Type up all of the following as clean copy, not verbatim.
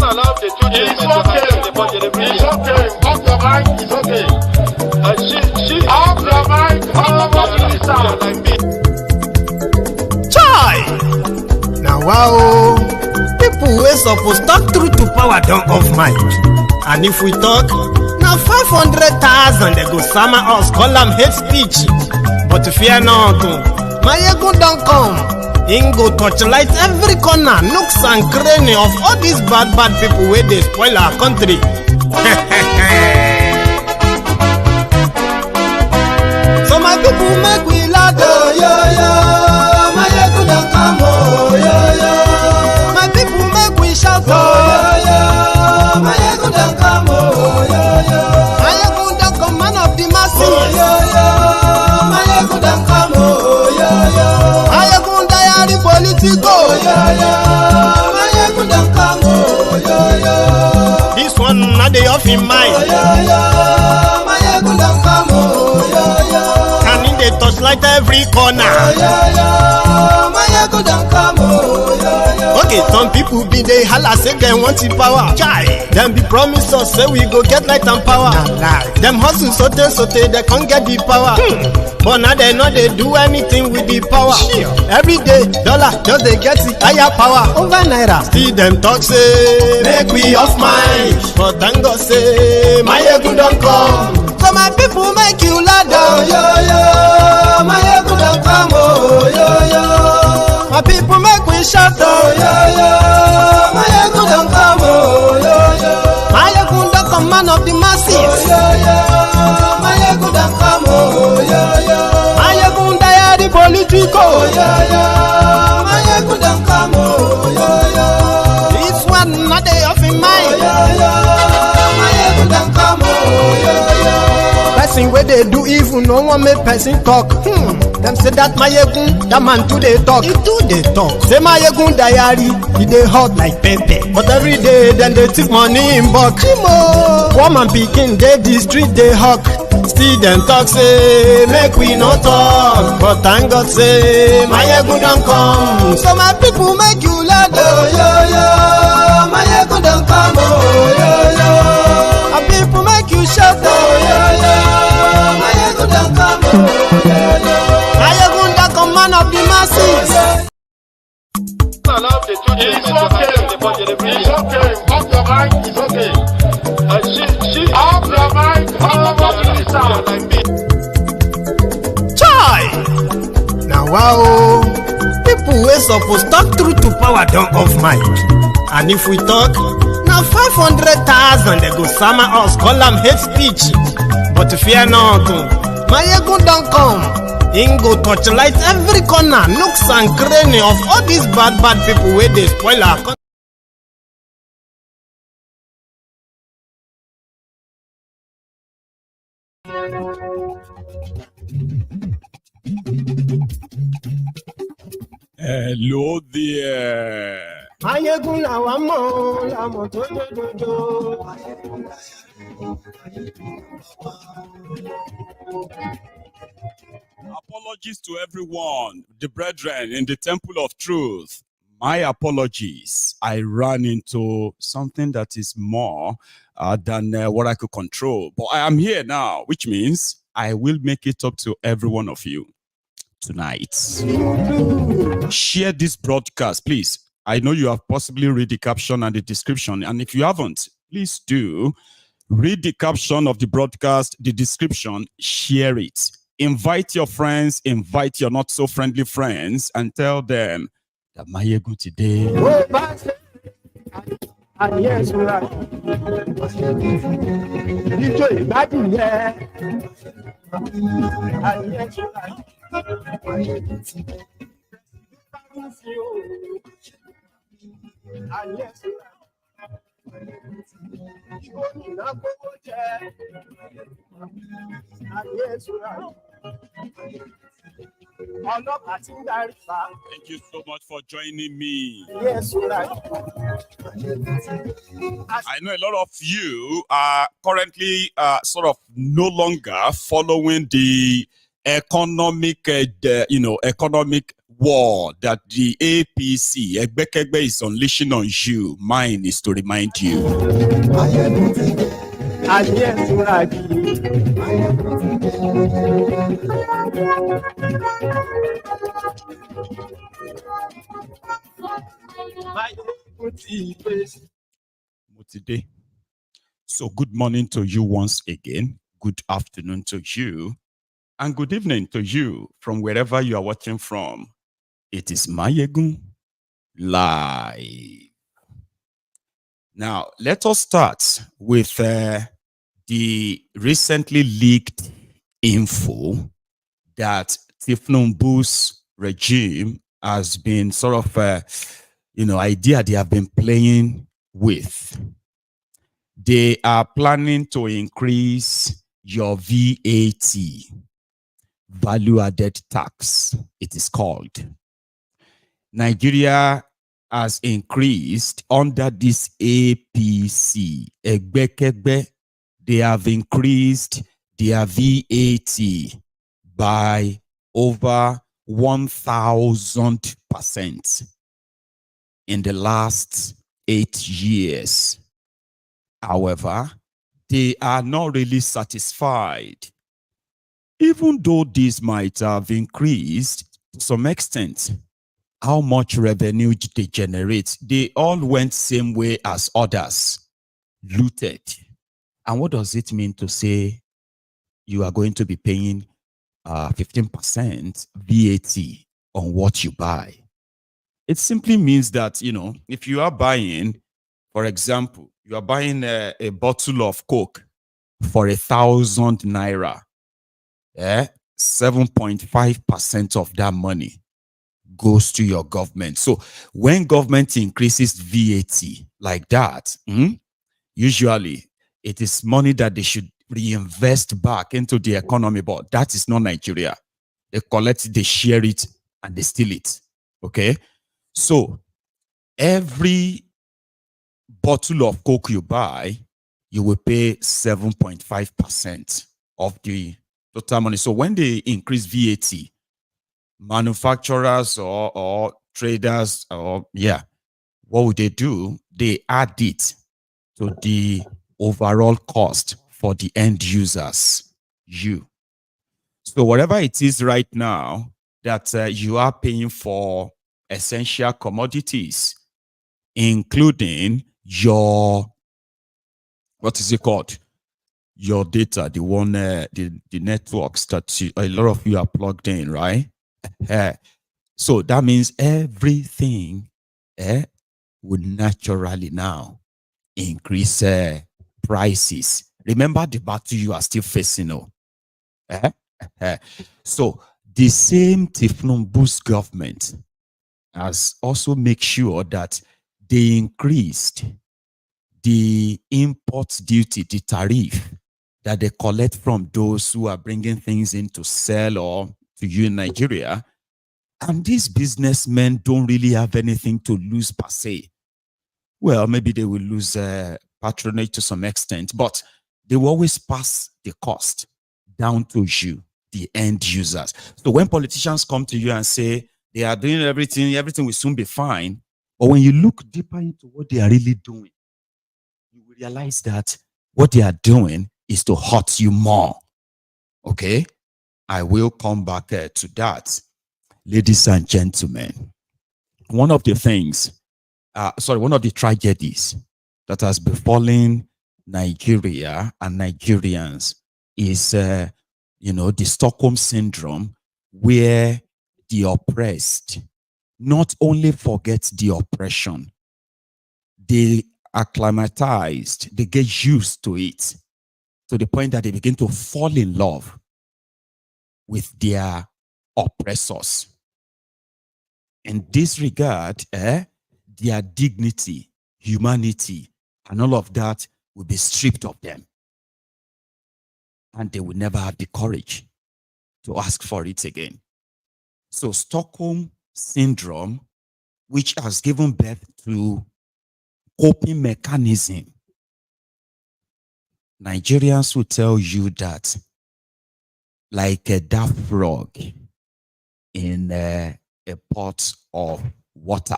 Allow the children it's okay. Off your mind, it's okay. Off your mind, like me. Chai! Now wow, people wey suppose talk truth to power don't off mind. And if we talk, now 500,000 they go summer us, call them hate speech. But fear not, Maiyegun don't come. Ingo torchlight every corner, nooks and cranny of all these bad people where they spoil our country. So my people make we loud, oh yo yo. Maiyegun don't come, oh yo yo. My people make we shout, oh yo yo. Maiyegun don't come, oh yo yo. Maiyegun don't come, man of the masses, oh yo yo. Maiyegun don't come, oh yo yo. Maiyegun diary Politico, oh yo yo. Maiyegun don't come, oh yo yo. This one not the off in mind, oh yo yo. Maiyegun don't come, oh yo yo. Can in the touchlight every corner, oh yo yo. Maiyegun don't come, oh yo yo. Okay, some people be they holla say they want the power. Chai, them be promise us say we go get light and power. Them hustle sote they can't get the power. But now they know they do anything with the power. Every day, dollar just they get the higher power over naira. See them talk say make we off mind, but thank God say Maiyegun don't come. So my people make you ladder, oh yo yo. Maiyegun don't come, oh yo yo. My people make we shout, oh yo yo. Maiyegun don't come, oh yo yo. Maiyegun don't come, man of the masses, oh yo yo. Maiyegun don't come, oh yo yo. Maiyegun diary Politico, oh yo yo. Maiyegun don't come, oh yo yo. This one not they off in mind, oh yo yo. Maiyegun don't come, oh yo yo. Person where they do evil, no one make person talk. Them say that Maiyegun, that man too they talk. He too they talk. Say Maiyegun diary, he they hot like pepper. But every day then they take money in bulk. Woman picking they the street they hawk. Still them talk say make we not talk. But thank God say Maiyegun don't come. So my people make you loud, oh yo yo. Maiyegun don't come, oh yo yo. My people make you shout, oh yo yo. Maiyegun don't come, oh yo yo. Maiyegun don't come, man of the masses. Allow the children it's okay. Off your mind, it's okay. Off your mind, like me. Chai! Now wow, people wey suppose talk truth to power don't off mind. And if we talk, now 500,000 they go summer us, call them hate speech. But fear not, Maiyegun don't come. Ingo torchlight every corner, nooks and cranny of all these bad people where they spoil our country. Hello there. Maiyegun làwa mọ̀, làmọ̀ tó dodo. Apologies to everyone, the brethren in the temple of truth. My apologies. I ran into something that is more than what I could control. But I am here now, which means I will make it up to every one of you tonight. Share this broadcast, please. I know you have possibly read the caption and the description. And if you haven't, please do read the caption of the broadcast, the description, share it. Invite your friends, invite your not so friendly friends, and tell them that Maiyegun today. Thank you so much for joining me. Yes, right. I know a lot of you are currently sort of no longer following the economic, economic war that the APC, Egbekegbe, is unleashing on you, mine is to remind you. Today. So good morning to you once again. Good afternoon to you. And good evening to you from wherever you are watching from. It is Maiyegun live. Now, let us start with the recently leaked info that Tinubu's regime has been sort of, idea they have been playing with. They are planning to increase your VAT, value added tax, it is called. Nigeria has increased under this APC, Egbekegbe, they have increased their VAT by over 1,000% in the last 8 years. However, they are not really satisfied. Even though this might have increased to some extent, how much revenue they generate, they all went same way as others, looted. And what does it mean to say you are going to be paying 15% VAT on what you buy? It simply means that, if you are buying, for example, you are buying a bottle of Coke for 1,000 naira, 7.5% of that money goes to your government. So when government increases VAT like that, usually it is money that they should reinvest back into the economy, but that is not Nigeria. They collect it, they share it, and they steal it. Okay? So every bottle of Coke you buy, you will pay 7.5% of the total money. So when they increase VAT, manufacturers or traders, what would they do? They add it to the overall cost for the end users, you. So whatever it is right now that you are paying for essential commodities, including your, what is it called? Your data, the one, the networks that a lot of you are plugged in, right? So that means everything would naturally now increase prices. Remember the battle you are still facing, So the same Tinubu's government has also made sure that they increased the import duty, the tariff that they collect from those who are bringing things in to sell or to you in Nigeria. And these businessmen don't really have anything to lose per se. Well, maybe they will lose patronage to some extent, but they will always pass the cost down to you, the end users. So when politicians come to you and say they are doing everything will soon be fine, but when you look deeper into what they are really doing, you will realize that what they are doing is to hurt you more. Okay? I will come back to that. Ladies and gentlemen, one of the tragedies that has befallen Nigeria and Nigerians is, the Stockholm syndrome, where the oppressed not only forget the oppression, they acclimatized, they get used to it to the point that they begin to fall in love with their oppressors. In this regard, their dignity, humanity, and all of that will be stripped of them. And they will never have the courage to ask for it again. So Stockholm syndrome, which has given birth to coping mechanism. Nigerians will tell you that, like a daft frog in a pot of water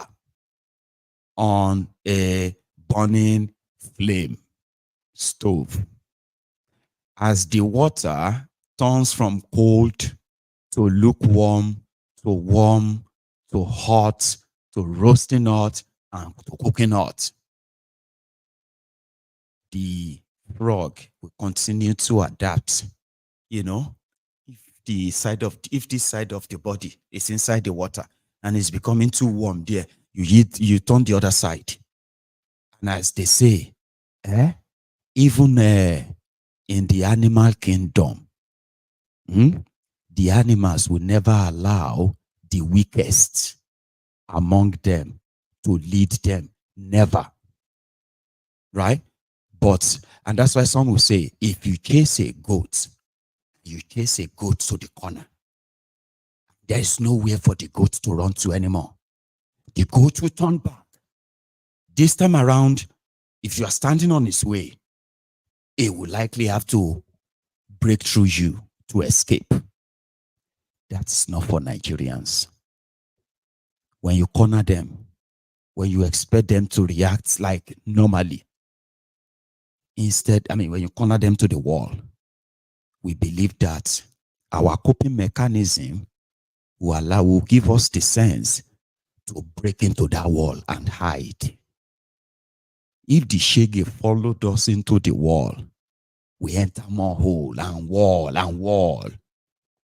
on a burning flame stove. As the water turns from cold to lukewarm to warm to hot to roasting hot and to cooking hot, the frog will continue to adapt. You know, if this side of the body is inside the water and it's becoming too warm there, you turn the other side. And as they say, even in the animal kingdom, the animals will never allow the weakest among them to lead them. Never. Right? And that's why some will say, if you chase a goat, you chase a goat to the corner. There is nowhere for the goat to run to anymore. The goat will turn back. This time around, if you are standing on its way, it will likely have to break through you to escape. That's not for Nigerians. When you corner them, when you expect them to react like normally, when you corner them to the wall, we believe that our coping mechanism will give us the sense to break into that wall and hide. If the shege followed us into the wall, we enter more hole and wall and wall.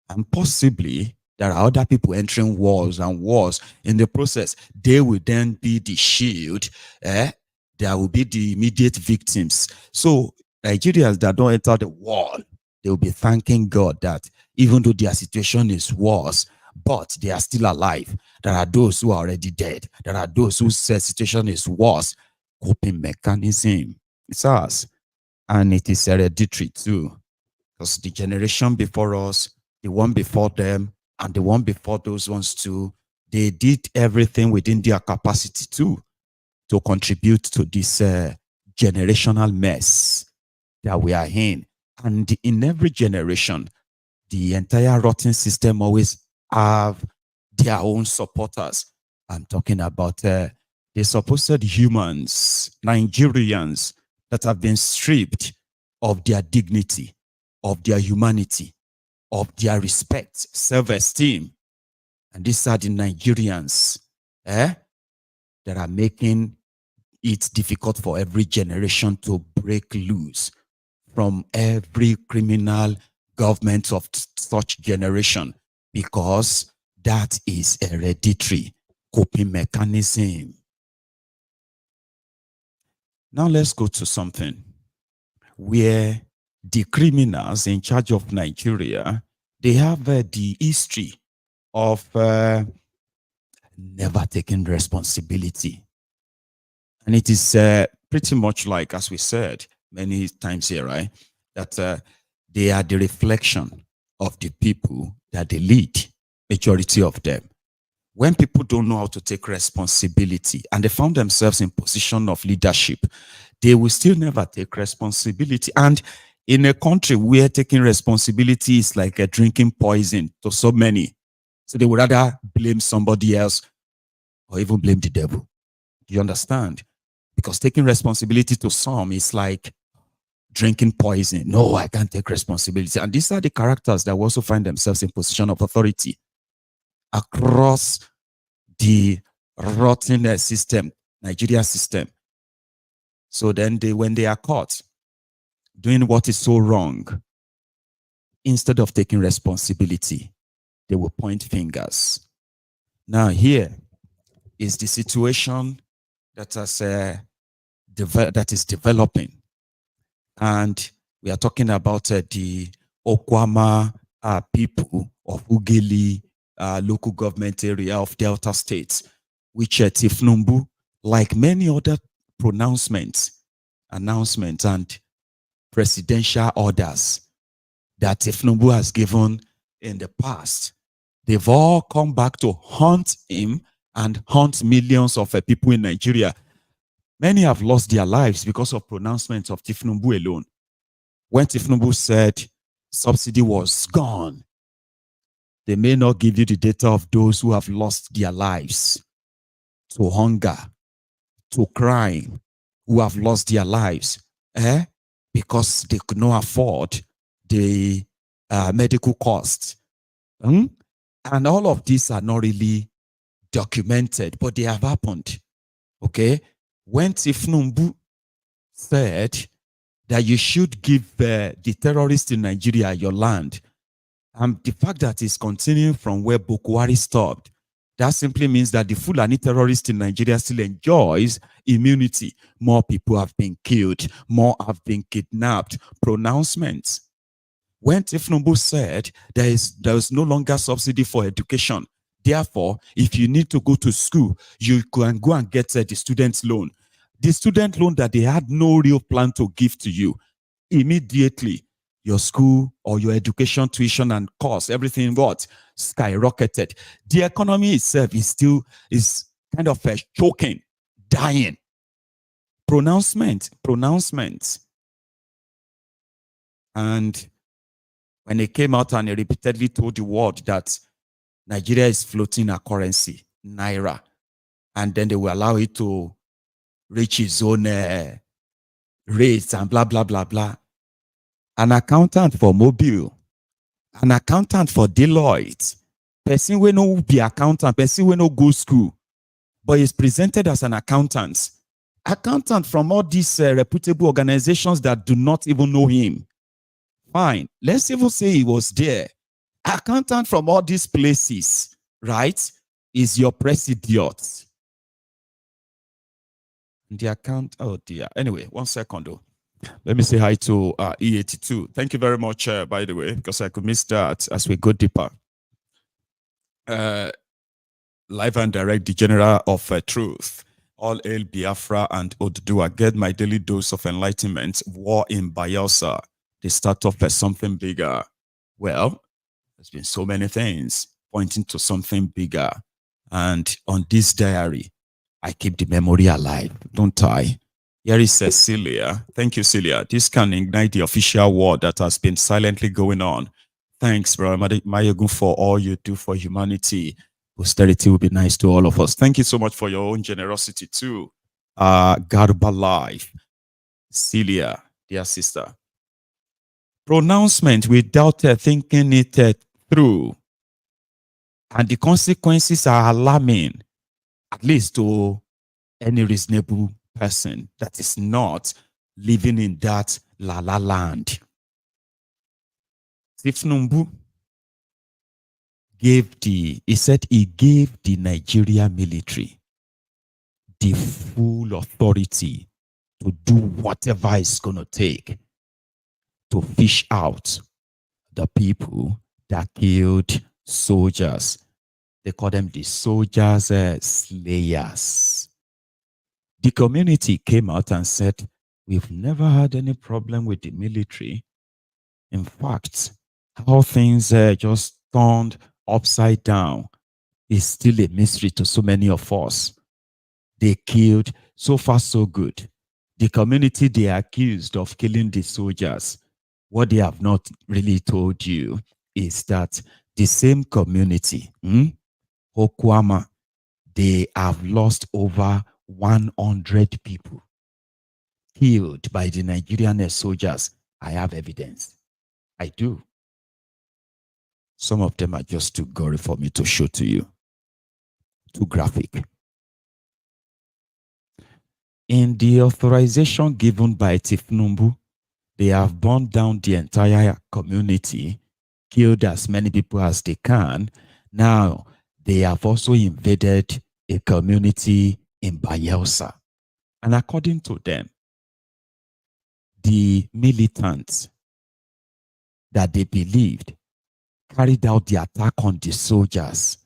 And possibly there are other people entering walls and walls. In the process, they will then be the shield. There will be the immediate victims. So Nigerians that don't enter the wall, they will be thanking God that even though their situation is worse, but they are still alive. There are those who are already dead. There are those whose situation is worse. Coping mechanism. It's ours. And it is hereditary too. Because the generation before us, the one before them, and the one before those ones too, they did everything within their capacity too to contribute to this generational mess that we are in. And in every generation, the entire rotten system always have their own supporters. I'm talking about the supposed humans, Nigerians, that have been stripped of their dignity, of their humanity, of their respect, self-esteem. And these are the Nigerians that are making it difficult for every generation to break loose from every criminal government of such generation, because that is hereditary coping mechanism. Now let's go to something where the criminals in charge of Nigeria, they have the history of never taking responsibility. And it is pretty much like, as we said many times here, right, that they are the reflection of the people that they lead, majority of them. When people don't know how to take responsibility and they found themselves in position of leadership, they will still never take responsibility. And in a country where taking responsibility is like a drinking poison to so many, so they would rather blame somebody else or even blame the devil. Do you understand? Because taking responsibility to some is like drinking poison. No, I can't take responsibility. And these are the characters that will also find themselves in position of authority across the rotten system, Nigeria system. So then when they are caught doing what is so wrong, instead of taking responsibility, they will point fingers. Now here is the situation that is developing. And we are talking about the Okuama people of Ugeli local government area of Delta State, which Tinubu, like many other announcements and presidential orders that Tinubu has given in the past, they've all come back to haunt him and haunt millions of people in Nigeria. Many have lost their lives because of pronouncements of Tinubu alone. When Tinubu said subsidy was gone, They may not give you the data of those who have lost their lives to hunger, to crime, who have lost their lives, because they could not afford the medical costs. And all of these are not really documented, but they have happened. Okay? When Tinubu said that you should give the terrorists in Nigeria your land, and the fact that it's continuing from where Boko Haram stopped, that simply means that the Fulani terrorist in Nigeria still enjoys immunity. More people have been killed, more have been kidnapped. Pronouncements. When Tinubu said there is no longer subsidy for education, therefore, if you need to go to school, you can go and get the student loan. The student loan that they had no real plan to give to you, immediately, your school or your education, tuition and costs, everything what? Skyrocketed. The economy itself is kind of choking, dying. Pronouncement. And when he came out and he repeatedly told the world that Nigeria is floating a currency, Naira, and then they will allow it to reach its own rates and blah, blah, blah, blah. An accountant for Mobile, an accountant for Deloitte, person we no be accountant, person we no go school, but is presented as an accountant from all these reputable organizations that do not even know him. Fine, let's even say he was there. Accountant from all these places, right, is your president. The account, oh dear. Anyway, 1 second though. Let me say hi to E82. Thank you very much, by the way, because I could miss that as we go deeper. Live and direct, the general of truth. All hail Biafra and Oduduwa. Get my daily dose of enlightenment. War in Bayelsa. The start of something bigger. Well, there's been so many things pointing to something bigger. And on this diary, I keep the memory alive, don't I? Here is Celia. Thank you, Celia. This can ignite the official war that has been silently going on. Thanks, brother Maiyegun, for all you do for humanity. Posterity will be nice to all of us. Thank you so much for your own generosity too. Garba Life. Celia, dear sister. Pronouncement without thinking it through. And the consequences are alarming, at least to any reasonable person that is not living in that la land. Tinubu he said he gave the Nigerian military the full authority to do whatever it's going to take to fish out the people that killed soldiers. They call them the soldiers slayers. The community came out and said, we've never had any problem with the military. In fact, how things just turned upside down is still a mystery to so many of us. They killed, so far so good. The community they are accused of killing the soldiers, what they have not really told you is that the same community, Okuama, they have lost over 100 people killed by the Nigerian soldiers. I have evidence. I do. Some of them are just too gory for me to show to you. Too graphic. In the authorization given by Tinubu, they have burned down the entire community, killed as many people as they can. Now, they have also invaded a community in Bayelsa. And according to them, the militants that they believed carried out the attack on the soldiers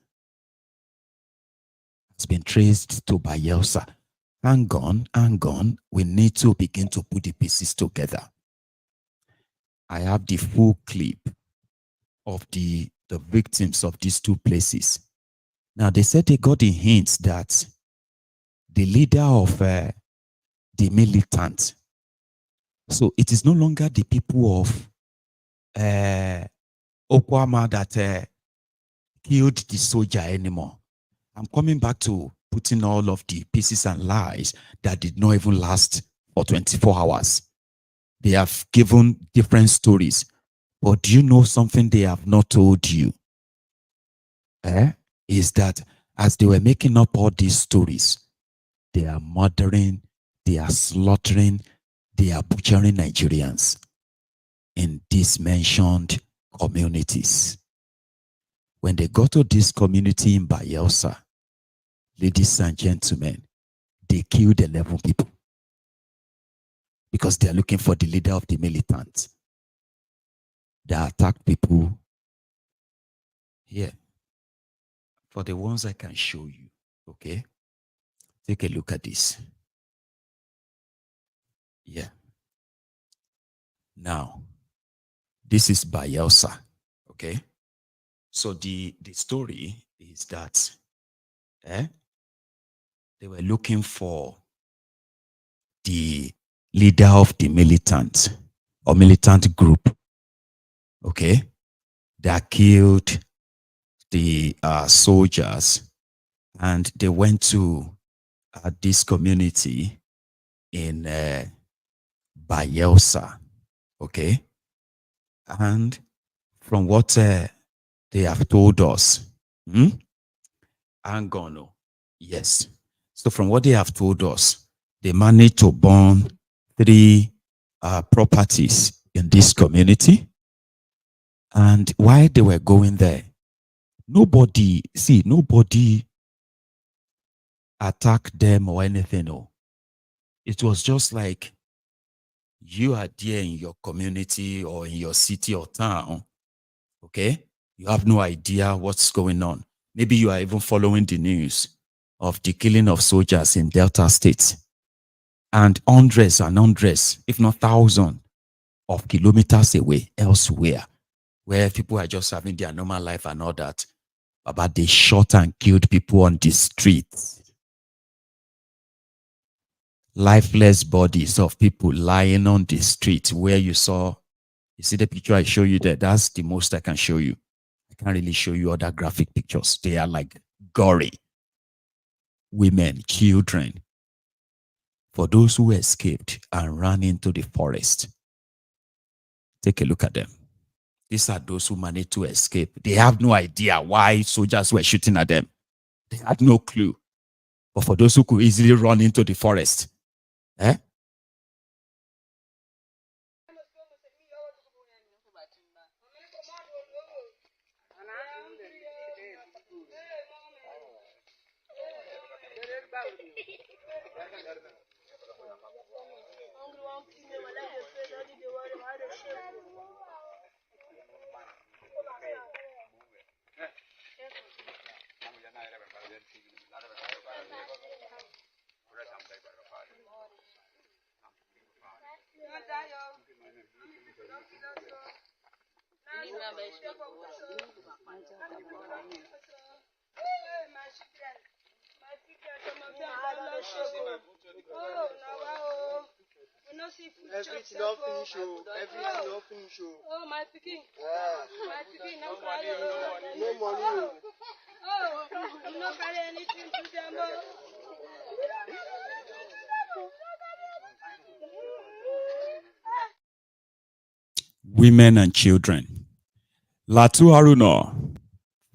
has been traced to Bayelsa. Hang on. We need to begin to put the pieces together. I have the full clip of the victims of these two places. Now, they said they got the hints that the leader of the militant, so it is no longer the people of Okuama that killed the soldier anymore. I'm coming back to putting all of the pieces and lies that did not even last for 24 hours. They have given different stories. But do you know something they have not told you? Is that as they were making up all these stories, they are murdering, they are slaughtering, they are butchering Nigerians in these mentioned communities. When they got to this community in Bayelsa, ladies and gentlemen, they killed 11 people because they are looking for the leader of the militants. They attacked people here. For the ones I can show you, okay? Take a look at this. Yeah. Now, this is Bayelsa, okay? So the story is that they were looking for the leader of the militant or militant group, okay, that killed the soldiers, and they went to this community in Bayelsa, okay, and from what they have told us, Angono, yes. So from what they have told us, they managed to burn 3 properties in this community. And while they were going there, nobody attacked them or anything. No. It was just like you are there in your community or in your city or town, okay? You have no idea what's going on. Maybe you are even following the news of the killing of soldiers in Delta State. And hundreds and hundreds, if not thousands, of kilometers away elsewhere, where people are just having their normal life and all that, but they shot and killed people on the streets. Lifeless bodies of people lying on the street where you saw, you see the picture I show you there, that's the most I can show you. I can't really show you other graphic pictures. They are like gory. Women, children. For those who escaped and ran into the forest, take a look at them. These are those who managed to escape. They have no idea why soldiers were shooting at them. They had no clue. But for those who could easily run into the forest, Everything not finish, everything not finish. Oh, my picking. Yeah. My picking, no No money. Oh, I'm not carry anything to them. women and children. Latu Haruna,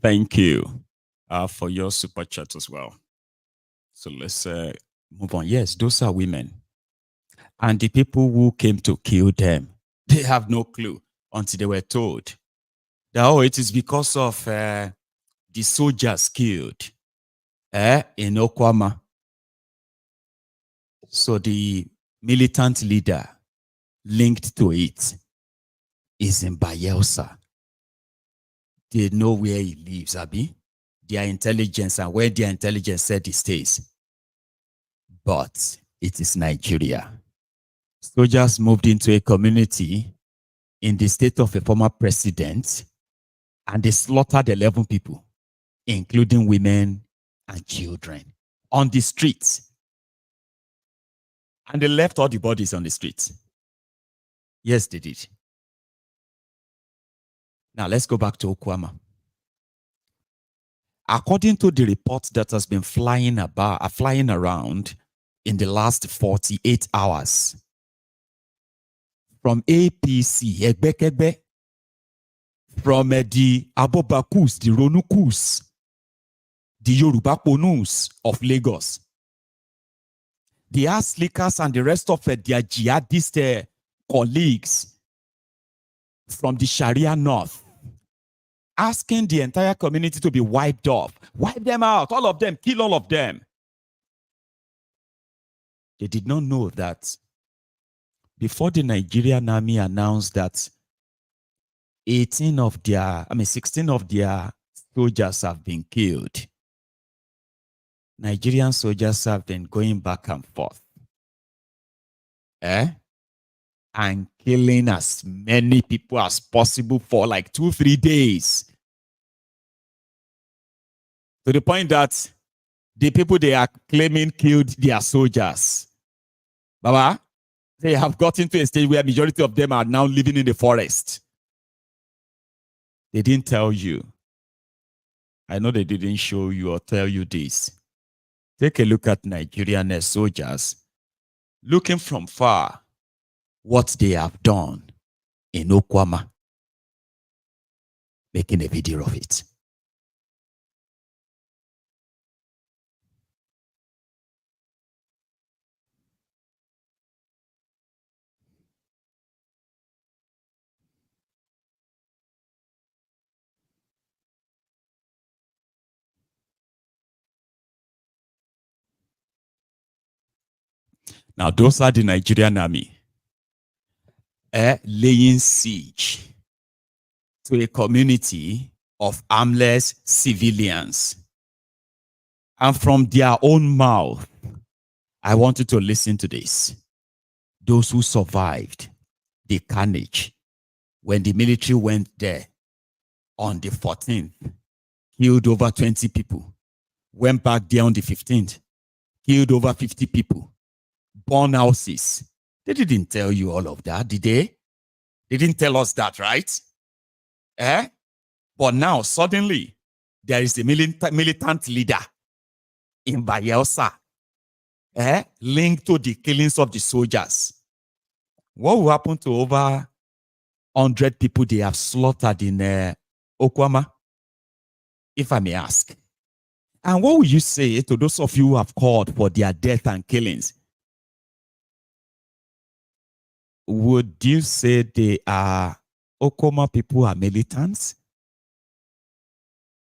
thank you for your super chat as well. So let's move on. Yes, those are women. And the people who came to kill them, they have no clue until they were told that, oh, it is because of the soldiers killed in Okuama. So the militant leader linked to it is in Bayelsa. They know where he lives, Abi. Their intelligence and where their intelligence said he stays. But it is Nigeria. Soldiers moved into a community in the state of a former president, and they slaughtered 11 people, including women and children, on the streets. And they left all the bodies on the streets. Yes, they did. Now let's go back to Okuama. According to the report that has been flying around in the last 48 hours, from APC, Egbekebe, from the Abobakus, the Ronukus, the Yorubaponus of Lagos, the Aslikas and the rest of their jihadist colleagues from the Sharia North, asking the entire community to be wiped off. Wipe them out, all of them, kill all of them. They did not know that before the Nigerian army announced that 16 of their soldiers have been killed, Nigerian soldiers have been going back and forth. And killing as many people as possible for like 2-3 days. To the point that the people they are claiming killed their soldiers, Baba, they have gotten to a stage where majority of them are now living in the forest. They didn't tell you. I know they didn't show you or tell you this. Take a look at Nigerian soldiers looking from far what they have done in Okuama, making a video of it. Now, those are the Nigerian army laying siege to a community of armless civilians. And from their own mouth, I want you to listen to this. Those who survived the carnage when the military went there on the 14th, killed over 20 people, went back there on the 15th, killed over 50 people, burned houses. They didn't tell you all of that, did they? They didn't tell us that, right? But now, suddenly, there is a militant leader in Bayelsa linked to the killings of the soldiers. What will happen to over 100 people they have slaughtered in Okuama, if I may ask? And what will you say to those of you who have called for their death and killings? Would you say they are Okuama people are militants?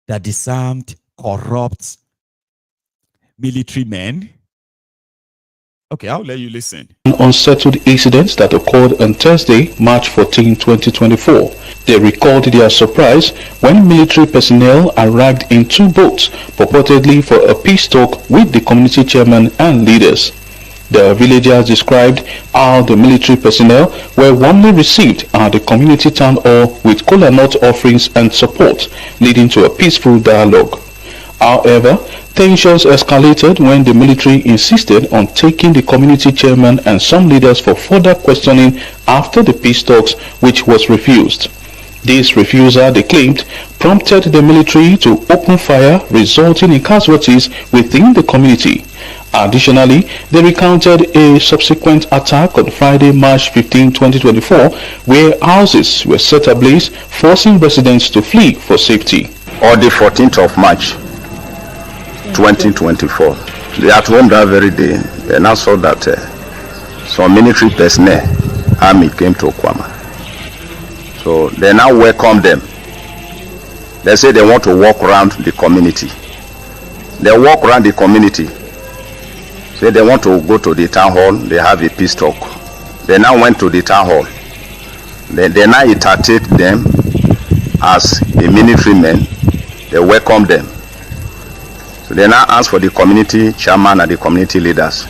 That disarmed, corrupt military men? Okay, I'll let you listen. Unsettled incidents that occurred on Thursday, March 14, 2024. They recalled their surprise when military personnel arrived in 2 boats, purportedly for a peace talk with the community chairman and leaders. The villagers described how the military personnel were warmly received at the community town hall with kola nut offerings and support, leading to a peaceful dialogue. However, tensions escalated when the military insisted on taking the community chairman and some leaders for further questioning after the peace talks, which was refused. This refusal, they claimed, prompted the military to open fire, resulting in casualties within the community. Additionally, they recounted a subsequent attack on Friday, March 15, 2024, where houses were set ablaze, forcing residents to flee for safety. On the 14th of March 2024, they at home that very day, they now saw that some military personnel, army, came to Okuama. So they now welcome them. They say they want to walk around the community. They walk around the community. Say they want to go to the town hall. They have a peace talk. They now went to the town hall. They now entertained them as a military men. They welcomed them. So they now asked for the community chairman and the community leaders.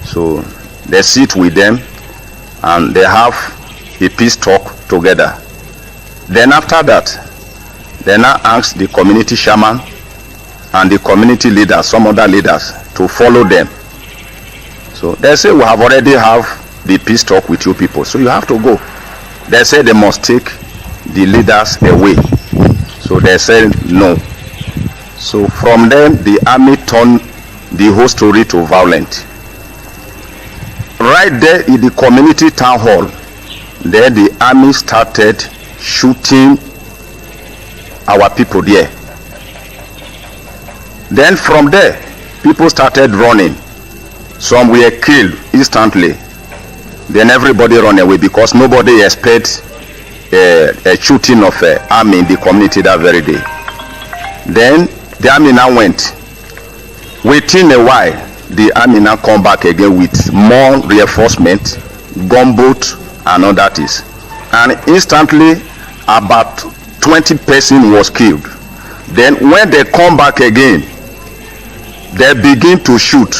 So they sit with them and they have a peace talk together. Then after that, they now asked the community chairman and the community leaders, some other leaders, to follow them. So they say, we have already have the peace talk with you people, so you have to go. They say they must take the leaders away. So they said no. So from then, the army turned the whole story to violent. Right there in the community town hall, there the army started shooting our people there. Then from there, people started running. Some were killed instantly. Then everybody ran away because nobody expected a shooting of an army in the community that very day. Then the army now went. Within a while, the army now come back again with more reinforcement, gunboat and all that is. And instantly, about 20 persons was killed. Then when they come back again, they begin to shoot.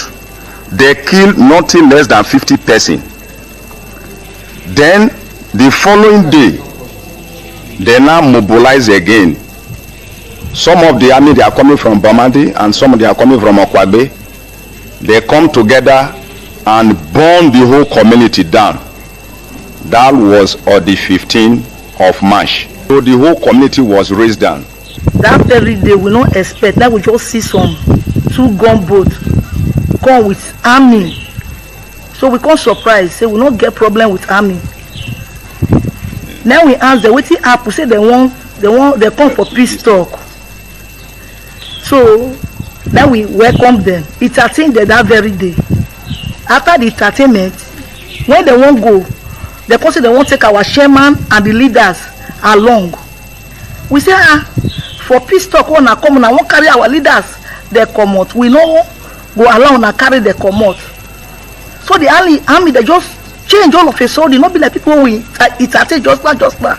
They killed nothing less than 50 persons. Then the following day, they now mobilize again. Some of the army, they are coming from Bamandi and some of them are coming from Okwabe. They come together and burn the whole community down. That was on the 15th of March. So the whole community was raised down. That very day, we don't expect that we just see some 2 gunboats come with army. So we can't surprise, say we don't get problem with army. Now we ask them, what happen? Say they come for peace talk. So then we welcome them. It's attended that very day. After the entertainment, when they won't go, they come say they won't take our chairman and the leaders along. We say, for peace talk, when I come, I won't carry our leaders. They come out. We know go allow and carry they come out. So the army they just change all of a sudden. Not be like people we entertain just now.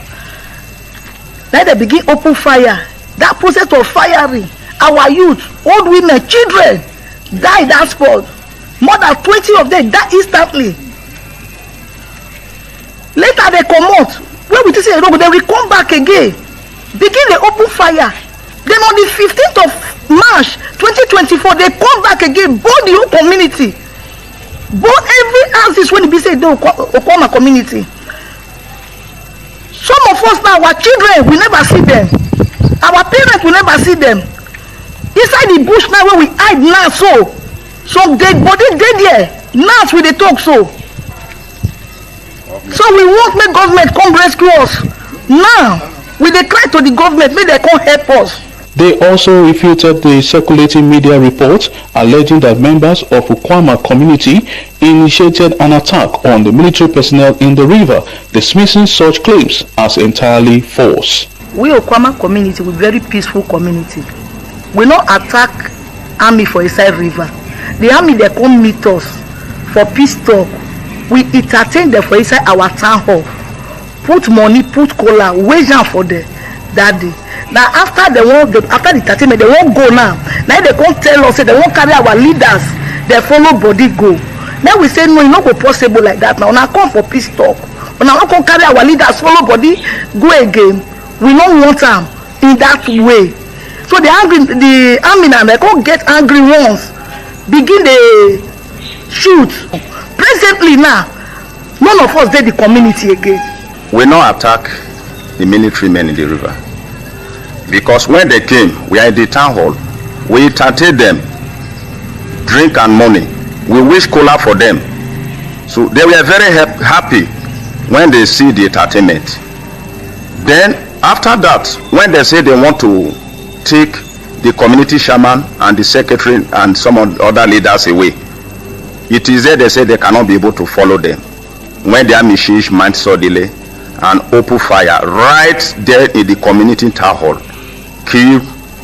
Then they begin open fire. That process of firing. Our youth, old women, children died that spot. More than 20 of them died instantly. Later they come out. When we say they will come back again. Begin the open fire. Then on the 15th of March 2024, they come back again, burn the whole community. Burn every house is when it be said the Okuama community. Some of us now, our children, we never see them. Our parents will never see them. Inside the bush now where we hide now, so dead body dead there. Now we they talk so. So we won't make government come rescue us. Now we they cry to the government, may they come help us. They also refuted the circulating media reports alleging that members of Okuama community initiated an attack on the military personnel in the river, dismissing such claims as entirely false. We Okuama community, we very peaceful community. We not attack army for inside river. The army they come meet us for peace talk. We entertain them for inside our town hall. Put money, put cola, wage down for them that day. Now after the entertainment, they won't go now. Now they can't tell us, say they won't carry our leaders, they follow body go. Now we say no, it's not possible like that. Now come for peace talk. When I can't carry our leaders, follow body, go again. We don't want them in that way. So the army now they can't get angry once. Begin the shoot. Presently now, none of us did the community again. We not attack the military men in the river. Because when they came, we are in the town hall. We entertained them, drink and money. We wish cola for them. So they were very happy when they see the entertainment. Then after that, when they say they want to take the community chairman and the secretary and some of the other leaders away, it is there they say they cannot be able to follow them. When the army change mind suddenly and open fire right there in the community town hall, kill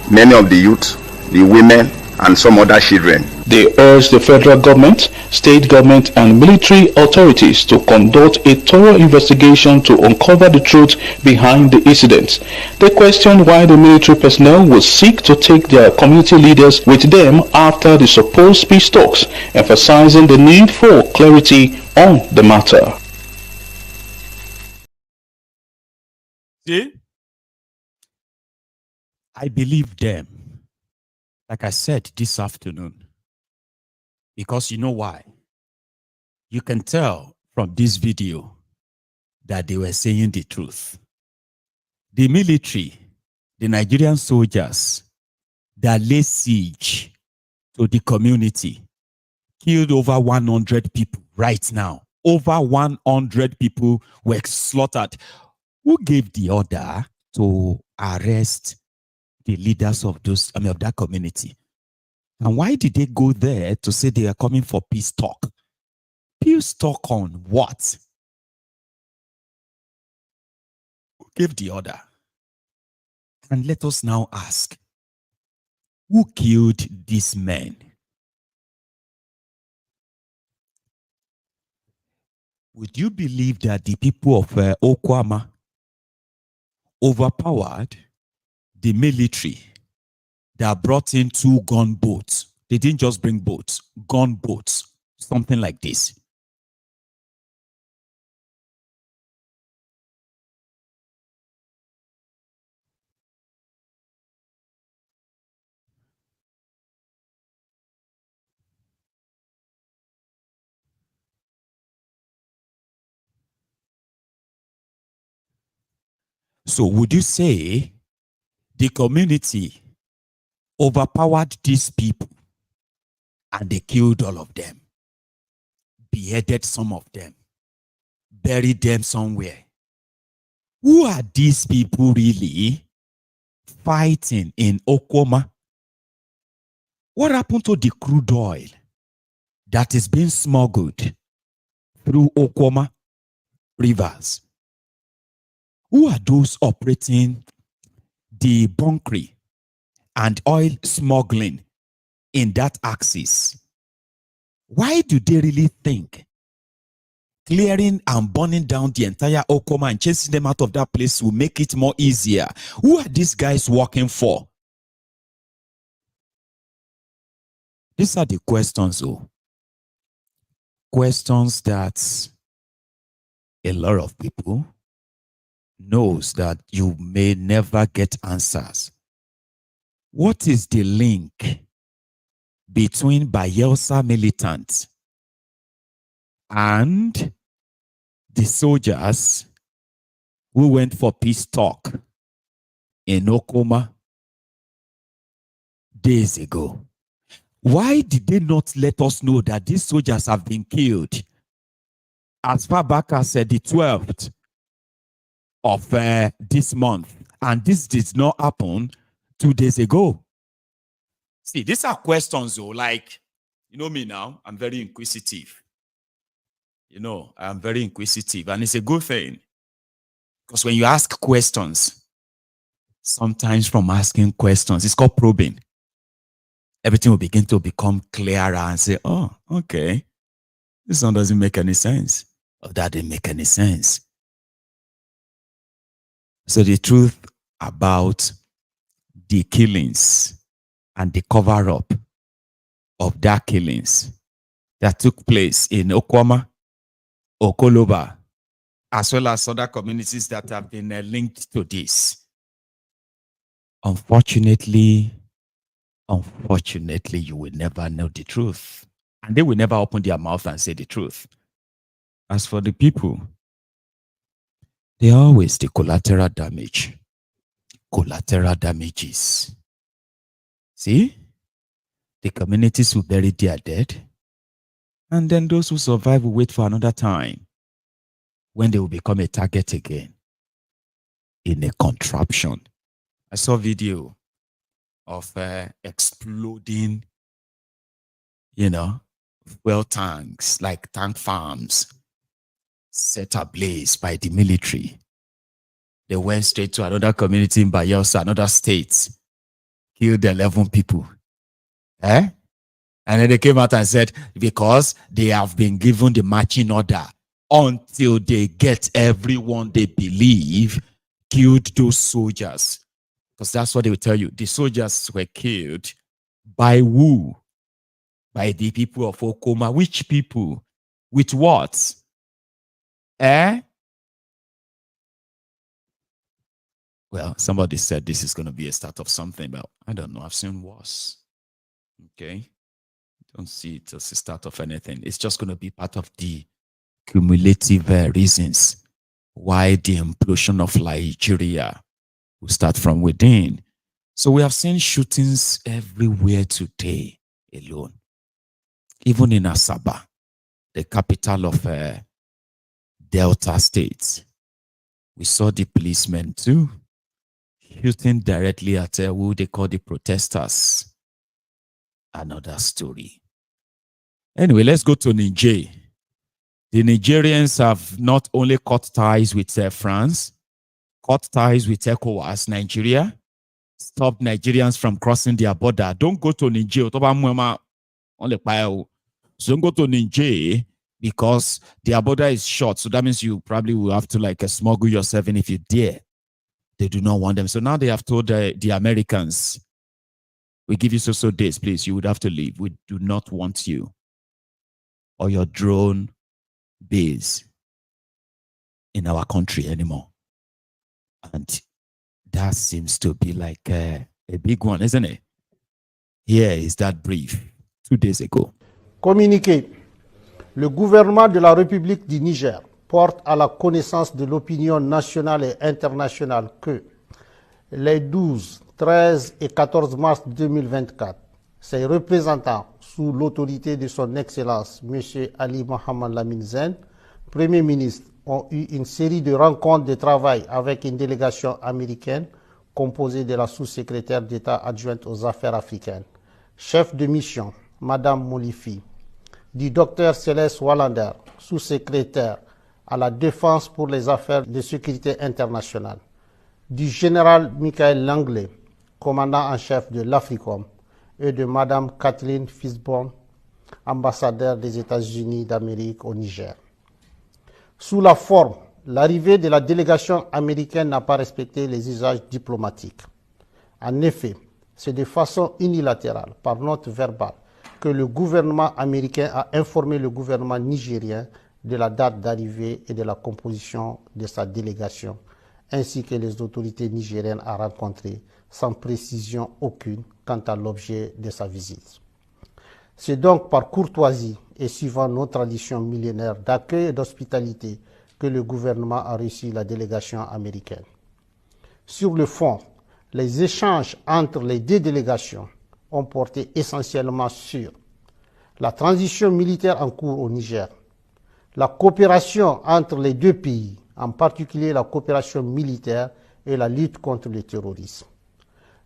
many of the youth, the women and some other children. They urged the federal government, state government and military authorities to conduct a thorough investigation to uncover the truth behind the incidents. They questioned why the military personnel would seek to take their community leaders with them after the supposed peace talks, emphasizing the need for clarity on the matter. See? I believe them. Like I said this afternoon. Because you know why? You can tell from this video that they were saying the truth. The military, the Nigerian soldiers, that laid siege to the community, killed over 100 people right now. Over 100 people were slaughtered. Who gave the order to arrest the leaders of of that community? And why did they go there to say they are coming for peace talk? Peace talk on what? Who gave the order? And let us now ask, who killed these men? Would you believe that the people of Okuama overpowered the military that brought in 2 gunboats? They didn't just bring boats, gunboats, something like this. So would you say the community overpowered these people and they killed all of them, beheaded some of them, buried them somewhere? Who are these people really fighting in Okuama? What happened to the crude oil that is being smuggled through Okuama rivers? Who are those operating the bunkering and oil smuggling in that axis? Why do they really think clearing and burning down the entire Okuama and chasing them out of that place will make it more easier? Who are these guys working for? These are the questions, oh. Questions that a lot of people knows that you may never get answers. What is the link between Bayelsa militants and the soldiers who went for peace talk in Okuama days ago? Why did they not let us know that these soldiers have been killed as far back as the 12th of this month, and this did not happen 2 days ago? See, these are questions, though. Like, you know me now, I'm very inquisitive. I'm very inquisitive, and it's a good thing, because when you ask questions, sometimes from asking questions, it's called probing, everything will begin to become clearer and say, oh, okay, this one doesn't make any sense, or that didn't make any sense. So the truth about the killings and the cover-up of that killings that took place in Okuama, Okoloba, as well as other communities that have been linked to this, unfortunately, you will never know the truth. And they will never open their mouth and say the truth. As for the people, they are always the collateral damage. Collateral damages. See? The communities will bury their dead. And then those who survive will wait for another time when they will become a target again in a contraption. I saw a video of exploding, fuel tanks, like tank farms, set ablaze by the military. They went straight to another community in Bayelsa, another state, killed 11 people. And then they came out and said, because they have been given the marching order until they get everyone they believe killed those soldiers. Because that's what they will tell you. The soldiers were killed by who? By the people of Okuama. Which people? With what? Well, somebody said this is going to be a start of something, but I don't know. I've seen worse. Okay? Don't see it as a start of anything. It's just going to be part of the cumulative reasons why the implosion of Nigeria will start from within. So we have seen shootings everywhere today alone. Even in Asaba, the capital of Delta State. We saw the policemen too, shooting directly at who they call the protesters. Another story. Anyway, let's go to Niger. The Nigerians have not only cut ties with France, cut ties with ECOWAS, Nigeria, stopped Nigerians from crossing their border. Don't go to Niger. So don't go to Niger because their border is short. So that means you probably will have to smuggle yourself in if you dare. They do not want them. So now they have told the Americans, we give you so days, please. You would have to leave. We do not want you or your drone base in our country anymore. And that seems to be like a big one, isn't it? Here is that brief 2 days ago. Communiqué. Le gouvernement de la République du Niger porte à la connaissance de l'opinion nationale et internationale que les 12, 13 et 14 mars 2024, ses représentants sous l'autorité de son Excellence M. Ali Mohamed Lamine Zen, Premier ministre, ont eu une série de rencontres de travail avec une délégation américaine composée de la sous-secrétaire d'État adjointe aux affaires africaines, chef de mission, Madame Molifi, du docteur Céleste Wallander, sous-secrétaire à la défense pour les affaires de sécurité internationale, du général Michael Langley, commandant en chef de l'Africom, et de Madame Kathleen Fisborn, ambassadeur des États-Unis d'Amérique au Niger. Sous la forme, l'arrivée de la délégation américaine n'a pas respecté les usages diplomatiques. En effet, c'est de façon unilatérale, par note verbale, que le gouvernement américain a informé le gouvernement nigérien de la date d'arrivée et de la composition de sa délégation, ainsi que les autorités nigériennes à rencontrer, sans précision aucune quant à l'objet de sa visite. C'est donc par courtoisie et suivant nos traditions millénaires d'accueil et d'hospitalité que le gouvernement a reçu la délégation américaine. Sur le fond, les échanges entre les deux délégations ont porté essentiellement sur la transition militaire en cours au Niger, la coopération entre les deux pays, en particulier la coopération militaire et la lutte contre le terrorisme,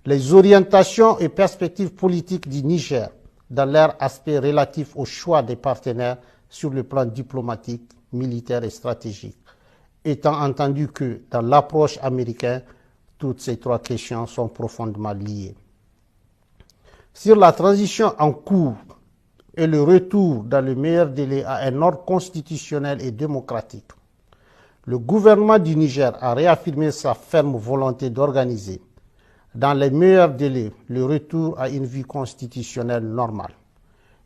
les orientations et perspectives politiques du Niger dans leur aspect relatif au choix des partenaires sur le plan diplomatique, militaire et stratégique, étant entendu que dans l'approche américaine, toutes ces trois questions sont profondément liées. Sur la transition en cours et le retour dans le meilleur délai à un ordre constitutionnel et démocratique, le gouvernement du Niger a réaffirmé sa ferme volonté d'organiser, dans les meilleurs délais, le retour à une vie constitutionnelle normale.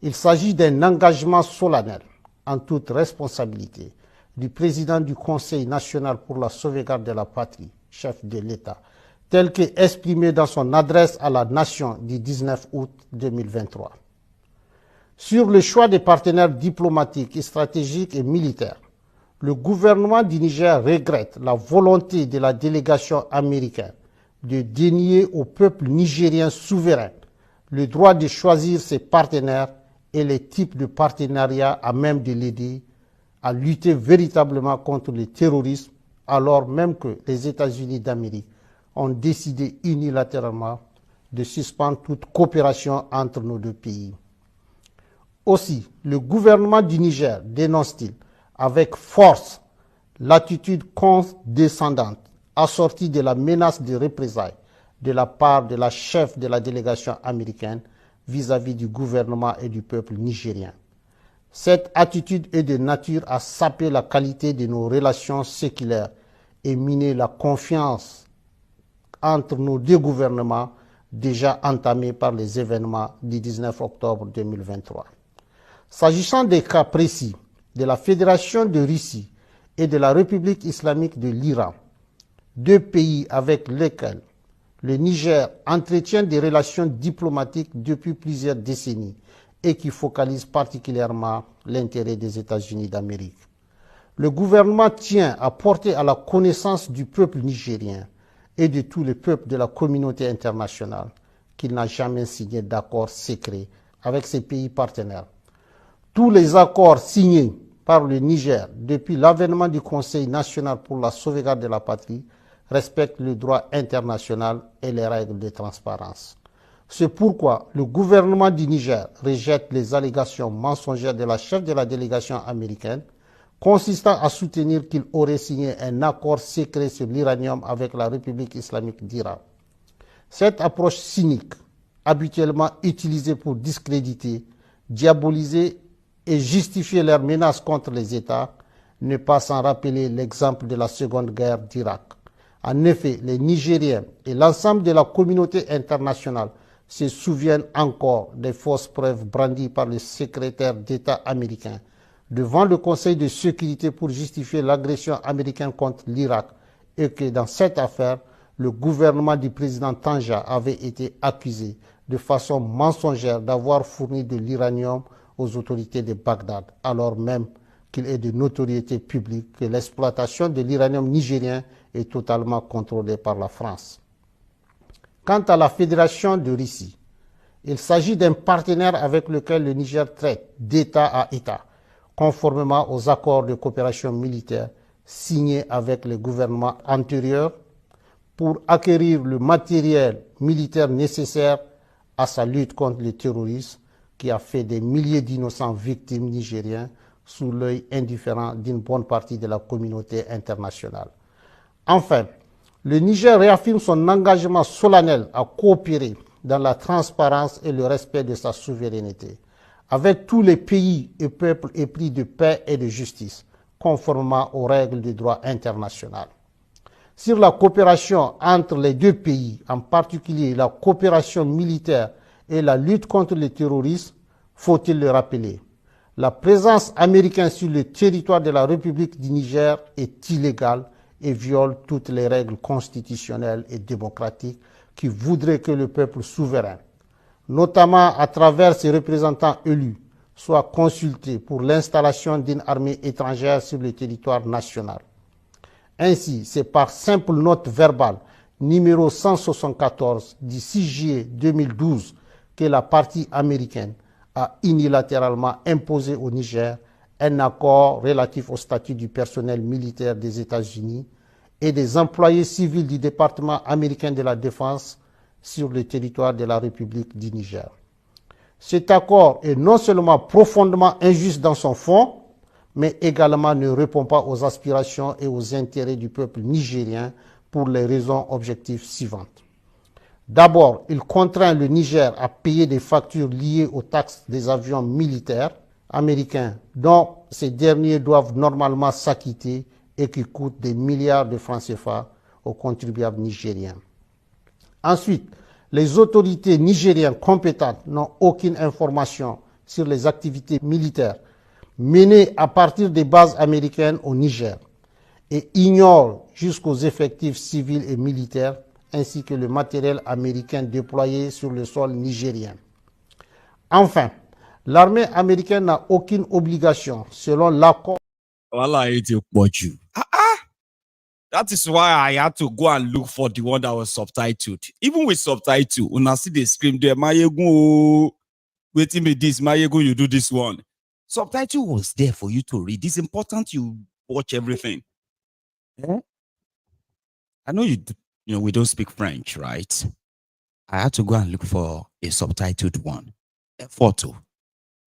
Il s'agit d'un engagement solennel, en toute responsabilité, du président du Conseil national pour la sauvegarde de la patrie, chef de l'État, tel qu'exprimé dans son adresse à la nation du 19 août 2023. Sur le choix des partenaires diplomatiques, stratégiques et militaires, le gouvernement du Niger regrette la volonté de la délégation américaine de dénier au peuple nigérien souverain le droit de choisir ses partenaires et les types de partenariats à même de l'aider à lutter véritablement contre le terrorisme, alors même que les États-Unis d'Amérique ont décidé unilatéralement de suspendre toute coopération entre nos deux pays. Aussi, le gouvernement du Niger dénonce-t-il avec force l'attitude condescendante assortie de la menace de représailles de la part de la chef de la délégation américaine vis-à-vis du gouvernement et du peuple nigérien. Cette attitude est de nature à saper la qualité de nos relations séculaires et miner la confiance entre nos deux gouvernements déjà entamés par les événements du 19 octobre 2023. S'agissant des cas précis de la Fédération de Russie et de la République islamique de l'Iran, deux pays avec lesquels le Niger entretient des relations diplomatiques depuis plusieurs décennies et qui focalisent particulièrement l'intérêt des États-Unis d'Amérique. Le gouvernement tient à porter à la connaissance du peuple nigérien et de tous les peuples de la communauté internationale qu'il n'a jamais signé d'accord secret avec ses pays partenaires. Tous les accords signés par le Niger depuis l'avènement du Conseil national pour la sauvegarde de la patrie respectent le droit international et les règles de transparence. C'est pourquoi le gouvernement du Niger rejette les allégations mensongères de la chef de la délégation américaine consistant à soutenir qu'il aurait signé un accord secret sur l'uranium avec la République islamique d'Iran. Cette approche cynique, habituellement utilisée pour discréditer, diaboliser et justifier leurs menaces contre les États, ne pas sans rappeler l'exemple de la Seconde Guerre d'Irak. En effet, les Nigériens et l'ensemble de la communauté internationale se souviennent encore des fausses preuves brandies par le secrétaire d'État américain devant le Conseil de sécurité pour justifier l'agression américaine contre l'Irak et que dans cette affaire, le gouvernement du président Tanja avait été accusé de façon mensongère d'avoir fourni de l'uranium aux autorités de Bagdad, alors même qu'il est de notoriété publique que l'exploitation de l'uranium nigérien est totalement contrôlée par la France. Quant à la Fédération de Russie, il s'agit d'un partenaire avec lequel le Niger traite d'État à État, conformément aux accords de coopération militaire signés avec les gouvernements antérieurs pour acquérir le matériel militaire nécessaire à sa lutte contre le terrorisme qui a fait des milliers d'innocents victimes nigériens sous l'œil indifférent d'une bonne partie de la communauté internationale. Enfin, le Niger réaffirme son engagement solennel à coopérer dans la transparence et le respect de sa souveraineté, avec tous les pays et peuples épris de paix et de justice, conformément aux règles du droit international. Sur la coopération entre les deux pays, en particulier la coopération militaire et la lutte contre le terrorisme, faut-il le rappeler, la présence américaine sur le territoire de la République du Niger est illégale et viole toutes les règles constitutionnelles et démocratiques qui voudraient que le peuple souverain, notamment à travers ses représentants élus, soit consulté pour l'installation d'une armée étrangère sur le territoire national. Ainsi, c'est par simple note verbale numéro 174 du 6 juillet 2012 que la partie américaine a unilatéralement imposé au Niger un accord relatif au statut du personnel militaire des États-Unis et des employés civils du département américain de la Défense sur le territoire de la République du Niger. Cet accord est non seulement profondément injuste dans son fond, mais également ne répond pas aux aspirations et aux intérêts du peuple nigérien pour les raisons objectives suivantes. D'abord, il contraint le Niger à payer des factures liées aux taxes des avions militaires américains dont ces derniers doivent normalement s'acquitter et qui coûtent des milliards de francs CFA aux contribuables nigériens. Ensuite, les autorités nigériennes compétentes n'ont aucune information sur les activités militaires menées à partir des bases américaines au Niger et ignorent jusqu'aux effectifs civils et militaires ainsi que le matériel américain déployé sur le sol nigérien. Enfin, l'armée américaine n'a aucune obligation, selon l'accord. That is why I had to go and look for the one that was subtitled. Even with subtitle, when I see they scream there, Maiyegun, waiting me this, Maiyegun, you do this one. Subtitle was there for you to read. It's important you watch everything. Yeah? I know we don't speak French, right? I had to go and look for a subtitled one. A photo.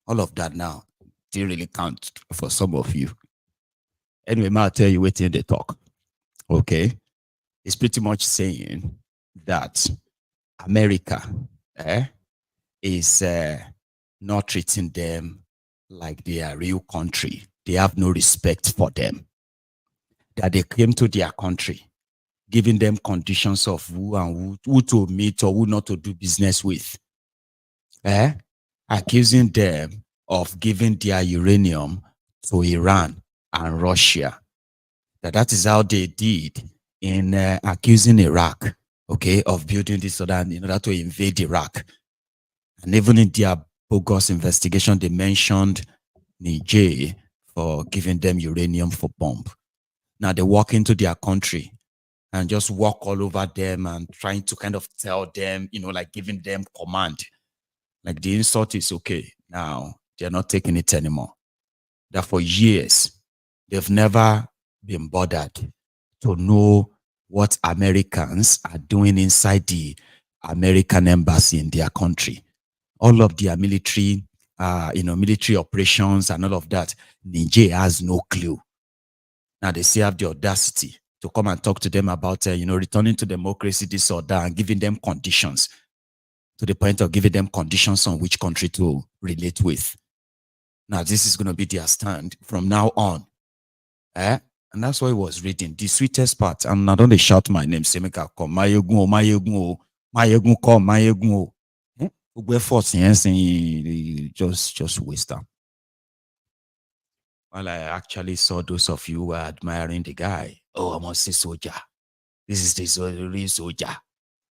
All of that now didn't really count for some of you. Anyway, I'll tell you wait till they talk. Okay? It's pretty much saying that America is not treating them like they are real country. They have no respect for them. That they came to their country, giving them conditions of who to meet or who not to do business with. Accusing them of giving their uranium to Iran and Russia. That is how they did in accusing Iraq, okay, of building this or that in order to invade Iraq. And even in their bogus investigation, they mentioned Niger for giving them uranium for bomb. Now they walk into their country and just walk all over them and trying to kind of tell them, like giving them command. Like the insult is okay. Now they're not taking it anymore. That for years, they've never been bothered to know what Americans are doing inside the American embassy in their country. All of their military, military operations and all of that, Niger has no clue. Now they still have the audacity to come and talk to them about, returning to democracy, this or that, and giving them conditions, to the point of giving them conditions on which country to relate with. Now, this is going to be their stand from now on. And that's why I was reading. The sweetest part, and I don't shout my name, say, make I come, Maiyegun, Maiyegun, Maiyegun, come, Maiyegun. Just waste time. Well, I actually saw those of you who are admiring the guy. Oh, I must say soldier. This is the real soldier.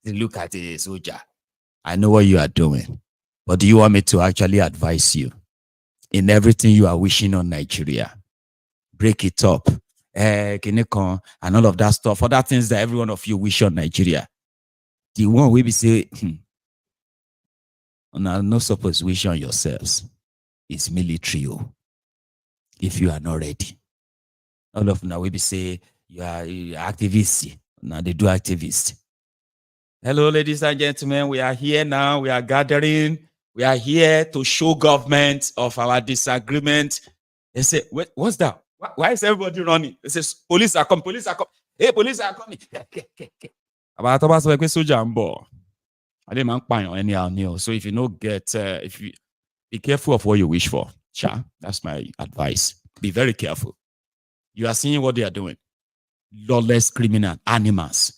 Look at the soldier. I know what you are doing. But do you want me to actually advise you in everything you are wishing on Nigeria? Break it up. And all of that stuff. Other things that every one of you wish on Nigeria. The one we be say, no suppose wish on yourselves. It's military. If you are not ready. All of now we be say you are activists. Now they do activists. Hello, ladies and gentlemen. We are here now. We are gathering. We are here to show government of our disagreement. They say, what's that? Why is everybody running? They say, police are coming. Police are coming. Hey, police are coming. So if you don't get, if you be careful of what you wish for. Sure, that's my advice. Be very careful. You are seeing what they are doing. Lawless criminal animals.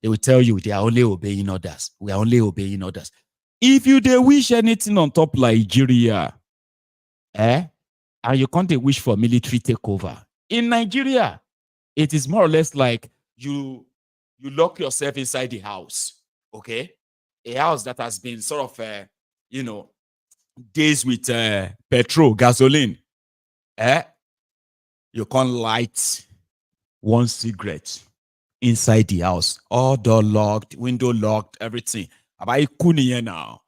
They will tell you they are only obeying orders. We are only obeying orders. If you they wish anything on top Nigeria, and you can't wish for military takeover. In Nigeria, it is more or less like you lock yourself inside the house. Okay? A house that has been sort of, days with petrol, gasoline. You can't light one cigarette inside the house. All door locked, window locked, everything. About kuni now.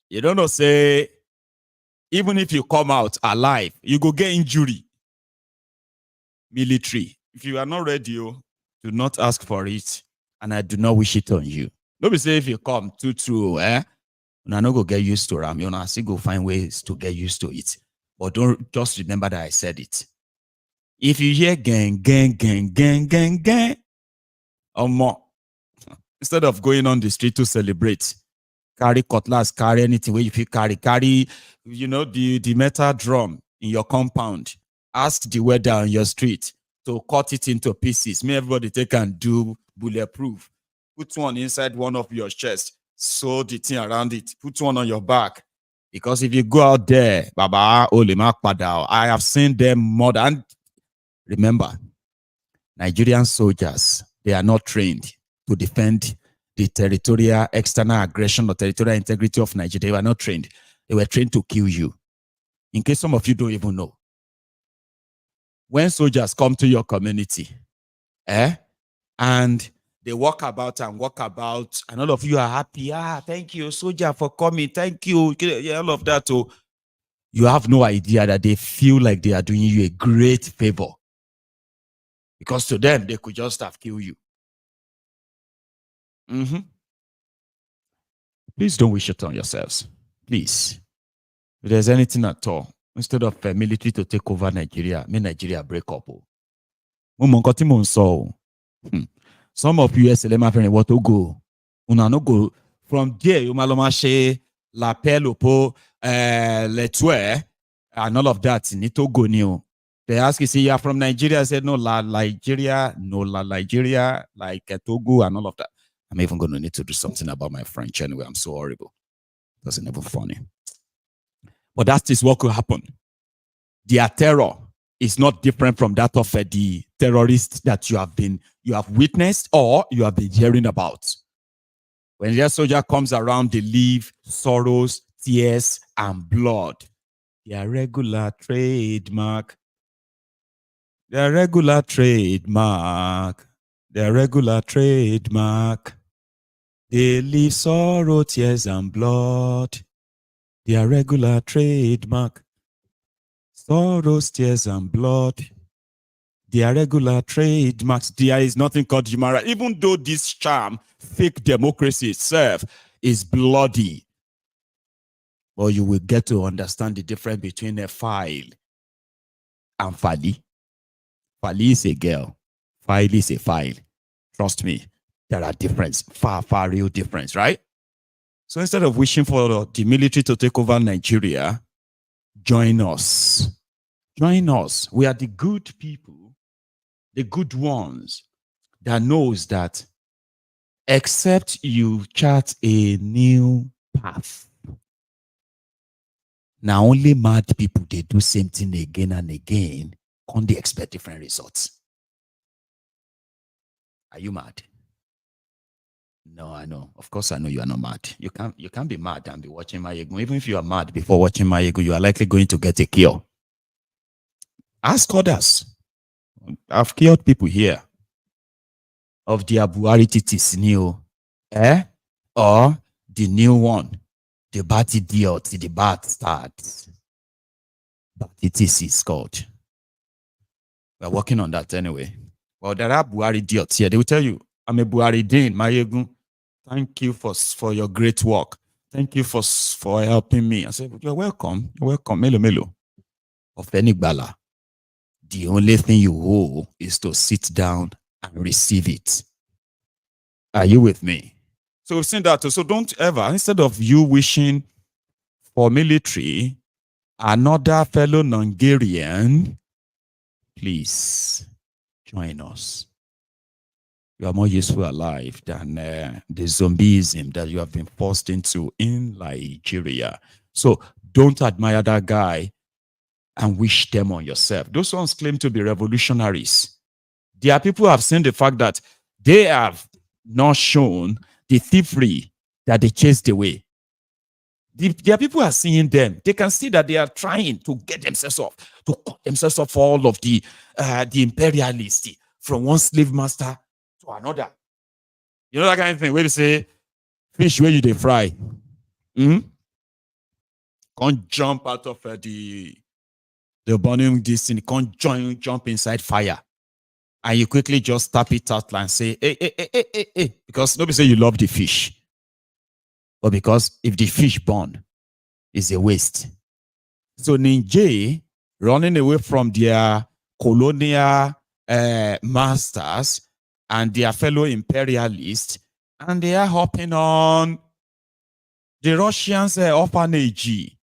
You don't know, say, even if you come out alive, you go get injury. Military. If you are not ready, do not ask for it. And I do not wish it on you. Don't be say if you come too, I not go get used to it. I still go find ways to get used to it. But don't just remember that I said it. If you hear gang, or more, instead of going on the street to celebrate, carry cutlass, carry anything where you feel carry, the metal drum in your compound. Ask the weather on your street to cut it into pieces. May everybody take and do bulletproof. Put one inside one of your chest. Sew the thing around it. Put one on your back. Because if you go out there, Baba, I have seen them more than. Remember, Nigerian soldiers, they are not trained to defend the territorial external aggression or territorial integrity of Nigeria. They were not trained. They were trained to kill you. In case some of you don't even know. When soldiers come to your community, and they walk about, and all of you are happy. Thank you, soldier, for coming. Thank you. Yeah, all of that. So you have no idea that they feel like they are doing you a great favor. Because to them, they could just have killed you. Please don't wish it on yourselves. Please. If there's anything at all, instead of military to take over Nigeria, may Nigeria break up. Some of you, want to go. No go. From there, you malomache, l'appel au pot, le tuer, and all of that. Nito go new. They ask you, see, you are from Nigeria. I said, no, Nigeria, like Togo and all of that. I'm even going to need to do something about my French anyway. I'm so horrible. That's never funny. But that is what could happen. Their terror is not different from that of the terrorists that you have witnessed or you have been hearing about. When their soldier comes around, they leave sorrows, tears, and blood. Their regular trademark. Their their regular trademark. They leave sorrow, tears, and blood. Their regular trademark. Sorrows, tears, and blood. Their regular trademarks. There is nothing called human rights. Even though this charm, fake democracy itself, is bloody. Well, you will get to understand the difference between a file and Fali. Fali is a girl. File is a file. Trust me, there are difference, far real difference, right? So instead of wishing for the military to take over Nigeria, join us. Join us. We are the good people, the good ones that knows that except you chart a new path. Now only mad people, they do same thing again and again, can't they expect different results? Are you mad? No, I know. Of course, I know you are not mad. You can't be mad and be watching Maiyegun. Even if you are mad before watching Maiyegun, you are likely going to get a cure. Ask others. I've cured people here of the Buhari titis new, or the new one, the bad idiot, the bad start. But it is called. We're working on that anyway. Well, there are Buhari idiots here. They will tell you, I'm a Buhari Dean, Maiyegun. Thank you for your great work. Thank you for helping me. I said, you're welcome. You're welcome. Melo. Of any bala. The only thing you owe is to sit down and receive it. Are you with me? So we've seen that. So don't ever, instead of you wishing for military, another fellow Nigerian, please join us. You are more useful alive than the zombieism that you have been forced into in Nigeria. So don't admire that guy and wish them on yourself. Those ones claim to be revolutionaries. There are people who have seen the fact that they have not shown the thievery that they chased away. There are people who are seeing them. They can see that they are trying to get themselves off, to cut themselves off all of the imperialists from one slave master to another. You know that kind of thing where they say, fish where you they fry. Can't jump out of the burning this thing, can't jump inside fire. And you quickly just tap it out and say, hey. Because nobody say you love the fish. But because if the fish burn, it's a waste. So Niger running away from their colonial masters and their fellow imperialists, and they are hopping on the Russians' orphanage,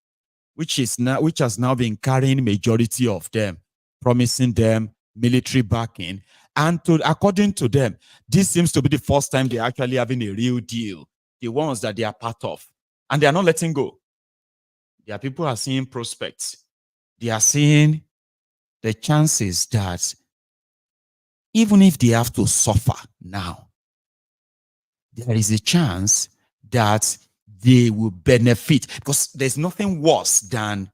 which has now been carrying majority of them, promising them military backing. And according to them, this seems to be the first time they're actually having a real deal, the ones that they are part of. And they are not letting go. There are people who are seeing prospects. They are seeing the chances that even if they have to suffer now, there is a chance that they will benefit, because there's nothing worse than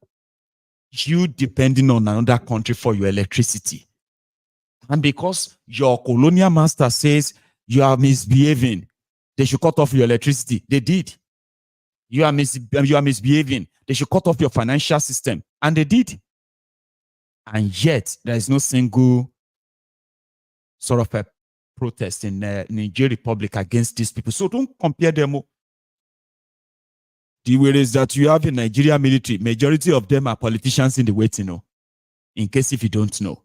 you depending on another country for your electricity. And because your colonial master says you are misbehaving, they should cut off your electricity. They did. You are misbehaving. They should cut off your financial system. And they did. And yet, there is no single sort of a protest in Nigeria Republic against these people. So don't compare them. The way is that you have in Nigeria military, majority of them are politicians in the waiting, in case if you don't know.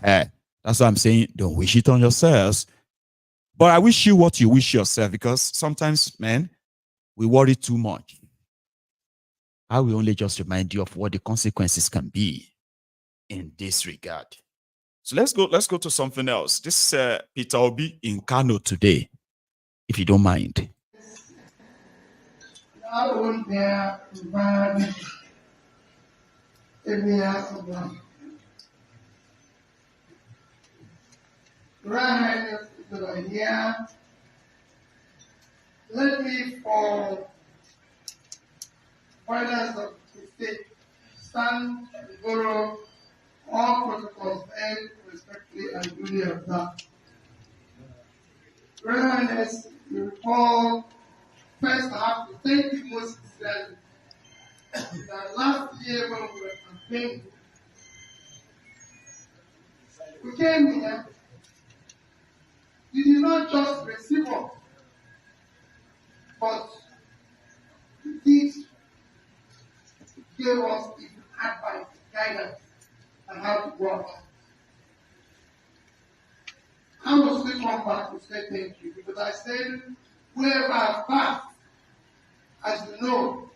That's why I'm saying don't wish it on yourselves. But I wish you what you wish yourself, because sometimes, man, we worry too much. I will only just remind you of what the consequences can be in this regard. So let's go to something else. This Peter Obi in Kano today, if you don't mind. Let me, for finance of the state, stand and borrow all protocols and respectfully and duly observed. Your Highness, you recall, first I have to thank you most sincerely that last year when we were campaigning, we came here, you did not just receive us, but you did give us even advice, guidance, on how to go about it. I will still come back to say thank you because I said, wherever I pass, as you know,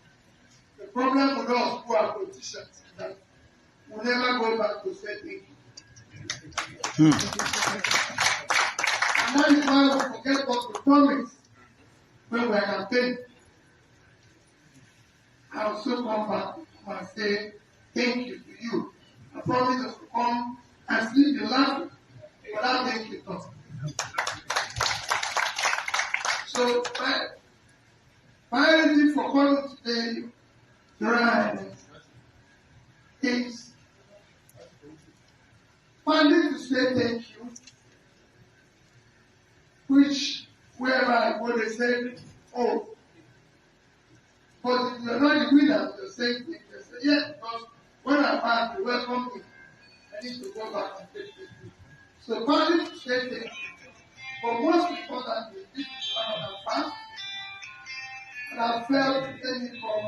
the problem with us who are politicians is that we never go back to say thank you. And that is why we forget what we promised when we are campaigning. I will still come back and say thank you to you. I promise us to come and sleep in laughter without thank you talking. So, my reason for calling today, Your Highness, is finally to say thank you, which wherever I go, they say, oh, but if you're not the winner, you're saying things. They say, yes, because when I pass, you welcome me. I need to go back and take you. So, finally to say thank you. But most importantly, this is Ramadan fast, and I felt any from.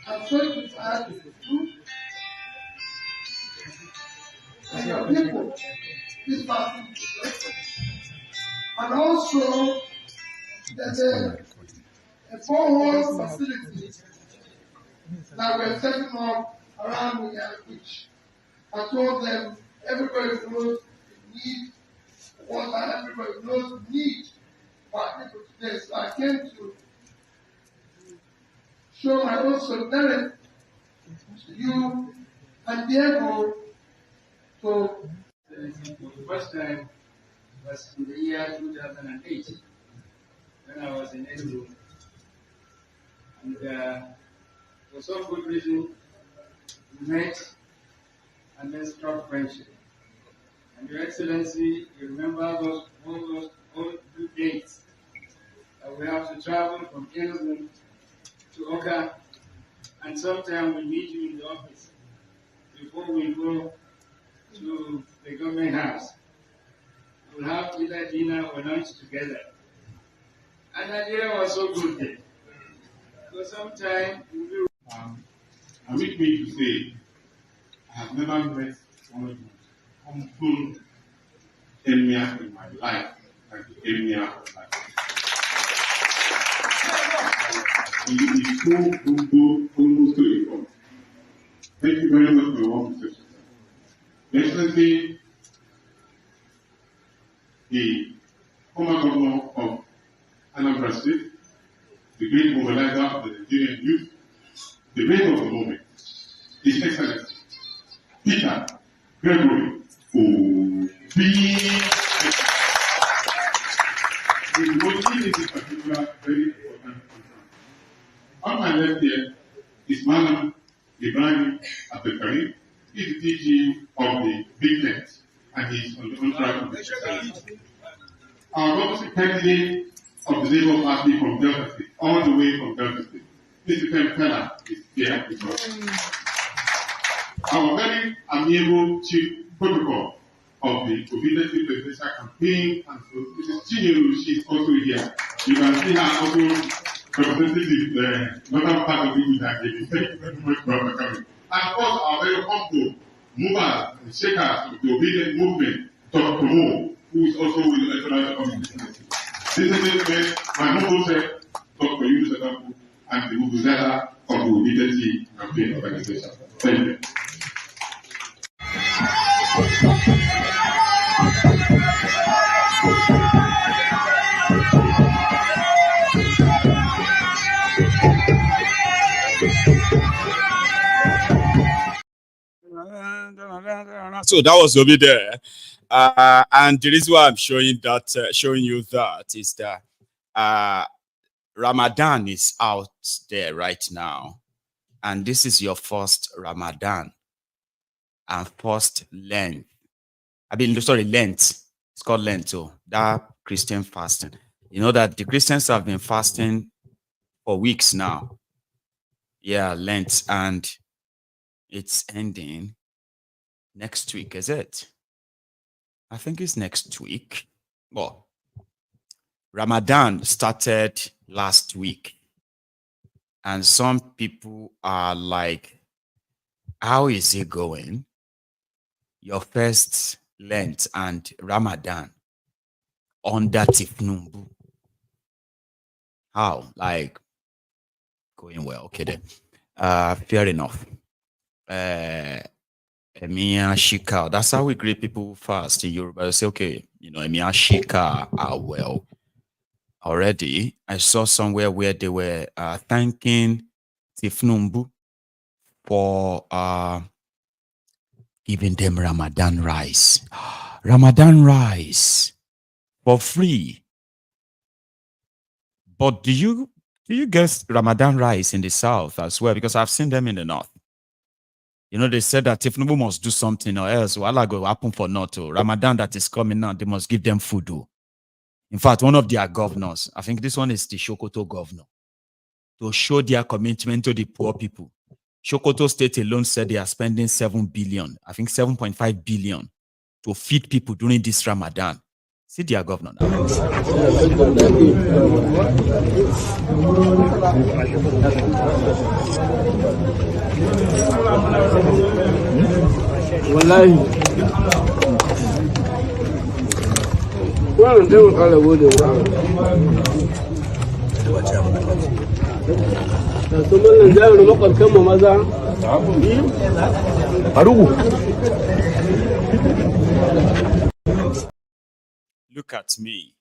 I'm so excited with you and your people. This fasting is and also there's a borehole facility that we're setting up around the beach. I told them everybody knows the need for water, everybody knows the need for people today. So I came to show my own solidarity to you and be able to. For the first time was in the year 2008 when I was in Enugu. And for some good reason, we met and then struck friendship. And Your Excellency, you remember all those good dates that we have to travel from Enugu to Oka, and sometime we meet you in the office before we go to the government house. We'll have either dinner or lunch together. And Nigeria was so good then. So sometime we'll be. Permit me to say, I have never met one of the most humble emir in my life, like the emir of life. He is so humble, almost to a fault. Thank you very much for your warm reception. Excellency, the former governor of Anambra State, the great mobilizer of the Nigerian youth, the wave of the moment, His Excellency Peter Gregory Obi. The motive is in particular very important. On my left here is Madam Ibrahim Abdelkarim. He's the DG of the Big Tent, and he's on the contract of the Secretary. Our government candidate of the Labour Party from Delta State, all the way from Delta State, Mr. Pempela is here with us. Our very amiable chief protocol of the Obedient Presidential Campaign, and so Mrs. Chinyelu, she is also here. You can see her also representing the northern part of the United. Thank you very much for coming. And of course, our very humble movers and shakers of the Obedient movement, Dr. Mo, who is also with the electoral committee. This is my humble self, Dr. Yunus Adampu, and the Ubuzela of the Obedient Campaign Organization. Thank you. So that was over there, and the reason why I'm showing that, showing you that, is that Ramadan is out there right now, and this is your first Ramadan and first Lent. Lent. It's called Lent. So that Christian fasting. You know that the Christians have been fasting for weeks now. Yeah, Lent, and it's ending next week, is it? I think it's next week. Well, Ramadan started last week. And some people are like, how is it going? Your first Lent and Ramadan under Tifnumbu. How? Like, going well. Okay then. Fair enough. Emiya Shika. That's how we greet people fast in Yoruba. They say, okay, you know, Emiya Shika are well. Already, I saw somewhere where they were thanking Tifnumbu for giving them Ramadan rice. Ramadan rice for free. But do you get Ramadan rice in the south as well? Because I've seen them in the north. You know, they said that Tifnumbu must do something or else what will happen for not. Ramadan that is coming now, they must give them food. In fact, one of their governors, I think this one is the Sokoto governor, to show their commitment to the poor people. Sokoto State alone said they are spending 7 billion, I think 7.5 billion to feed people during this Ramadan. See their governor now. Look at me.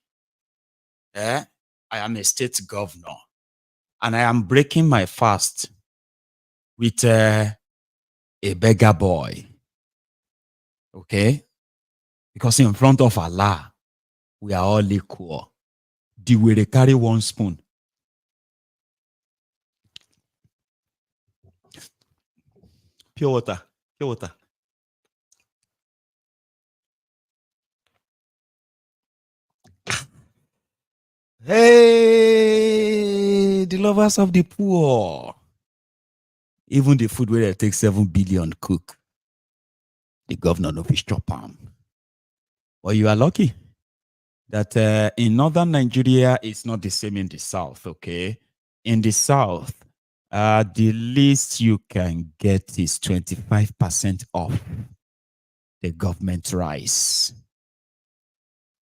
I am a state governor and I am breaking my fast with a beggar boy. Okay? Because in front of Allah, we are all equal. The way they carry one spoon. Pure water. Pure water. Hey, the lovers of the poor. Even the food where they take 7 billion cook, the governor no fish chop am. Well, you are lucky that in northern Nigeria, it's not the same in the south, okay? In the south, the least you can get is 25% off the government rice.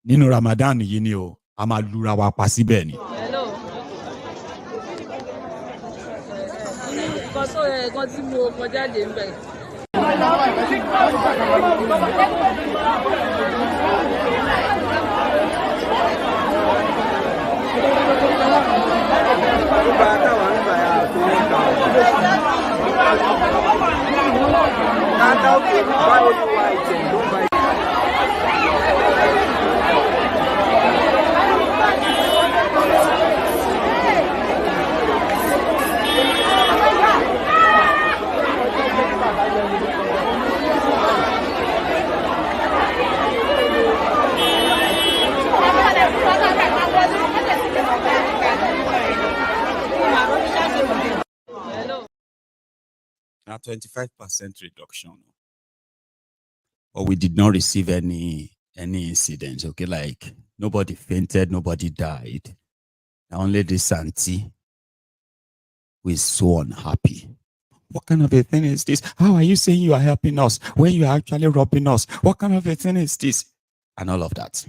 Nino Ramadan, you know, Amalura wa pasibeni. Hello. Now 25% reduction. But we did not receive any incidents, okay? Like nobody fainted, nobody died. Only this auntie who is so unhappy. What kind of a thing is this? How are you saying you are helping us when you are actually robbing us? What kind of a thing is this? And all of that.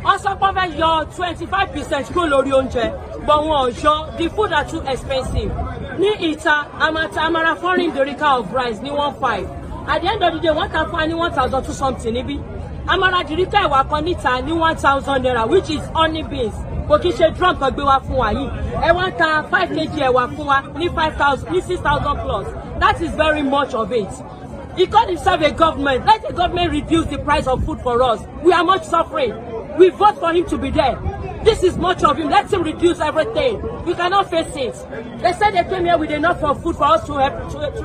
Also, your 25% go lori oúnjẹ, but one sure the food are too expensive. Ni ita amara foreign derica of rice ni 1.5. At the end of the day, 1,000 to something. Nibi amara derica wa konita ni 1,000 naira, which is only beans. But ki se drum kan gbe wa fún wa yi. E want 5 kg e wa fún wa ni 5,000, ni 6,000 plus. That is very much of it. He called himself a government. Let the government reduce the price of food for us. We are much suffering. We vote for him to be there. This is much of him. Let him reduce everything. We cannot face it. They said they came here with enough of food for us to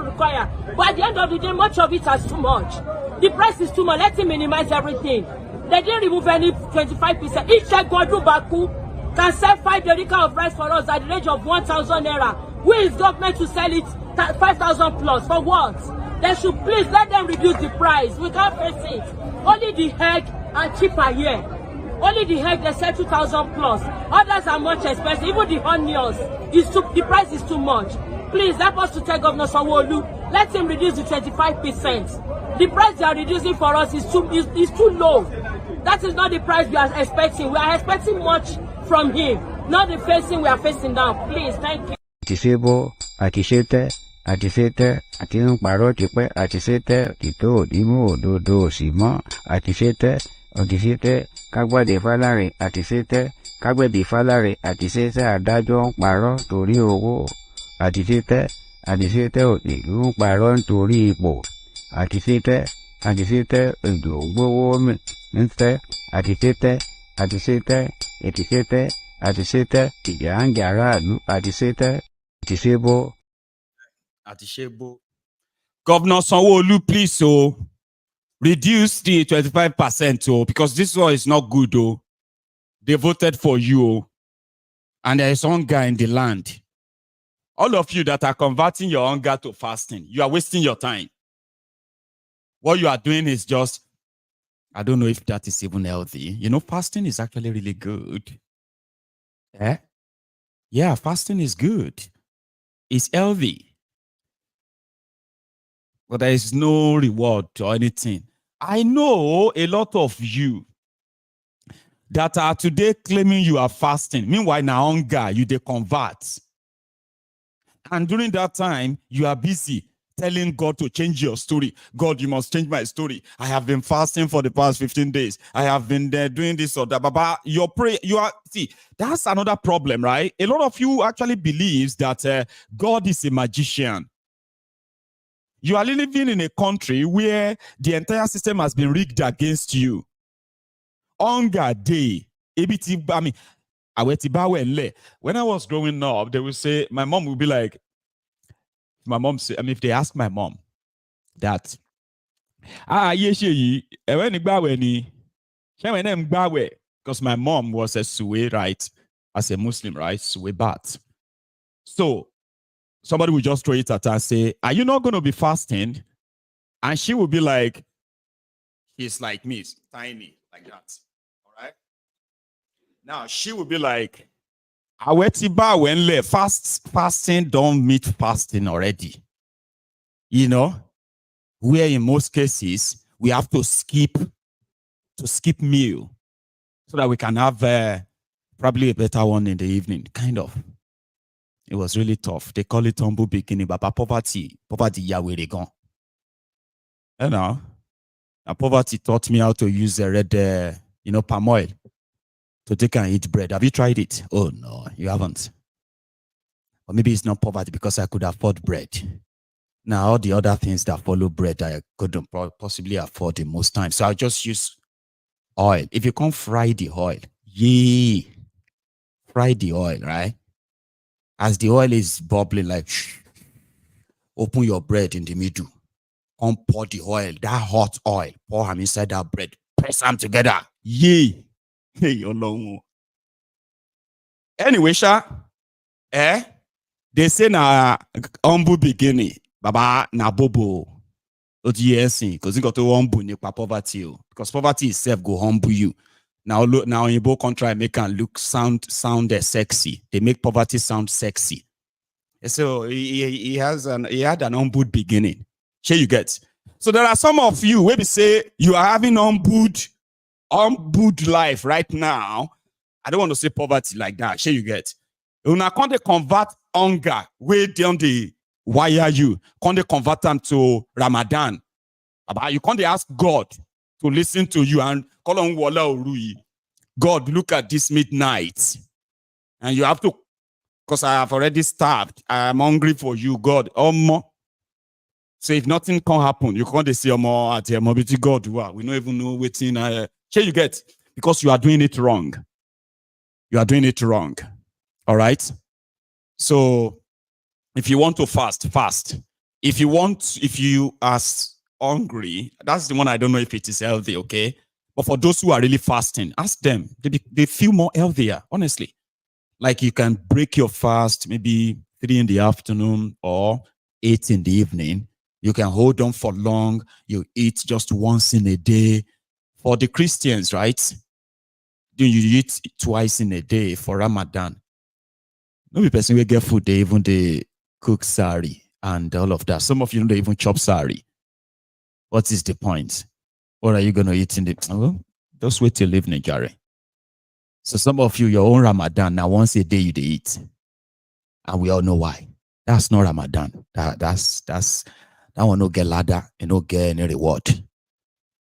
require. But at the end of the day, much of it is too much. The price is too much. Let him minimize everything. They didn't remove any 25%. Each Gwadru Baku can sell 5 derika of rice for us at the range of 1,000 naira. Who is government to sell it 5,000 plus? For what? They should please let them reduce the price. We can't face it. Only the egg and cheaper here. Only the egg they sell 2,000 plus. Others are much expensive. Even the onions, the price is too much. Please help us to tell Governor Sanwo-Olu, let him reduce the 25%. The price they are reducing for us is too low. That is not the price we are expecting. We are expecting much from him, not the facing we are facing now. Please, thank you. Àtisebo, àtisete, àtisete, àtinúparọ́ tipẹ́, àtisete, òtítọ́ òdìmú òdodo òsìmọ́, àtisete, òtítẹ́, kágbádé fálárì, àtisete, kágbẹ̀bí fálárì, àtisete, adájọ́ ń parọ́ torí owó, àtisete, àtisete, òtìlú ń parọ́ nítorí ipò, àtisete, àtisete, èdò gbówó mìíràn, àtisete, àtisete, ètisete, àtisete, ìjàǹgì aráàlú, àtisete, àtisebo. Atishebo. Governor Sanwo-Olu, please, reduce the 25%, because this one is not good, They voted for you, and there is hunger in the land. All of you that are converting your hunger to fasting, you are wasting your time. What you are doing is just, I don't know if that is even healthy. You know, fasting is actually really good. Yeah, fasting is good. It's healthy. But there is no reward or anything. I know a lot of you that are today claiming you are fasting. Meanwhile, now hunger, you they convert. And during that time, you are busy telling God to change your story. God, you must change my story. I have been fasting for the past 15 days. I have been there doing this or that. Baba, your prayer, see, that's another problem, right? A lot of you actually believes that God is a magician. You are living in a country where the entire system has been rigged against you. Hunger day. When I was growing up, they would say, my mom would be like, if they ask my mom that, because my mom was a Suwe, right? As a Muslim, right? Suwe Bat. So somebody would just throw it at her and say, are you not going to be fasting? And she would be like, he's like me, it's tiny, like that. All right? Now she would be like, fasting don't meet fasting already. You know, where in most cases, we have to skip meal so that we can have probably a better one in the evening, kind of. It was really tough. They call it humble beginning, but poverty, Yahweh they gone. You know, and poverty taught me how to use the red, palm oil to take and eat bread. Have you tried it? Oh no, you haven't. Or maybe it's not poverty because I could afford bread. Now all the other things that follow bread I couldn't possibly afford in most times. So I just use oil. If you can't fry the oil, fry the oil, right? As the oil is bubbling, like, open your bread in the middle. Come pour the oil, that hot oil, pour them inside that bread. Press them together. Yay. Hey, anyway, they say na humble beginning. Baba na bobo. Because you got to humble in poverty. Because poverty itself go humble you. Now in both country make and look sound sexy. They make poverty sound sexy. So he had an humble beginning. Here you get. So there are some of you where we say you are having humbled life right now. I don't want to say poverty like that. Here you get. You now can't convert hunger way down the wire you. Can't they convert them to Ramadan? You can't ask God to listen to you and call on Wala Orui. God, look at this midnight. And you have to, because I have already starved. I am hungry for you, God. So if nothing can happen, you can't say at the God. We don't even know what's in. Here you get, because you are doing it wrong. you are doing it wrong. All right. So if you want to fast, fast. If you are hungry, that's the one I don't know if it is healthy, okay? But for those who are really fasting, ask them. They feel more healthier, honestly. Like you can break your fast maybe 3 in the afternoon or 8 in the evening. You can hold on for long. You eat just once in a day. For the Christians, right? You eat twice in a day for Ramadan. No person will get food, they even they cook sari and all of that. Some of you don't even chop sari. What is the point? What are you going to eat in the... Oh, just wait till you leave Nigeria. So some of you, your own Ramadan, now once a day you eat. And we all know why. That's not Ramadan. That one no get ladder and no get any reward.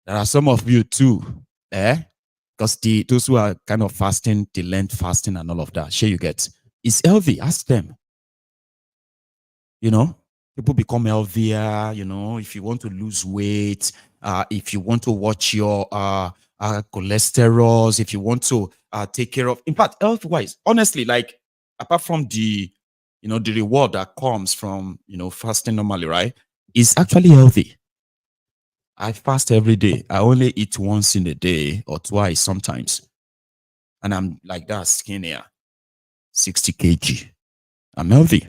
There are some of you too, because those who are kind of fasting, the Lent fasting and all of that, sure you get. It's healthy, ask them. You know, people become healthier, you know, if you want to lose weight, if you want to watch your cholesterol, if you want to take care of, in fact, health-wise, honestly, like, apart from the, you know, the reward that comes from, you know, fasting normally, right? It's actually healthy. I fast every day. I only eat once in a day or twice sometimes. And I'm like that skinnier, 60 kg. I'm healthy.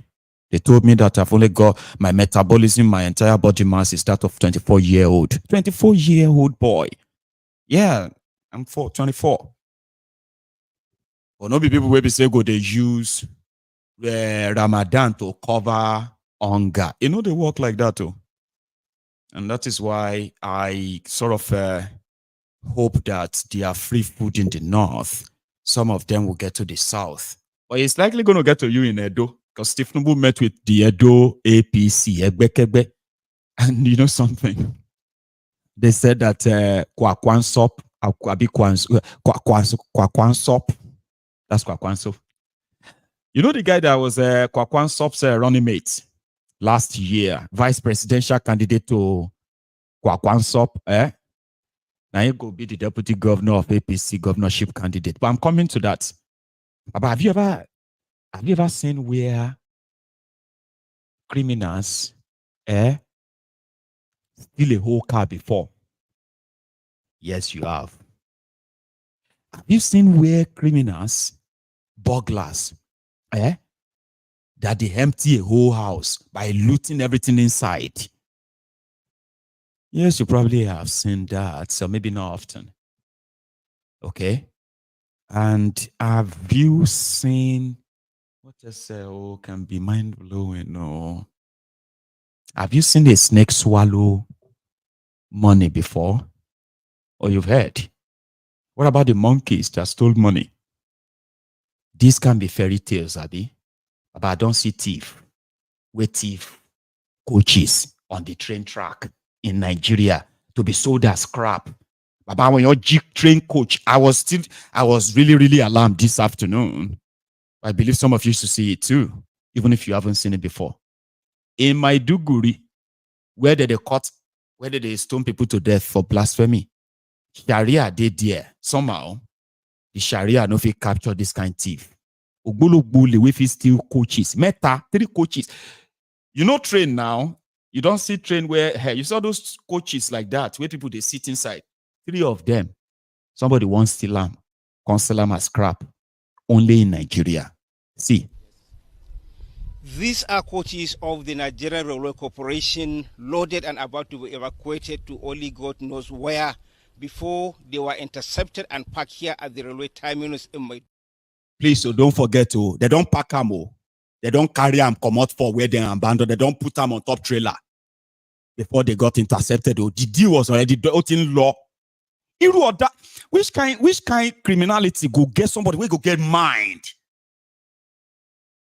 They told me that I've only got my metabolism, my entire body mass is that of 24-year-old. 24-year-old boy. Yeah, I'm 24. But no be people will be say go they use Ramadan to cover hunger. You know they work like that too. And that is why I sort of hope that there are free food in the north. Some of them will get to the south. But it's likely going to get to you in Edo. Because Steve Tinubu met with the Edo APC, Egbekebe. And you know something? They said that Kwakwansop, that's Kwakwansop. You know the guy that was Kwakwansop's running mate last year, vice presidential candidate to Kwakwansop, Now you go be the deputy governor of APC governorship candidate. But I'm coming to that. But have you ever seen where criminals steal a whole car before? Yes, you have. Have you seen where criminals, burglars, that they empty a whole house by looting everything inside? Yes, you probably have seen that, so maybe not often. Okay. And have you seen what else can be mind-blowing? No. Have you seen a snake swallow money before? Or you've heard? What about the monkeys that stole money? These can be fairy tales, Abi. But I don't see thief. Where thief coaches on the train track in Nigeria to be sold as scrap. Baba, when your train coach, I was really, really alarmed this afternoon. I believe some of you should see it too, even if you haven't seen it before. In Maiduguri, where did they stone people to death for blasphemy? Sharia did there. Somehow, the Sharia no fit capture this kind of thief. Ogbologbole wey fit steal coaches. Meta, 3 coaches. You know train now, you don't see train where, hey, you saw those coaches like that, where people, they sit inside. 3 of them, somebody wants to steal them, consider them as scrap. Only in Nigeria. See. These are coaches of the Nigerian Railway Corporation, loaded and about to be evacuated to only God knows where, before they were intercepted and parked here at the railway terminus in Maiduguri. Please, so don't forget to, they don't pack them. They don't carry them, come out for where they abandoned. They don't put them on top trailer before they got intercepted. The deal was already out in law. Which kind criminality go get somebody? We go get mind.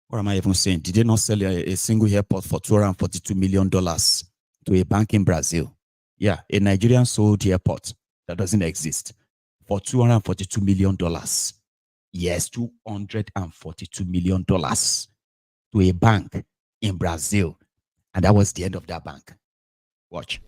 What am I even saying? Did they not sell a single airport for $242 million to a bank in Brazil? Yeah, a Nigerian sold the airport that doesn't exist for $242 million. Yes, $242 million to a bank in Brazil. And that was the end of that bank. Watch.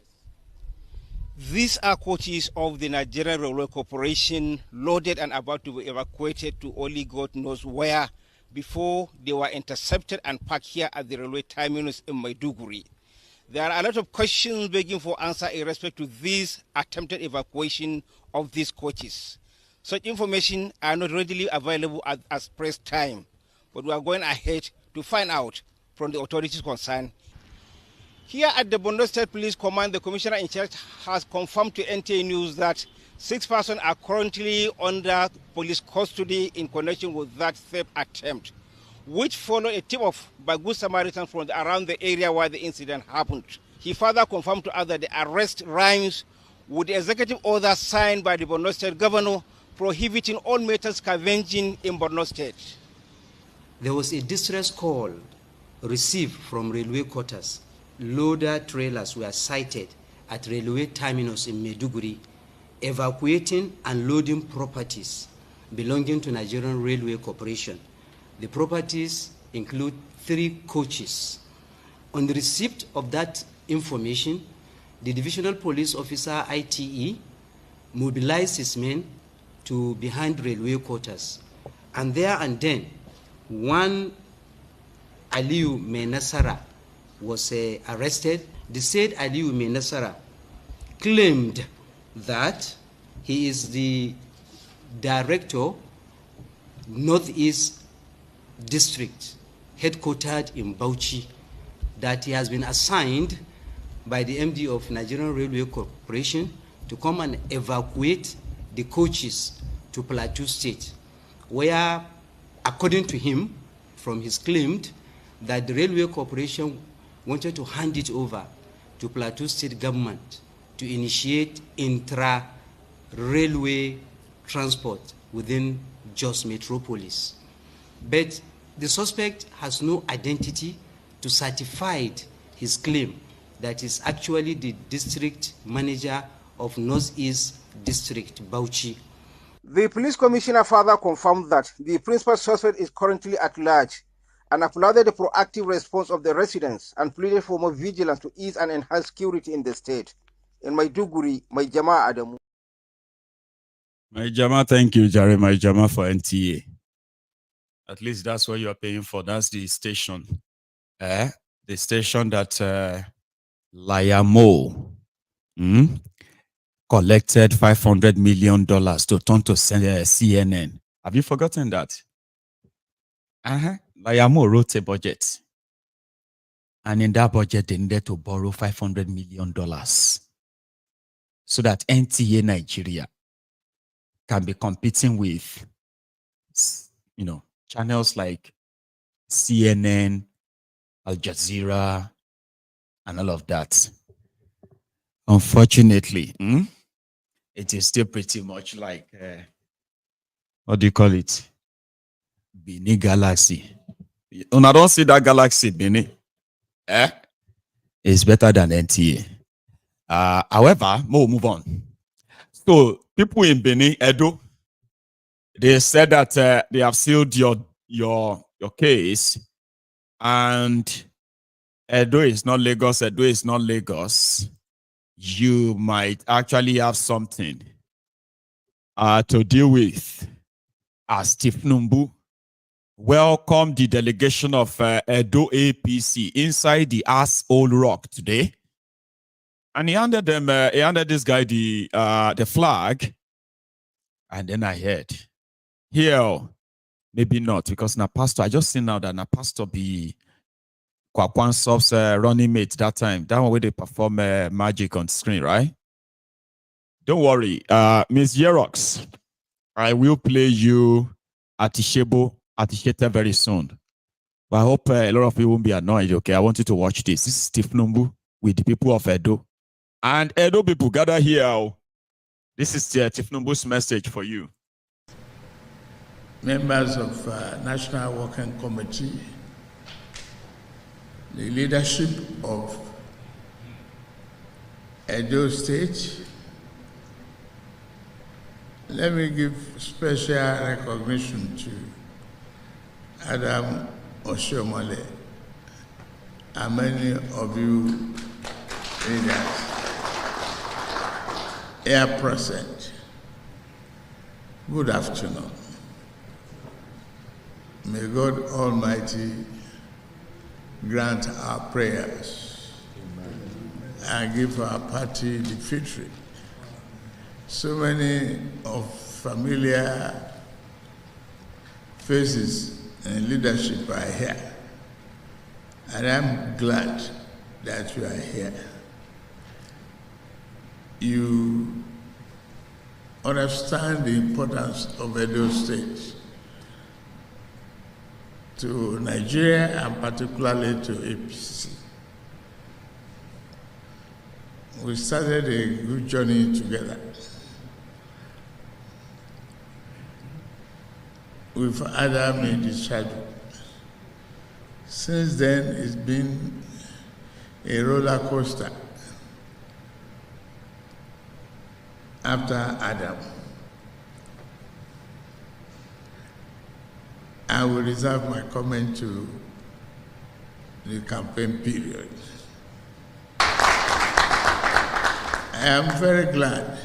These are coaches of the Nigerian Railway Corporation, loaded and about to be evacuated to only God knows where before they were intercepted and parked here at the railway terminus in Maiduguri. There are a lot of questions begging for answer in respect to this attempted evacuation of these coaches. Such information are not readily available at press time, but we are going ahead to find out from the authorities concerned. Here at the Borno State Police Command, the Commissioner in charge has confirmed to NTA News that 6 persons are currently under police custody in connection with that theft attempt, which followed a tip-off by good Samaritans from around the area where the incident happened. He further confirmed to us that the arrest rhymes with the executive order signed by the Borno State Governor prohibiting all metal scavenging in Borno State. There was a distress call received from railway quarters. Loader trailers were sighted at railway terminus in Maiduguri, evacuating and loading properties belonging to Nigerian Railway Corporation. The properties include 3 coaches. On the receipt of that information, the Divisional Police Officer, ITE, mobilized his men to behind railway quarters. And there and then, one Aliyu Menasara was arrested. The said Aliyu Menasara claimed that he is the director, Northeast District, headquartered in Bauchi, that he has been assigned by the MD of Nigerian Railway Corporation to come and evacuate the coaches to Plateau State, where, according to him, from his claim, that the Railway Corporation wanted to hand it over to Plateau State government to initiate intra-railway transport within Jos Metropolis. But the suspect has no identity to certify his claim that is actually the district manager of Northeast District, Bauchi. The police commissioner further confirmed that the principal suspect is currently at large and applauded the proactive response of the residents and pleaded for more vigilance to ease and enhance security in the state. In Maiduguri, Maijama Adamu. Maijama, thank you, Jerry. Maijama for NTA. At least that's what you are paying for. That's the station. The station that Layamo collected $500 million to turn to CNN. Have you forgotten that? Layamo wrote a budget. And in that budget, they needed to borrow $500 million so that NTA Nigeria can be competing with, channels like CNN, Al Jazeera, and all of that. Unfortunately, it is still pretty much like, what do you call it? Bini Galaxy. When I don't see that Galaxy, Bini, it's better than NTA. However, we'll move on. So, people in Benin, Edo, they said that they have sealed your case, and Edo is not Lagos. Edo is not Lagos. You might actually have something to deal with. As Tinubu welcomed the delegation of Edo APC inside the asshole rock today, and he handed them, he handed this guy the flag, and then I heard, here, maybe not, because na pastor, I just seen now that na pastor be Kwakwansop's running mate that time, that one where they perform magic on screen, right? Don't worry, Miss Yerox, I will play you Atishete very soon. But I hope a lot of you won't be annoyed, okay? I want you to watch this. This is Tinubu with the people of Edo. And Edo people, gather here. This is Tinubu's message for you. Members of National Working Committee, the leadership of Edo State, let me give special recognition to Adam Oshiomhole and many of you leaders. here present, good afternoon. May God Almighty grant our prayers and give our party the victory. So many of familiar faces and leadership are here, and I'm glad that you are here. You understand the importance of Edo State to Nigeria and particularly to APC. We started a good journey together. We've either made the shadow. Since then, it's been a roller coaster. After Adam, I will reserve my comment to the campaign period. I am very glad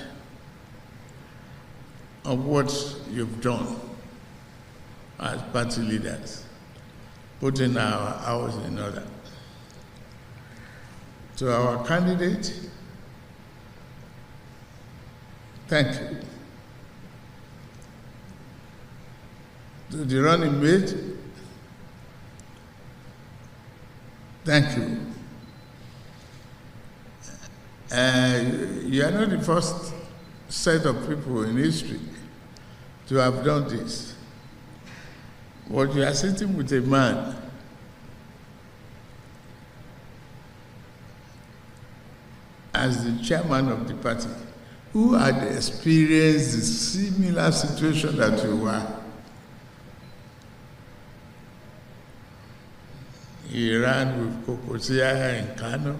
of what you've done as party leaders, putting our house in order. To our candidate, thank you. To the running mate, thank you. You are not the first set of people in history to have done this. But you are sitting with a man as the chairman of the party who had experienced a similar situation that you were. He ran with Kokosia and Kano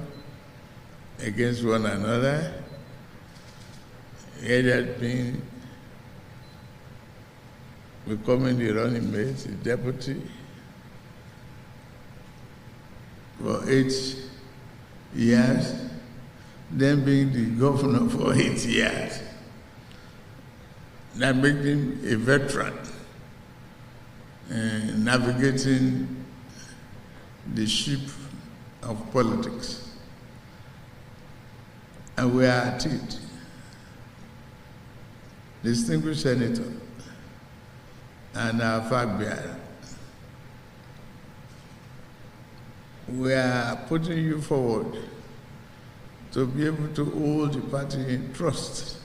against one another. He had been becoming the running mate, the deputy, for 8 years, then being the governor for 8 years. That made him a veteran navigating the ship of politics. And we are at it. Distinguished Senator and our flag bearer, we are putting you forward to be able to hold the party in trust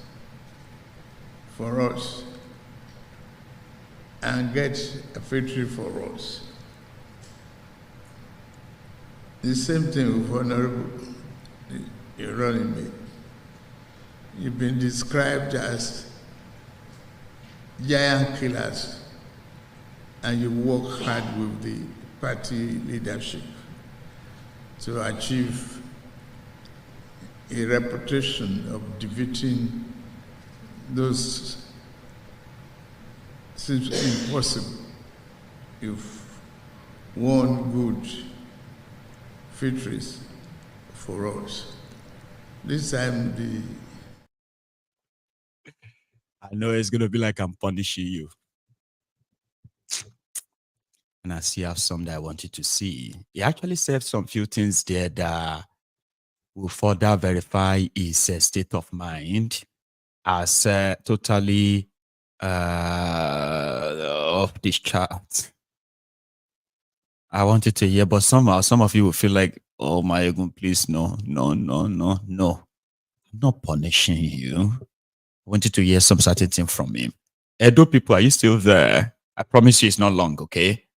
for us and get a victory for us. The same thing with Honorable, your running mate. You've been described as giant killers, and you work hard with the party leadership to achieve a reputation of defeating those seems impossible. You've won good victories for us. This time I know it's going to be like I'm punishing you. And I still have some that I want you to see. He actually said some few things there that will further verify his state of mind as totally off this chart. I wanted to hear, but somehow some of you will feel like, oh, Maiyegun, please, no. I'm not punishing you. I wanted to hear some certain thing from him. Edo people, are you still there? I promise you it's not long, okay?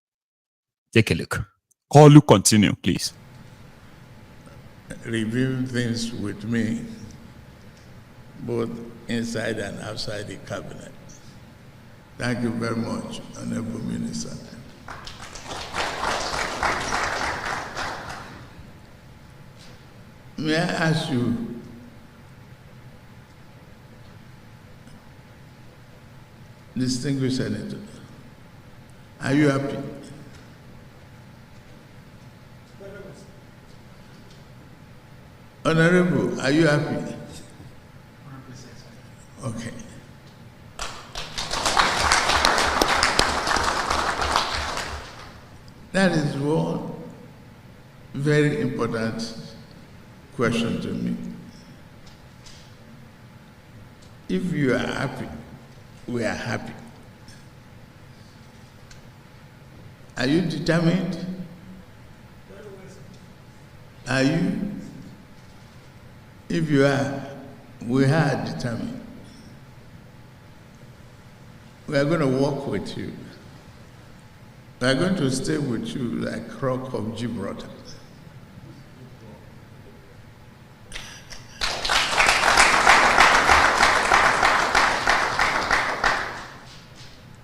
Take a look. Call you continue, please. Reviewing things with me, both inside and outside the cabinet. Thank you very much, Honorable Minister. May I ask you, distinguished Senator, are you happy? Honorable, are you happy? Okay. That is one very important question to me. If you are happy, we are happy. Are you determined? Are you? If you are, we are determined. We are going to work with you. We are going to stay with you like Rock of Gibraltar.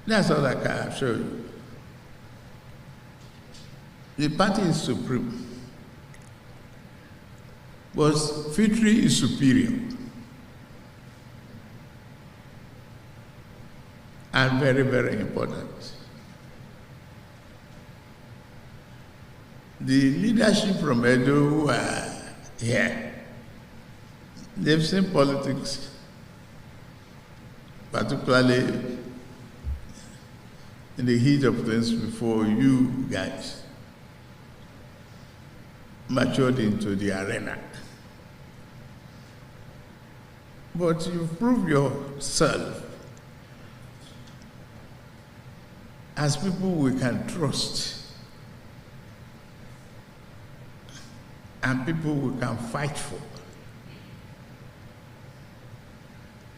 That's all I can show you. The party is supreme, but victory is superior and very, very important. The leadership from Edo who are here, they've seen politics, particularly in the heat of things before you guys matured into the arena. But you've proved yourself as people we can trust and people we can fight for.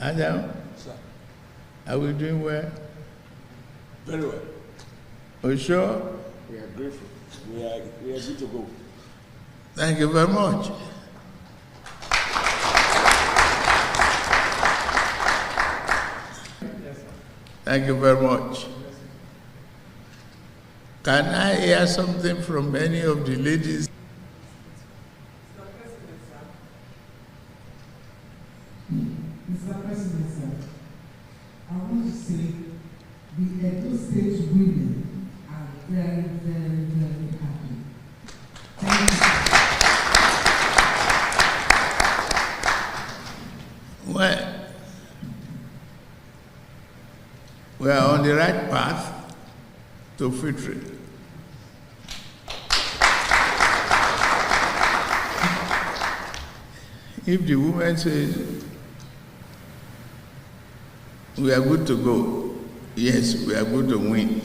Adam, sir, are we doing well? Very well. Are you sure? We are grateful. We are good to go. Thank you very much. Thank you very much. Can I hear something from any of the ladies? Mr. President, sir, I want to say the Edo State women are very, very, very happy. Thank you. Well, we are on the right path to victory. If the woman says, we are good to go, yes, we are good to win.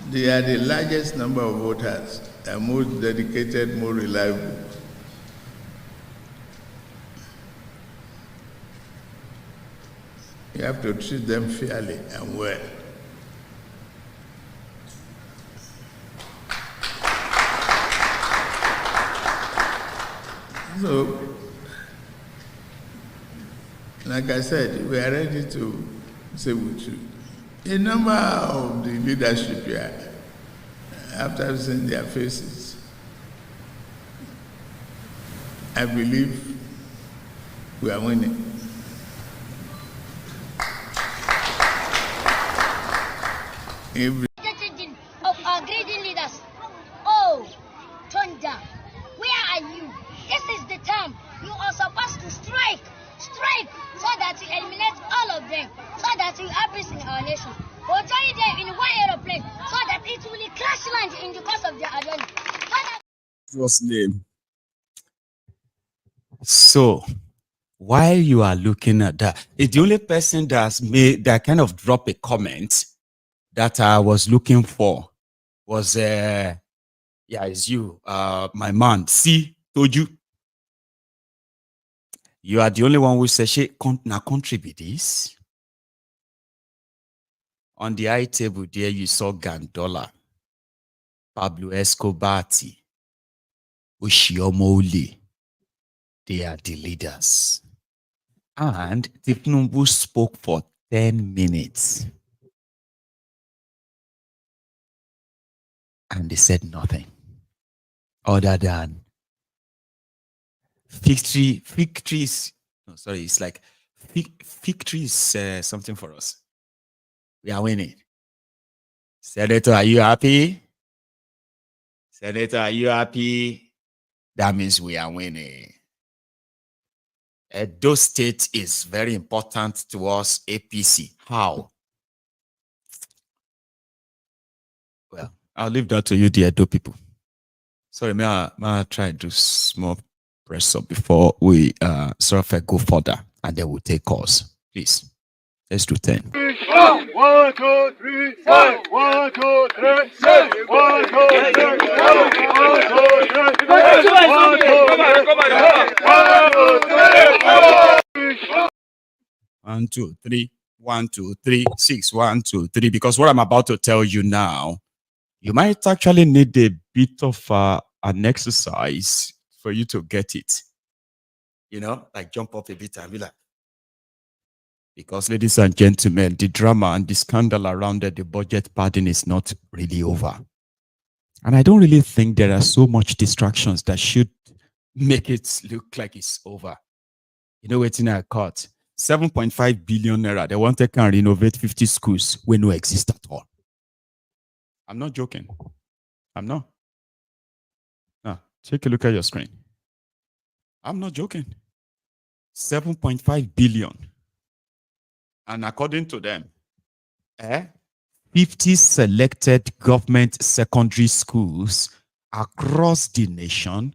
They are the largest number of voters, are most dedicated, more reliable. You have to treat them fairly and well. So, like I said, we are ready to stay with you. A number of the leadership here, after seeing their faces, I believe we are winning. Of our greedy leaders. Oh, thunder, where are you? This is the time you are supposed to strike, so that we eliminate all of them, so that we have peace in our nation. We'll join them in one aeroplane, so that it will crash land in the course of their journey. What's name? So, while you are looking at that, it's the only person that's made that kind of drop a comment that I was looking for was yeah, it's you, my man. See, told you. You are the only one who says, "She na contribute this." On the high table there, you saw Gandola, Pablo Escobar, Oshiomole. They are the leaders. And Tinubu spoke for 10 minutes. And they said nothing other than victories. No, sorry, it's like victory is something for us. We are winning. Senator, are you happy? Senator, are you happy? That means we are winning. Edo State is very important to us, APC. How? Well, I'll leave that to you, the Edo people. Sorry, may I try to do small press up before we sort of go further, and then we'll take calls. Please, let's do 10. 1, 2, 3, 4. 1, 2, 3, 4. 1, 2, 3, 4. 1, 2, 3. 1, 2, 3, 6. 1, 2, 3. Because what I'm about to tell you now, you might actually need a bit of an exercise for you to get it. You know, like jump up a bit and be like, because, ladies and gentlemen, the drama and the scandal around the budget padding is not really over. And I don't really think there are so much distractions that should make it look like it's over. You know what's in our court? 7.5 billion naira. They want to can renovate 50 schools where no exist at all. I'm not joking. I'm not. Now, take a look at your screen. I'm not joking. 7.5 billion. And according to them, 50 selected government secondary schools across the nation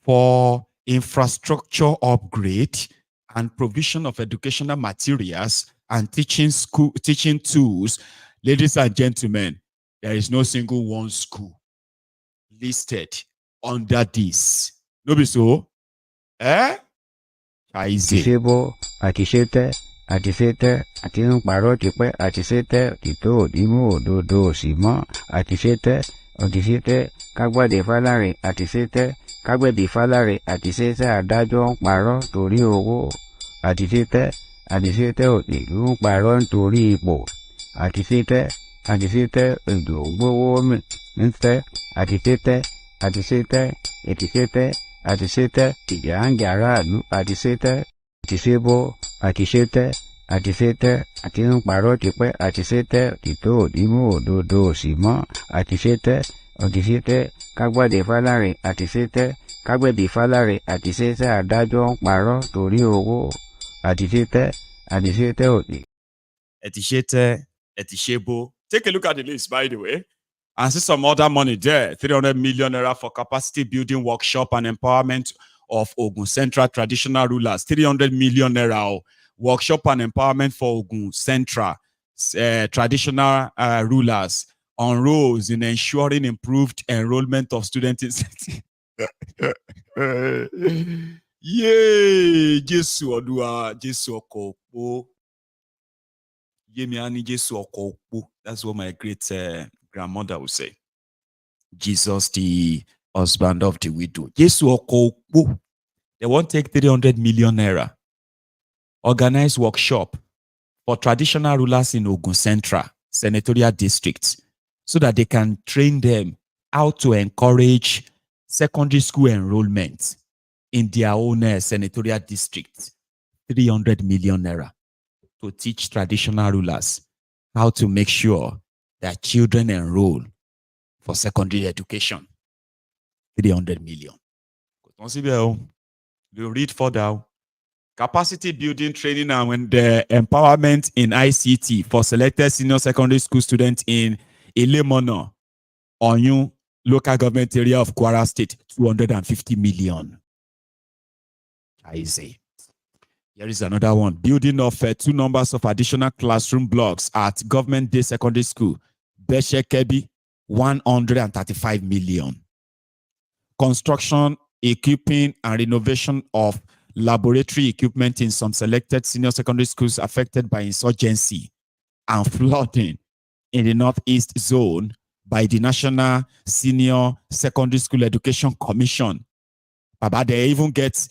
for infrastructure upgrade and provision of educational materials and teaching tools. Ladies and gentlemen, there is no single one school listed under this. No be so? Àtisebo, àtisete, àtisete, àtinúparọ́ tipẹ́, àtisete, tító òdìmú òdodo òsì mọ́, àtisete, òdìsete, kágbádé fálárì, àtisete, kágbẹ̀dì fálárì, àtisete, adájọ́ ń parọ́ torí owó, àtisete, àtisete, òdìlú ń parọ́ nítorí ipò, àtisete, àtisete, èdò gbówó ń tẹ́, àtisete, àtisete, ètisete, àtisete, ìjàǹgà aráàlú, àtisete, àtisebo, àtisete, àtisete, àtinúparọ́ tipẹ́, àtisete, tító òdìmú òdodo òsì mọ́, àtisete, òdìsete, kágbádé fálárì, àtisete, kágbẹ̀dì fálárì, àtisete, adájọ́ ń parọ́ torí owó, àtisete, àtisete òdì. Etishete, Etishebo. Take a look at the list, by the way. And see some other money there. 300 million naira for capacity building workshop and empowerment of Ogun Central traditional rulers. 300 million naira workshop and empowerment for Ogun Central traditional rulers on roles in ensuring improved enrollment of students. Yay! Jesu Odua, Jesu Okopo. Yemiani Jesu Okopo. That's what my great grandmother would say. Jesus, the husband of the widow. Jesu Okopo. They won't take 300 million naira. Organize workshop for traditional rulers in Ogun Central senatorial districts so that they can train them how to encourage secondary school enrollment in their own senatorial districts. 300 million naira to teach traditional rulers how to make sure that children enroll for secondary education. 300 million. You read further. Capacity building training and the empowerment in ICT for selected senior secondary school students in Ilemono, Oyun, local government area of Kwara State, 250 million. I say. Here is another one. Building of 2 numbers of additional classroom blocks at Government Day Secondary School, Beshekebi, 135 million. Construction, equipping, and renovation of laboratory equipment in some selected senior secondary schools affected by insurgency and flooding in the Northeast Zone by the National Senior Secondary School Education Commission. Baba, they even get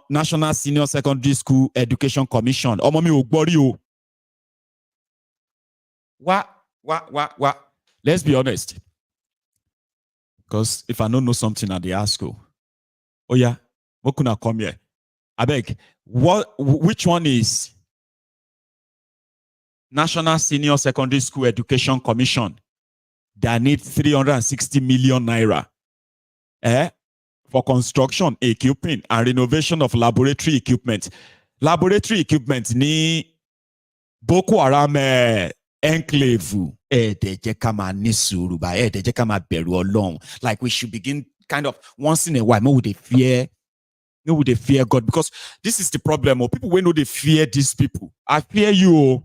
National Senior Secondary School Education Commission. What? Let's be honest. Because if I don't know something at the ASCO, oh yeah, what could I come here? I beg, which one is National Senior Secondary School Education Commission that needs 360 million naira for construction equipment and renovation of laboratory equipment. Laboratory equipment ni Boko Haram enclave. Like we should begin kind of once in a while, no, they fear God, because this is the problem. People will know they fear these people. I fear you.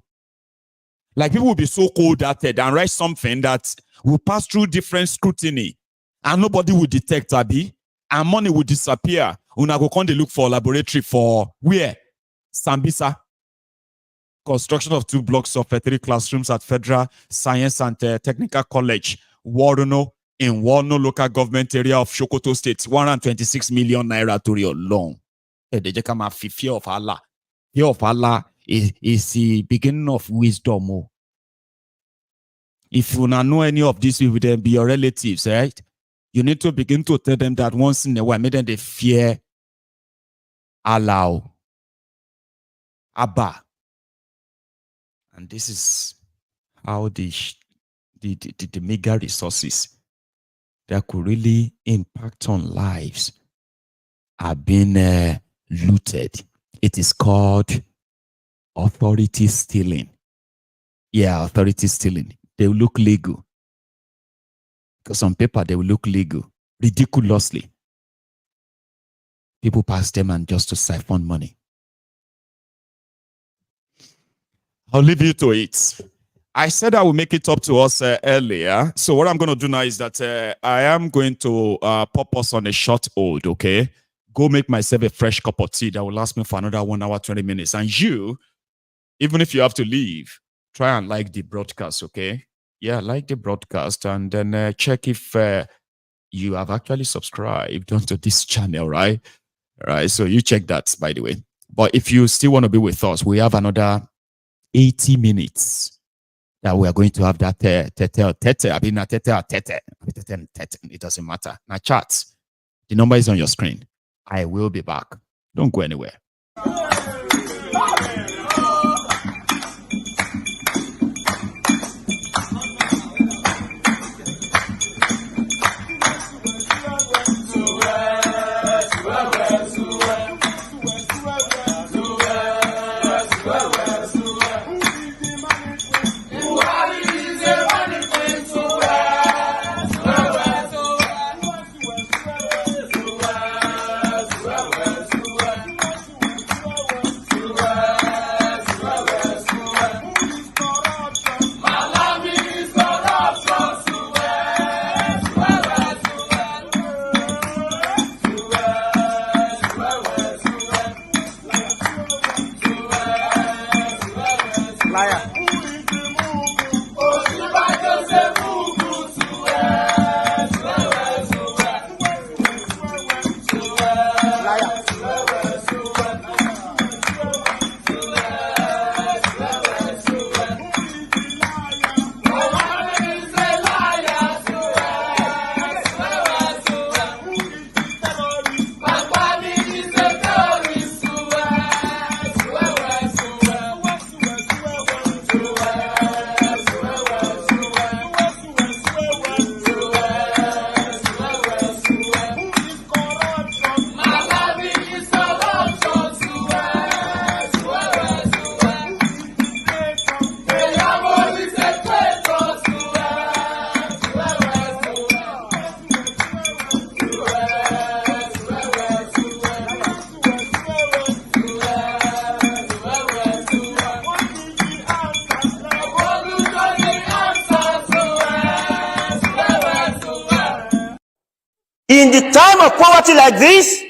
Like people will be so cold-hearted and write something that will pass through different scrutiny and nobody will detect Abi, and money will disappear. Una go come they look for laboratory for where? Sambisa. Construction of 2 blocks of 3 classrooms at Federal Science and Technical College, Waruno, in Warno local government area of Sokoto State, 126 million naira to your loan. They just come fear of Allah. Fear of Allah is the beginning of wisdom. If you not know any of these people, then be your relatives, right? You need to begin to tell them that once in a while, make them they fear Allah, Abba. And this is how the mega resources that could really impact on lives are being looted. It is called authority stealing. Yeah, authority stealing. They will look legal. Because on paper, they will look legal. Ridiculously. People pass them and just to siphon money. I'll leave you to it. I said I will make it up to us earlier. So what I'm going to do now is that I am going to pop us on a short hold, okay? Go make myself a fresh cup of tea that will last me for another 1 hour, 20 minutes. And you, even if you have to leave, try and like the broadcast, okay? Yeah, like the broadcast and then check if you have actually subscribed onto this channel, right? All right, so you check that, by the way. But if you still want to be with us, we have another 80 minutes that we are going to have that it doesn't matter. Now chat. The number is on your screen. I will be back. Don't go anywhere. In the time of poverty like this,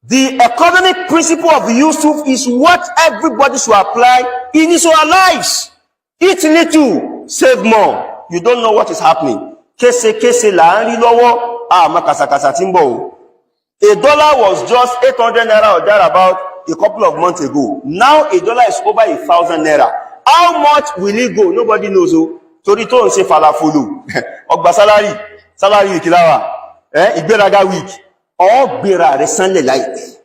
the economic principle of Yusuf is what everybody should apply in his own lives. Eat little, save more. You don't know what is happening. Kese la nri lowo, makasakasa timbo. A dollar was just 800 naira or thereabout a couple of months ago. Now a dollar is over 1,000 naira. How much will it go? Nobody knows. Tori to nse falafulu. Ogba salary ikilawa. Ìgbéraga week. Ọgbéra rẹ̀ sánlẹ̀ láìpẹ́.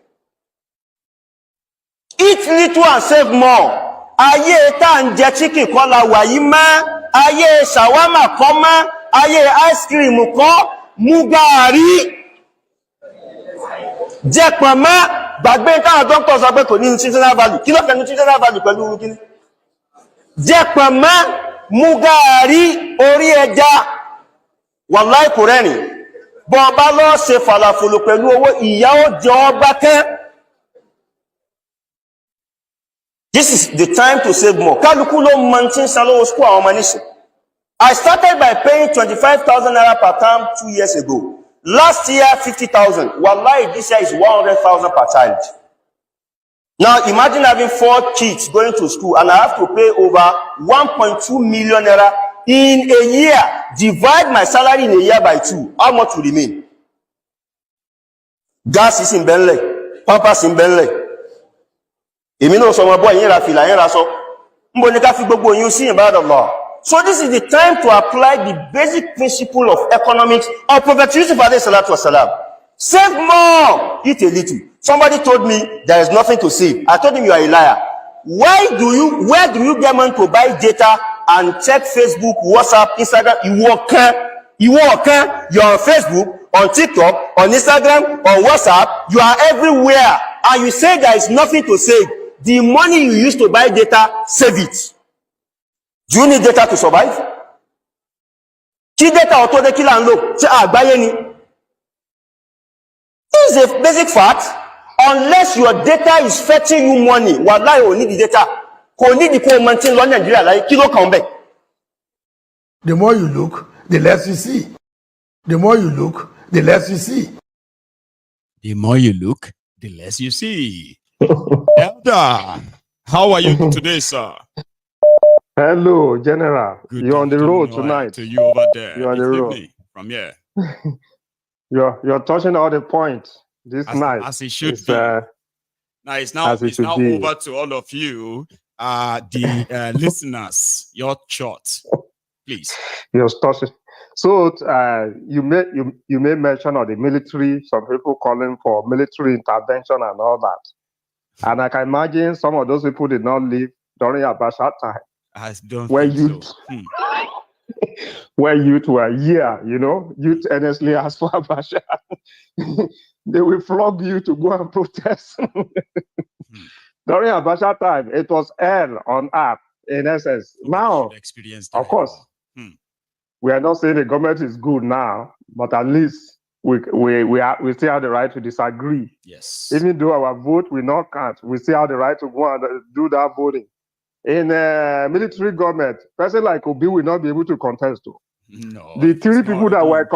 Eat little and save more. Ayé tá ń jẹ chicken kọ́ la wà yìí mọ́. Ayé shawarma kọ́ mọ́. Ayé ice cream kọ́. Mú gààrí. jẹ́ pọ̀nmọ́ gbàgbé táwọn doctors sọ pé kò ní nutritional value kí ló kẹ́ nutritional value pẹ̀lú kíní jẹ́ pọ̀nmọ́ mú gààrí orí ẹja wàláì kò rẹ́rìn bọ́ bá lọ ṣe fàlàfòlò pẹ̀lú owó ìyá ó jẹ ọgbà kẹ́. This is the time to save more. Kálukú ló mọ tí ń san lówó school àwọn ọmọ níṣẹ́. I started by paying 25,000 naira per term 2 years ago. Last year, 50,000. Wallahi, this year is 100,000 per child. Now, imagine having 4 kids going to school and I have to pay over 1.2 million naira in a year. Divide my salary in a year by 2. How much will remain? Gas is in Bentley. Pampers in Bentley. Èmi náà sọ ọmọ bọ́ ìyẹn ra fìlà yẹn ra sọ. Mbọ̀ ní ká fi gbogbo yín sí ibadallah. So this is the time to apply the basic principle of economics of Prophet Yusuf alayhi salatu wasalam. Save more, eat a little. Somebody told me there is nothing to save. I told him you are a liar. Where do you get money to buy data and check Facebook, WhatsApp, Instagram? You're on Facebook, on TikTok, on Instagram, on WhatsApp. You are everywhere. And you say there is nothing to save. The money you use to buy data, save it. Do you need data to survive? Kí data ọ̀tọ́ dé kí là ń lò tí àgbáyé ni? This is a basic fact. Unless your data is fetching you money, wallahi ò need the data. Kò ní di kó mọ tí ń lọ Nàìjíríà láyé kí ló kàn bẹ́ẹ̀. The more you look, the less you see. The more you look, the less you see. The more you look, the less you see. Elder, how are you today, sir? Hello, General. Good You're on the road afternoon, tonight. To you over there. You're on the It's road. evening from here. You're touching all the points this night. As it should It's, be. Now it's now as it it's should now be. over to all of you, the listeners. Your shot, please. You're touching. So you made mention of the military. Some people calling for military intervention and all that. And I can imagine some of those people did not live during Abacha time. I don't Where think youth, so. where youth were here, youth earnestly asked for Abacha. They will flog you to go and protest. During Abacha time, it was hell on earth, in essence. Now, of course, we are not saying the government is good now, but at least we still have the right to disagree. Yes. Even though our vote will not count, we still have the right to go and do that voting. In military government, person like Obi will not be able to contest. No. The 3 people that were...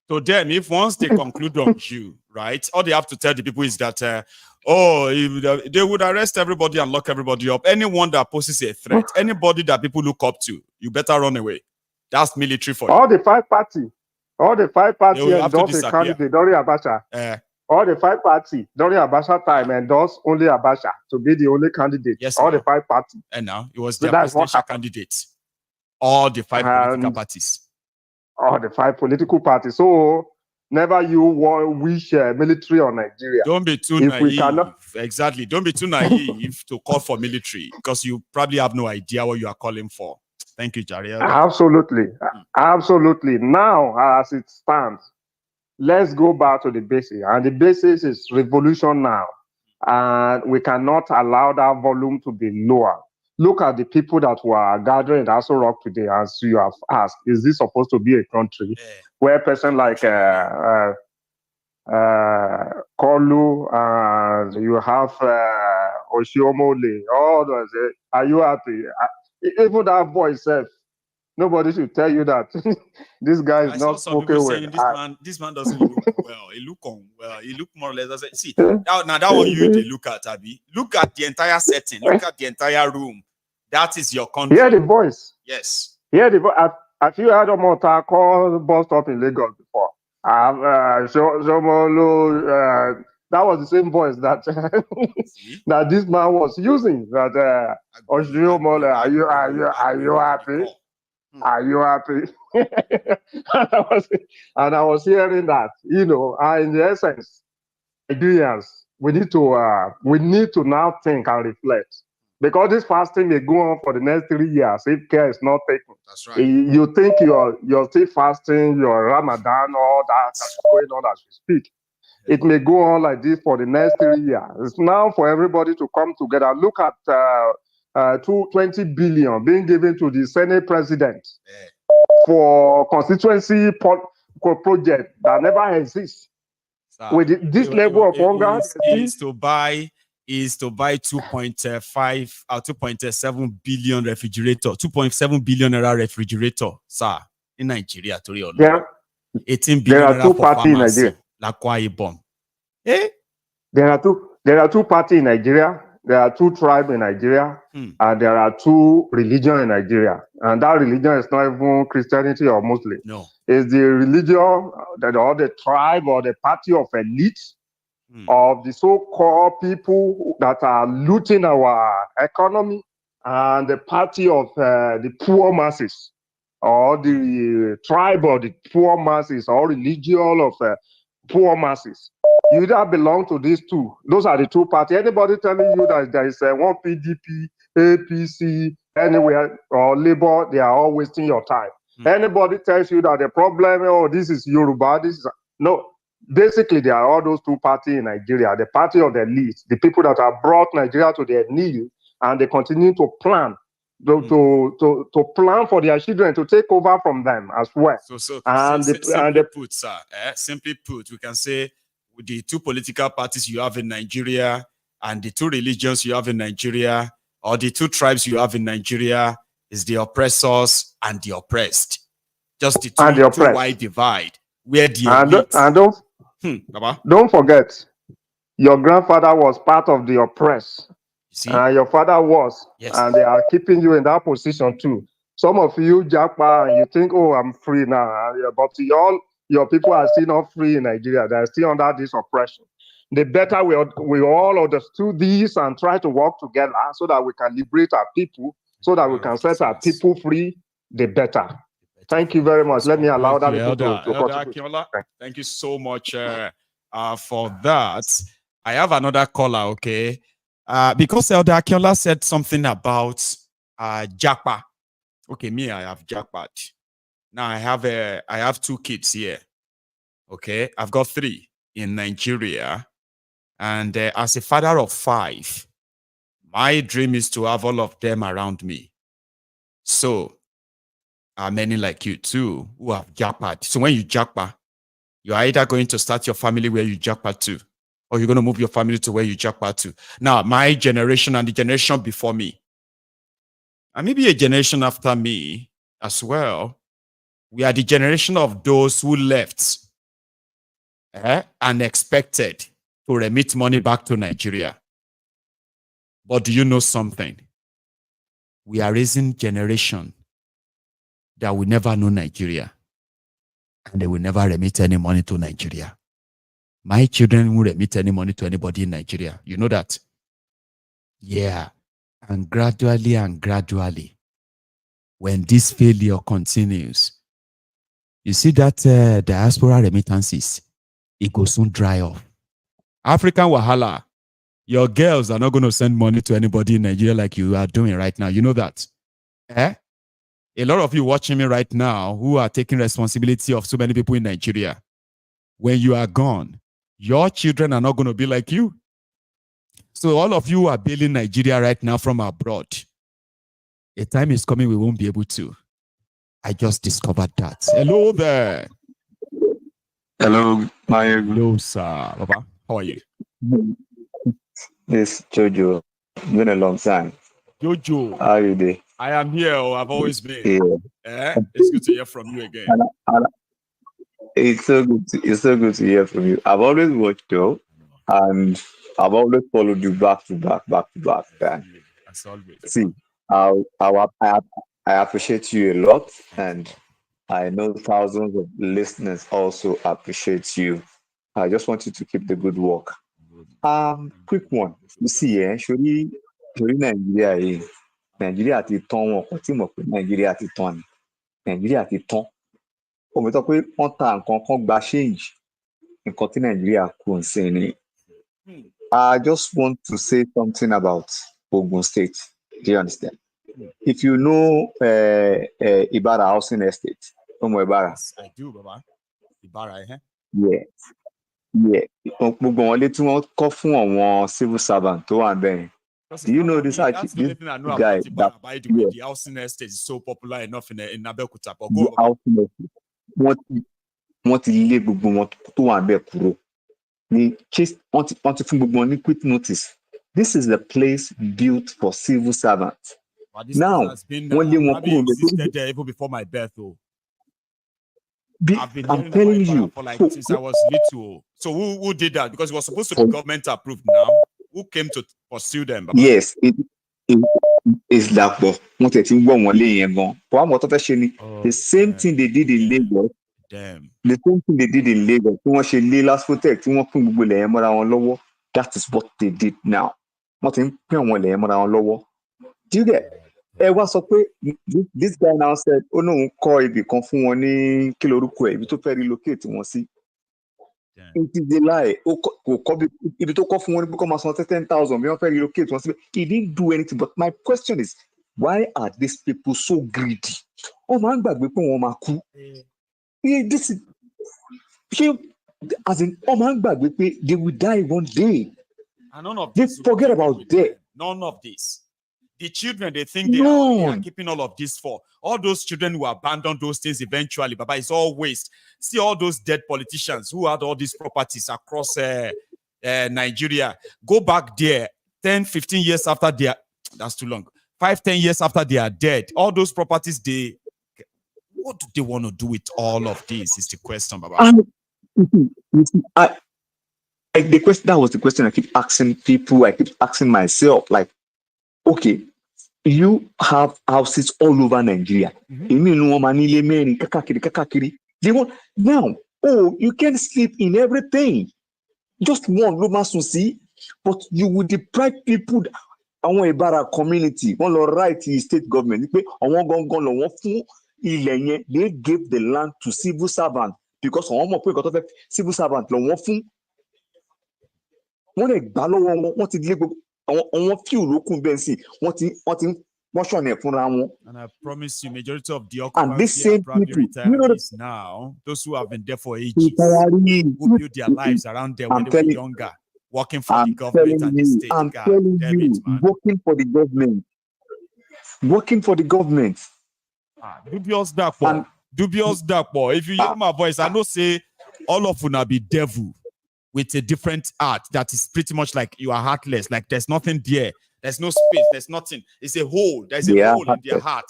To them, if once they conclude on you, right, all they have to tell the people is that, they would arrest everybody and lock everybody up. Anyone that poses a threat, anybody that people look up to, you better run away. That's military for you. All the 5 parties endorse a candidate during Abacha. All the 5 parties during Abacha time endorse only Abacha to be the only candidate. Yes, all the 5 parties. And now it was their presidential candidates. All the 5 political parties. All the 5 political parties. So never you wish military on Nigeria. Don't be too naive. Exactly. Don't be too naive to call for military because you probably have no idea what you are calling for. Thank you, Charade. Absolutely. Absolutely. Now, as it stands, let's go back to the basics. And the basis is revolution now. And we cannot allow that volume to be lower. Look at the people that were gathering at Aso Rock today, as you have asked. Is this supposed to be a country where a person like Kolu and you have Oshiomole, all those, are you happy? Even that voice self, nobody should tell you that this guy is not spoken well. This man doesn't look well. He look unwell. He look more or less. See, now that one you they look at, Abi. Look at the entire setting. Look at the entire room. That is your country. Hear the voice. Yes. Hear the voice. Have you heard of Mota call bus stop in Lagos before? That was the same voice that that this man was using. That Oshiomole, are you happy? Are you happy? and I was hearing that, in the essence, Nigerians, we need to now think and reflect. Because this fasting may go on for the next 3 years if care is not taken. That's right. You think you're still fasting, your Ramadan, all that is going on as we speak. it may go on like this for the next 3 years. It's now for everybody to come together. Look at 20 billion being given to the Senate president for constituency project that never exists. With this level of hunger, is to buy 2.7 billion refrigerator, 2.7 billion naira refrigerator, sir, in Nigeria. 18 billion there are two for parties in pharmacy, Nigeria. Eh? There are two parties in Nigeria. There are two tribes in Nigeria, and there are two religions in Nigeria. And that religion is not even Christianity or Muslim. No. It's the religion that or the tribe or the party of elite of the so-called people that are looting our economy, and the party of the poor masses, or the tribe of the poor masses, or religion of poor masses. You either belong to these two. Those are the two parties. Anybody telling you that there is one PDP, APC, anywhere, or Labour, they are all wasting your time. Anybody tells you that the problem, oh, this is Yoruba, this is... No. Basically, there are all those two parties in Nigeria. The party of the elite, the people that have brought Nigeria to their knees, and they continue to plan to plan for their children to take over from them as well. Simply put, we can say the two political parties you have in Nigeria and the two religions you have in Nigeria, or the two tribes you have in Nigeria, is the oppressors and the oppressed. Just the two wide divide where the elite. Don't forget, your grandfather was part of the oppressed. Your father was, and they are keeping you in that position too. Some of you japa and you think, oh, I'm free now, but your people are still not free in Nigeria. They are still under this oppression. The better we all understood this and try to work together so that we can liberate our people, so that we can set our people free, the better. Thank you very much. Let me allow that people to contribute. Thank you so much for that. I have another caller, okay? Because Elder Akinola said something about Japa. Okay, me, I have jackpot. Now I have two kids here. Okay, I've got 3 in Nigeria, and as a father of 5, my dream is to have all of them around me. So, many like you too who have jackpot. So when you jackpot, you're either going to start your family where you jackpot to, or you're going to move your family to where you jackpot to. Now, my generation and the generation before me, and maybe a generation after me as well, we are the generation of those who left and expected to remit money back to Nigeria. But do you know something? We are raising generation that will never know Nigeria, and they will never remit any money to Nigeria. My children will remit any money to anybody in Nigeria. You know that? Yeah. And gradually, when this failure continues, you see that diaspora remittances, it will soon dry off. African Wahala, your girls are not going to send money to anybody in Nigeria like you are doing right now. You know that? A lot of you watching me right now who are taking responsibility of so many people in Nigeria, when you are gone, your children are not going to be like you. So all of you are bailing Nigeria right now from abroad. A time is coming we won't be able to. I just discovered that. Hello there. Hello, Maiyegun. Hello, sir. Baba, how are you? It's Jojo. Been a long time. Jojo. How are you doing? I am here. I've always been. Yeah. It's good to hear from you again. It's so good to hear from you. I've always watched you, and I've always followed you back to back. As always. See, I appreciate you a lot, and I know thousands of listeners also appreciate you. I just want you to keep the good work. Quick one. You see, surely Nigeria ti tán wọn kò tí mọ̀ pé Nigeria ti tán ni. Nigeria ti tán. Omi tó pé wọ́n ta nǹkan kan gba change. Nǹkan tí Nigeria kù ń sìn ni. I just want to say something about Ogun State. Do you understand? If you know Ibarra Housing Estate, Ibara. I do, Baba. Ibarra, Yes. Yeah, gbogbo wọn lé tí wọ́n kọ́ fún àwọn civil servant tó wà bẹ́ẹ̀. Do you know this that's the only thing I know guy about it, that by the way, the housing estate is so popular enough in Abeokuta. But the go housing wọ́n ti lé gbogbo wọn tó wà bẹ́ẹ̀ kúrò. Wọ́n ti fún gbogbo wọn ní quick notice. This is the place built for civil servants. Now, wọ́n lé wọn kúrò existed there even before my birth, though. I've been I'm telling you, for like since I was little. So who did that? Because it was supposed to be government approved now. Who came to pursue them? Baba? Yes, it's like wọ́n tẹ̀ tí ń gbọ́ wọn lé yẹn gan. But àwọn tó fẹ́ ṣe ni the same thing they did in Lagos. Damn. The same thing they did in Lagos. Tí wọ́n ṣe lé last protect, tí wọ́n fún gbogbo ilẹ̀ yẹn mọ́ra wọn lọ́wọ́. That is what they did now. Wọ́n ti ń pín àwọn ilẹ̀ yẹn mọ́ra wọn lọ́wọ́. Do you get? Ẹ wá sọ pé this guy now said, ó náà ń kọ́ ibì kan fún wọn ní kí lorúkọ ẹ̀ ibi tó fẹ́ relocate wọn sí. It is a lie. Ibi tó kọ́ fún wọn ní bí kò máa san 10,000 bí wọ́n fẹ́ relocate wọn sí. He didn't do anything. But my question is, why are these people so greedy? Wọ́n máa ń gbàgbé pé wọ́n máa kú. This is, as in, wọ́n máa ń gbàgbé pé they will die one day. And none of they this forget about death. None of this. The children, they think they are keeping all of this for. All those children who abandon those things eventually, Baba, it's all waste. See all those dead politicians who had all these properties across Nigeria. Go back there 10, 15 years after they are, that's too long. 5, 10 years after they are dead. All those properties, what do they want to do with all of this is the question, Baba. The question, that was the question I keep asking people, I keep asking myself, like, okay, you have houses all over Nigeria. They want now, you can sleep in everything. Just one room see, but you will deprive people. I want a better community. One right to state government. They gave the land to civil servant because one more point civil servant. And I promise you, majority of the occupants are probably retirees now. Those who have been there for ages, who built their lives around there when they were younger, working for the government and the state. I'm telling you, working for the government. Working for the government. Dubious dark boy. Dubious dark boy. If you hear my voice, I know say all of you be devil with a different art that is pretty much like you are heartless. Like there's nothing there. There's no space. There's nothing. It's a hole. There's a hole in their heart.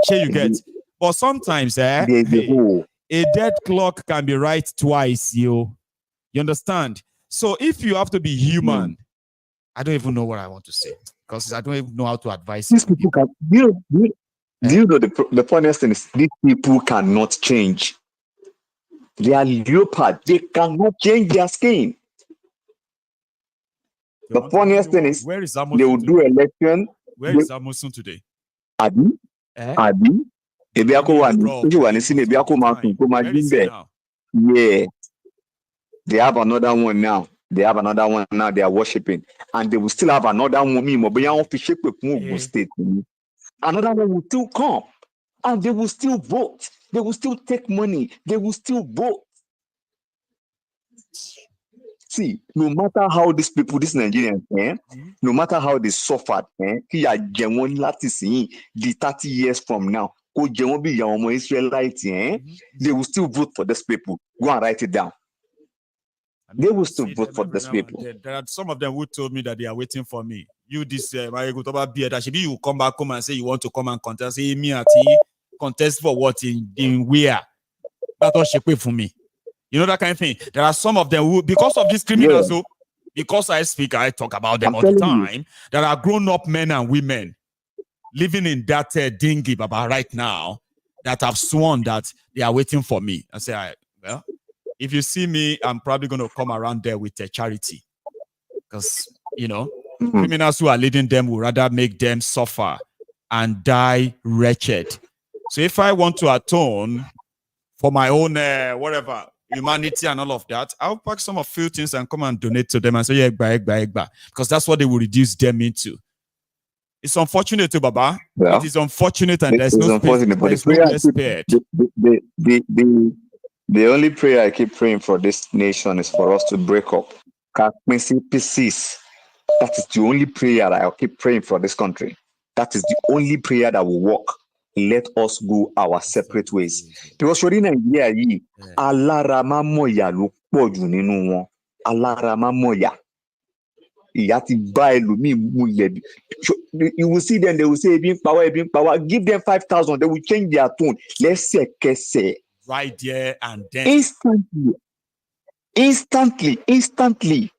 Sure you get. But sometimes, a dead clock can be right twice, you understand? So if you have to be human, I don't even know what I want to say because I don't even know how to advise these people. Do you know the funniest thing is these people cannot change. They are leopard. They cannot change their skin. The funniest thing is they will do election. Where is Amosun today? Abi? Yeah. They have another one now. They are worshiping. And they will still have another one. State. Another one will still come. And they will still vote. They will still take money. They will still vote. See, no matter how these people, these Nigerians, no matter how they suffered, the 30 years from now, Israelites, they will still vote for these people. Go and write it down. They will still vote for these people. There are some of them who told me that they are waiting for me. You, this Maiyegun, you come back home and say you want to come and contest. Say me at contest for what in where? That's what she paid for me. You know that kind of thing. There are some of them who, because of these criminals, because I talk about them all the time. There are grown-up men and women living in that dinghy, Baba, right now that have sworn that they are waiting for me. I say, well, if you see me, I'm probably going to come around there with a charity, because criminals who are leading them will rather make them suffer and die wretched. So if I want to atone for my own humanity and all of that, I'll pack some of few things and come and donate to them and say, because that's what they will reduce them into. It's unfortunate, Baba. Yeah. It is unfortunate, and there's no space. There's no spared. The only prayer I keep praying for this nation is for us to break up. Pieces. That is the only prayer that I'll keep praying for this country. That is the only prayer that will work. Let us go our separate ways. Because you're in Nigeria, alára moya ló pọ̀ jù nínú wọn. Alára moya. You will see them, they will say, being power. Give them 5,000, they will change their tone. Let's say, right there and then. Instantly.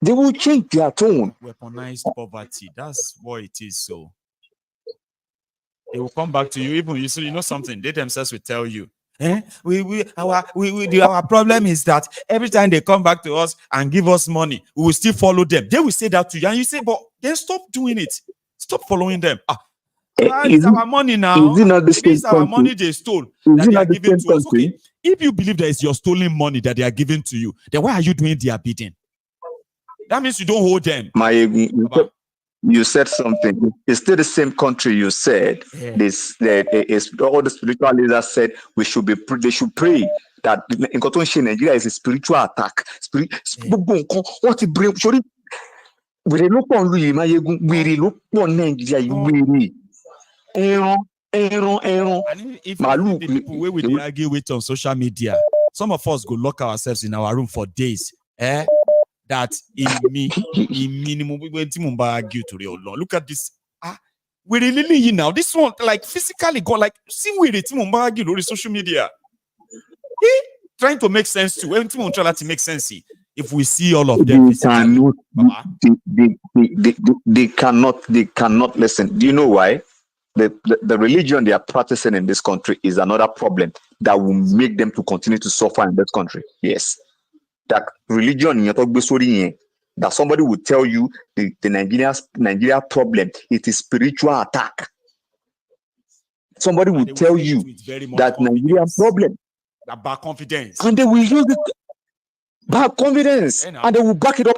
They will change their tone. Weaponized poverty. That's what it is. So they will come back to you. Even you know something. They themselves will tell you. Our problem is that every time they come back to us and give us money, we will still follow them. They will say that to you, and you say, "But then stop doing it. Stop following them." It's our money now. It's our money they stole that they are giving to us. Okay, if you believe that it's your stolen money that they are giving to you, then why are you doing their bidding? That means you don't hold them. You said something. It's still the same country you said. All the spiritual leaders said they should pray that in Nigeria is a spiritual attack. What it bring? We look on Maiyegun. We look on Nigeria. If the people where we argue with on social media, some of us go lock ourselves in our room for days. That in minimum we went to argue to real law. Look at this. We really now. This one like physically go like see we argue on social media. Trying to make sense too. When try to make sense. If we see all of them, they cannot listen. Do you know why? The religion they are practicing in this country is another problem that will make them to continue to suffer in this country. Yes. That religion that somebody will tell you the Nigeria problem, it is spiritual attack. Somebody will tell you that Nigerian problem. Bad confidence. And they will use it bad confidence. And they will back it up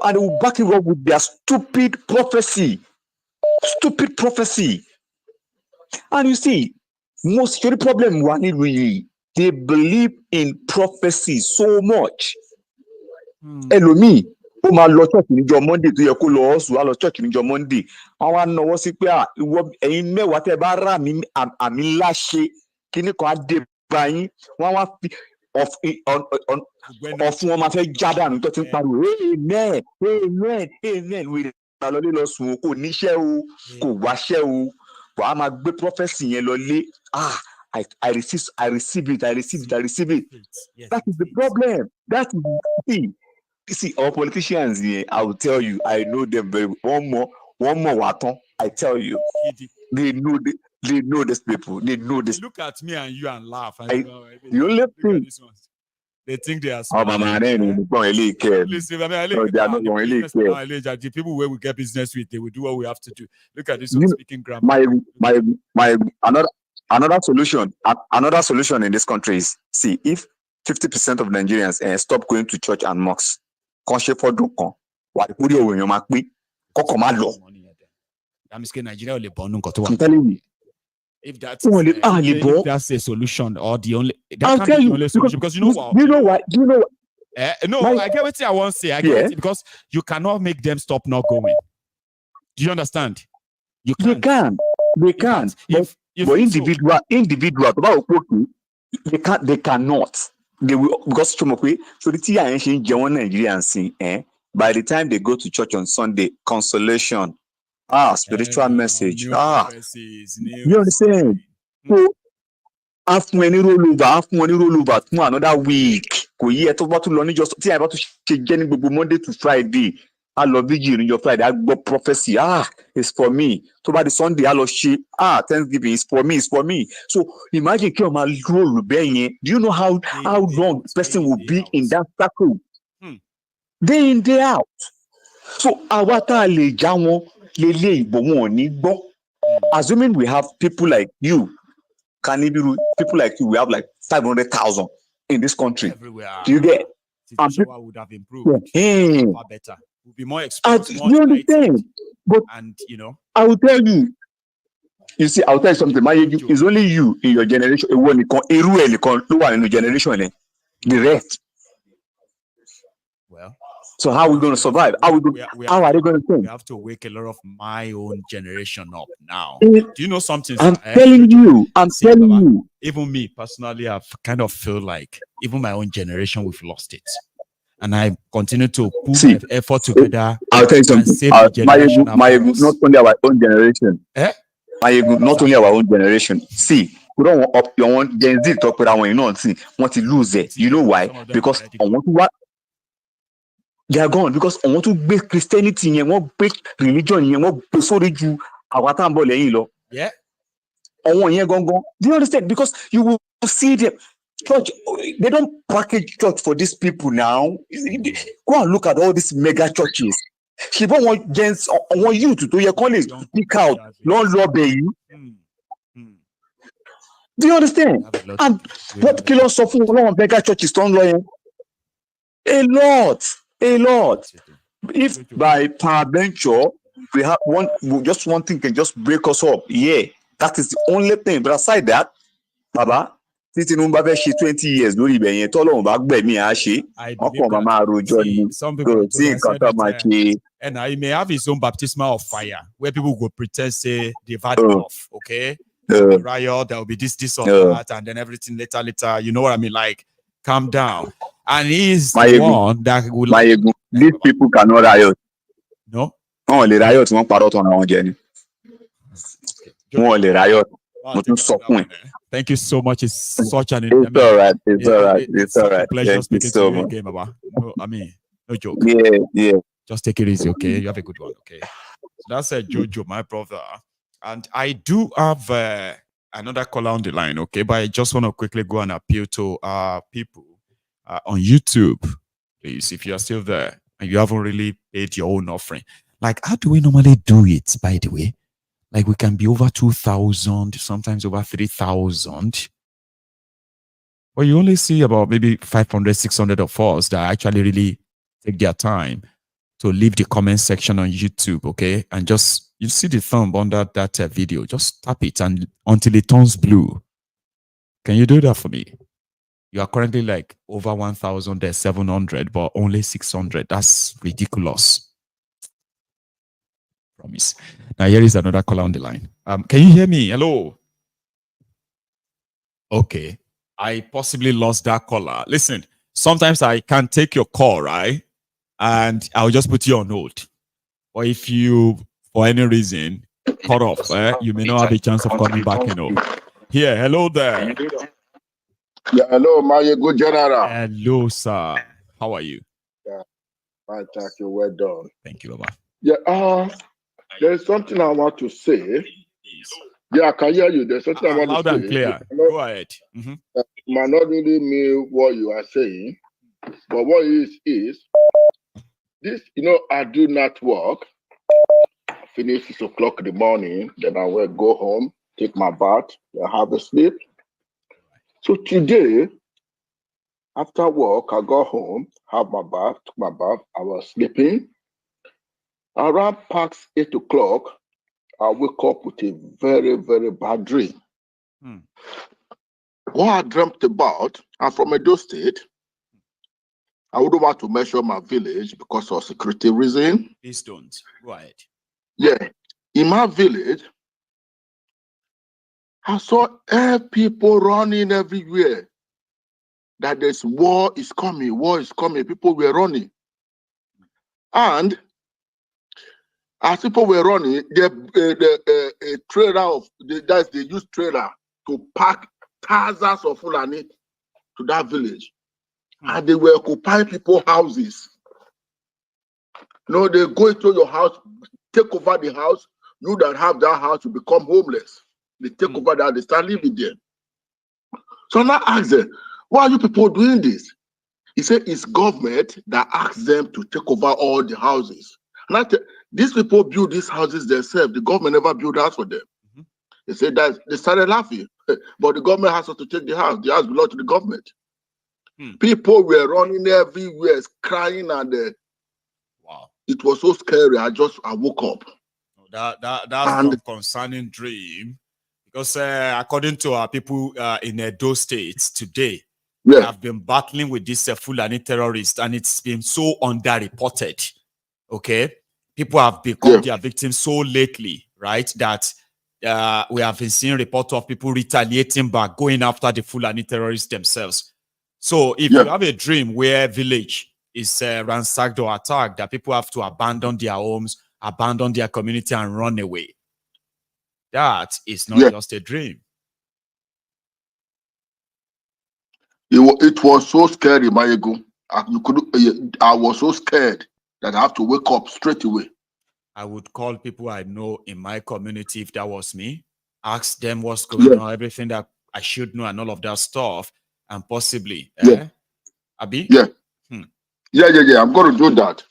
with their stupid prophecy. Stupid prophecy. And you see, most of the problem really, they believe in prophecy so much. Elomi, ó máa lọ church níjọ́ Monday tó yẹ kó lọ ọ̀sùn á lọ church níjọ́ Monday. Àwọn á náwó sí pé ẹ̀yin mẹ́wàá tẹ́ bá rà mí àmì ńlá ṣe kíní kan á dé bá yín. Wọ́n wá fi ọ̀fun wọn máa fẹ́ já dànù tó ti ń pariwo amen. Wèrè lọlé lọ sùn o kò níṣẹ́ o kò wáṣẹ́ o. Wàá máa gbé prophecy yẹn lọ lé. I receive it. Yes, that is the problem. That is the thing. You see, our politicians here, I will tell you, I know them very well. One more waton, I tell you. They know these people. They know this. They look at me and you and laugh. The only thing. They think they are smart. The people where we get business with, they will do what we have to do. Look at this one speaking grammar. Another solution in this country is, see, if 50% of Nigerians stop going to church and mosques, I'm telling you. If that's a solution or the only, that can't be the only solution because you know what? No, I get what I want to say. I get it because you cannot make them stop not going. Do you understand? They can. But individual, they cannot. They will because so the Nigerians by the time they go to church on Sunday, consolation, spiritual message, you understand? So after when you roll over to another week, Monday to Friday. I love vigil in your Friday. I got prophecy. It's for me. So by the Sunday, I love she. Thanksgiving is for me. So imagine do you know how long the person will be in that circle? Day in, day out. So assuming we have people like you, we have like 500,000 in this country. Everywhere. Do you get? Would have improved. Far better. Will be more exposed. You understand? But and I will tell you. You see, I'll tell you something. It's only you in your generation. Generation. the rest. Well, so how are we going to survive? How are they going to think? We have to wake a lot of my own generation up now. Eh, Do you know something? I'm Sir? telling you. I'm See, telling Baba, you. even me personally, I've kind of feel like even my own generation, we've lost it. And I continue to put my effort together. I'll tell you and something. save the generation after us. Not only our own generation. Eh? Not only our own generation. See, we don't want up your own Gen Z talk with our own see, want to lose it. You know why? Because I want to what they are gone because I want to break Christianity and want break religion and want to so you our time yeah. Do you understand? Because you will see them church, they don't package church for these people now. Go and look at all these mega churches. She don't want gens want you to do your college pick out long lobby. Do you understand? And what kill us of mega churches don't lawyer? A lot. If by peradventure we have just one thing can just break us up, yeah, that is the only thing. But aside that, Baba, Tinubu fẹ́ ṣe 20 years lórí ibẹ̀ yẹn tọ́lọ́run bá gbẹ̀mí á ṣe ọkàn máa rojọ́ ni kò sí nǹkan tó máa ṣe. And he may have his own baptismal of fire where people go pretend say they've had enough, okay? There will be riot, there will be this or that, and then everything later. You know what I mean? Like, calm down. And he's the one that will Maiyegun, these people cannot riot. No? Wọ́n lè riot, wọ́n parọ́ tán àwọn jẹ ni. Wọ́n lè riot. Thank you so much. It's such an It's all right. It's all right. Pleasure Thank speaking you so to you much. again, Baba. No, I mean, no joke. Yeah. Just take it easy, okay? You have a good one, okay? So that's Jojo, my brother. And I do have another caller on the line, okay? But I just want to quickly go and appeal to people on YouTube. Please, if you are still there and you haven't really paid your own offering. Like, how do we normally do it, by the way? Like, we can be over 2,000, sometimes over 3,000. But you only see about maybe 500, 600 of us that actually really take their time to leave the comment section on YouTube, okay? And just, you see the thumb under that video. Just tap it and until it turns blue. Can you do that for me? You are currently like over 1,700, but only 600. That's ridiculous. Promise. Now here is another caller on the line. Can you hear me? Hello. Okay. I possibly lost that caller. Listen, sometimes I can take your call, right? And I'll just put you on hold. Or if you, for any reason, cut off, you may not have a chance of coming back, you know. Here, hello there. Yeah, hello, Maiyegun General. Hello, sir. How are you? Yeah, fine, thank you. Well done. Thank you, Baba. Yeah, there's something I want to say. Yeah, I can hear you. There's something I want loud to say. And clear. Go ahead. Might not really mean what you are saying, but what it is this, I do not work. Finish 6 o'clock in the morning, then I will go home, take my bath, then have a sleep. So today, after work, I got home, have my bath, took my bath, I was sleeping. Around past 8 o'clock, I wake up with a very, very bad dream. What I dreamt about, I'm from Edo State. I wouldn't want to mention my village because of security reason. Please don't. Go ahead. Yeah. In my village, I saw people running everywhere. That there's war is coming. People were running. And as people were running, a trailer they use trailer to pack thousands of Fulani to that village. And they were occupying people's houses. They go into your house, take over the house. You that have that house, you become homeless. They take over that, they start living there. So now I ask them, why are you people doing this? He said it's government that asks them to take over all the houses. And these people build these houses themselves. The government never built house for them. They said that they started laughing, but the government has to take the house. The house belongs to the government. People were running everywhere, crying, and wow, it was so scary. I woke up. That's a concerning dream, because according to our people in Edo State today, we have been battling with this Fulani terrorist, and it's been so underreported. Okay, people have become their victims so lately, right? That we have been seeing reports of people retaliating back, going after the Fulani terrorists themselves. So if you have a dream where village is ransacked or attacked, that people have to abandon their homes, abandon their community, and run away, that is not just a dream. It was so scary, Maiyegun. I was so scared that I have to wake up straight away. I would call people I know in my community if that was me, ask them what's going on, everything that I should know, and all of that stuff, and possibly, Abi? Yeah, I'm going to do that.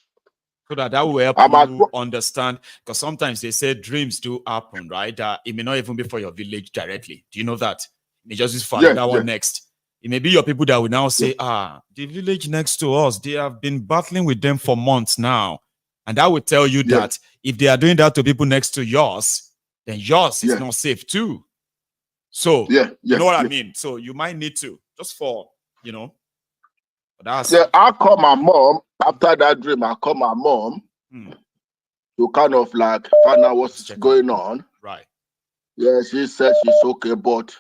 So that will help you understand, because sometimes they say dreams do happen, right? It may not even be for your village directly. Do you know that? It may just be for that one next. It may be your people that will now say, the village next to us, they have been battling with them for months now. And that will tell you that if they are doing that to people next to yours, then yours is not safe too. So, you know what I mean? So you might need to, just for, you know. I'll call my mom after that dream. I'll call my mom to kind of like find out what's going on. Right. Yeah, she said she's okay, but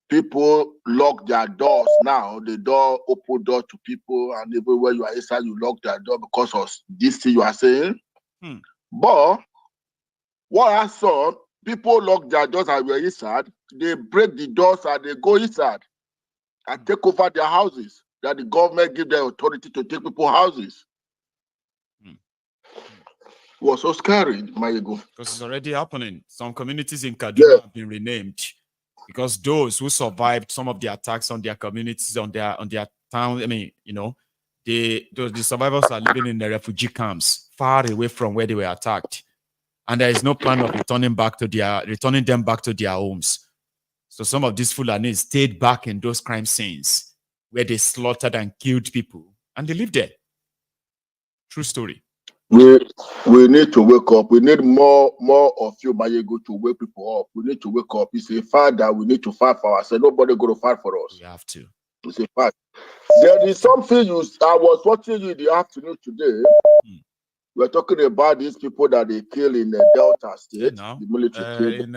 people lock their doors now. The door open door to people, and everywhere you are inside, you lock their door because of this thing you are saying. But what I saw, people lock their doors and were inside. They break the doors and they go inside and take over their houses. That the government give them authority to take people's houses. It was so scary, Maiyegun. Because it's already happening. Some communities in Kaduna have been renamed because those who survived some of the attacks on their communities, on their town, I mean, you know, the survivors are living in the refugee camps far away from where they were attacked, and there is no plan of returning them back to their homes. So some of these Fulani stayed back in those crime scenes where they slaughtered and killed people, and they live there. True story. We need to wake up. We need more of you, Maiyegun, to wake people up. We need to wake up. It's a fact that we need to fight for ourselves. Nobody going to fight for us. We have to. It's a fact. There is something I was watching you in the afternoon today. We're talking about these people that they kill in the Delta State, the military in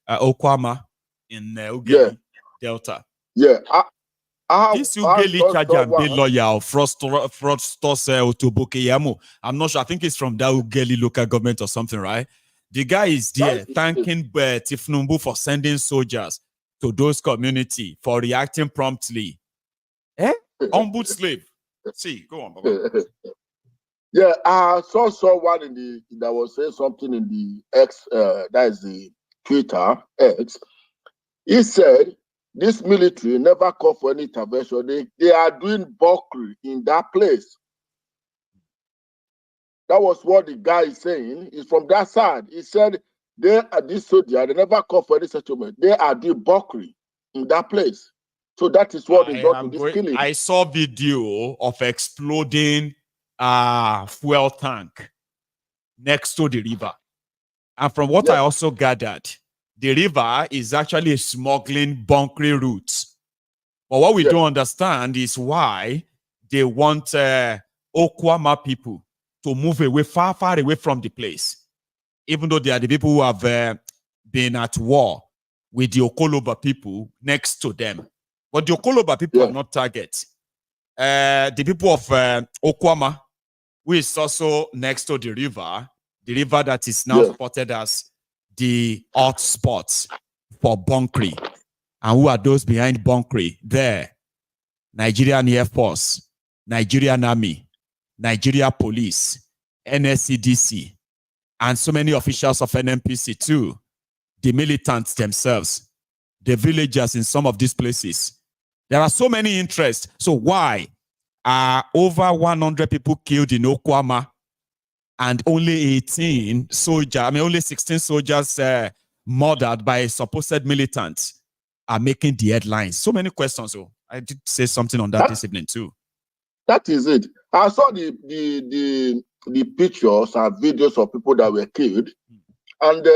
Okuama, in Ugeli, Delta. Yeah. This Ugeli charge and bail lawyer fraudsters Otobokeyamo. I'm not sure. I think it's from that Ugeli local government or something, right? The guy is there thanking Tinubu for sending soldiers to those community for reacting promptly. Ombud slave. See, go on, Baba. Yeah, I saw someone that was saying something in the X, that is the Twitter X. He said this military never called for any intervention. They are doing bulkery in that place. That was what the guy is saying. He's from that side. He said they are this soldier. They never called for any settlement. They are doing bulkery in that place. So that is what is done to this killing. I saw video of exploding fuel tank next to the river, and from what I also gathered, the river is actually a smuggling bunkering route. But what we don't understand is why they want Okuama people to move away, far away from the place, even though they are the people who have been at war with the Okoloba people next to them. But the Okoloba people are not targets. The people of Okuama, who is also next to the river that is now spotted as the hot spots for bunkering. And who are those behind bunkering? There, Nigerian Air Force, Nigerian Army, Nigeria Police, NSCDC, and so many officials of NMPC too. The militants themselves, the villagers in some of these places. There are so many interests. So why are over 100 people killed in Okuama and only 16 soldiers murdered by supposed militants are making the headlines? So many questions. So I did say something on that this evening too. That is it. I saw the pictures and videos of people that were killed, and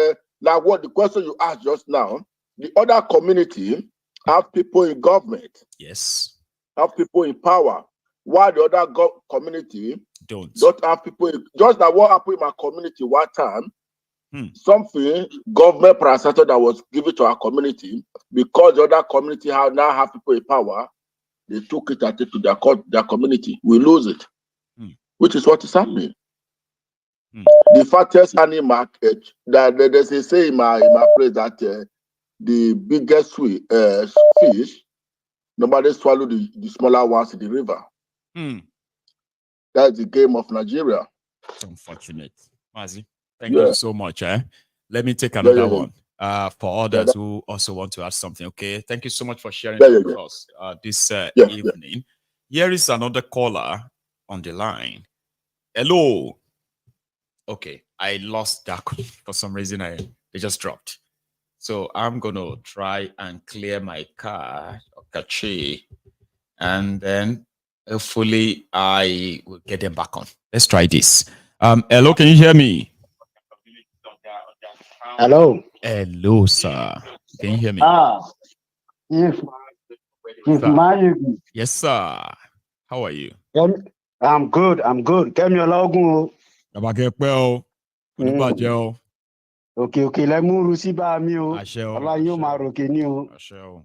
like what the question you asked just now, the other community have people in government. Yes. have people in power, while the other community don't have people. Just like what happened in my community one time, something government parastatal that was given to our community, because the other community now have people in power, they took it and take to their community. We lose it, which is what is happening. The fattest animal, there's a saying in my place that the biggest fish, nobody swallow the smaller ones in the river. That's the game of Nigeria. It's unfortunate. Mazi, thank you so much. Let me take another one for others who also want to add something. Okay, thank you so much for sharing with us this evening. Here is another caller on the line. Hello. Okay, I lost that for some reason. They just dropped. So I'm gonna try and clear my car, cache, and then hopefully I will get them back on. Let's try this. Hello, can you hear me? Hello. Hello, sir. Can you hear me? Yes. Maiyegun. Yes, sir. How are you? I'm good. Kemi Olaogun. Okay. Let me receive me o. Ola yo ma roke ni o.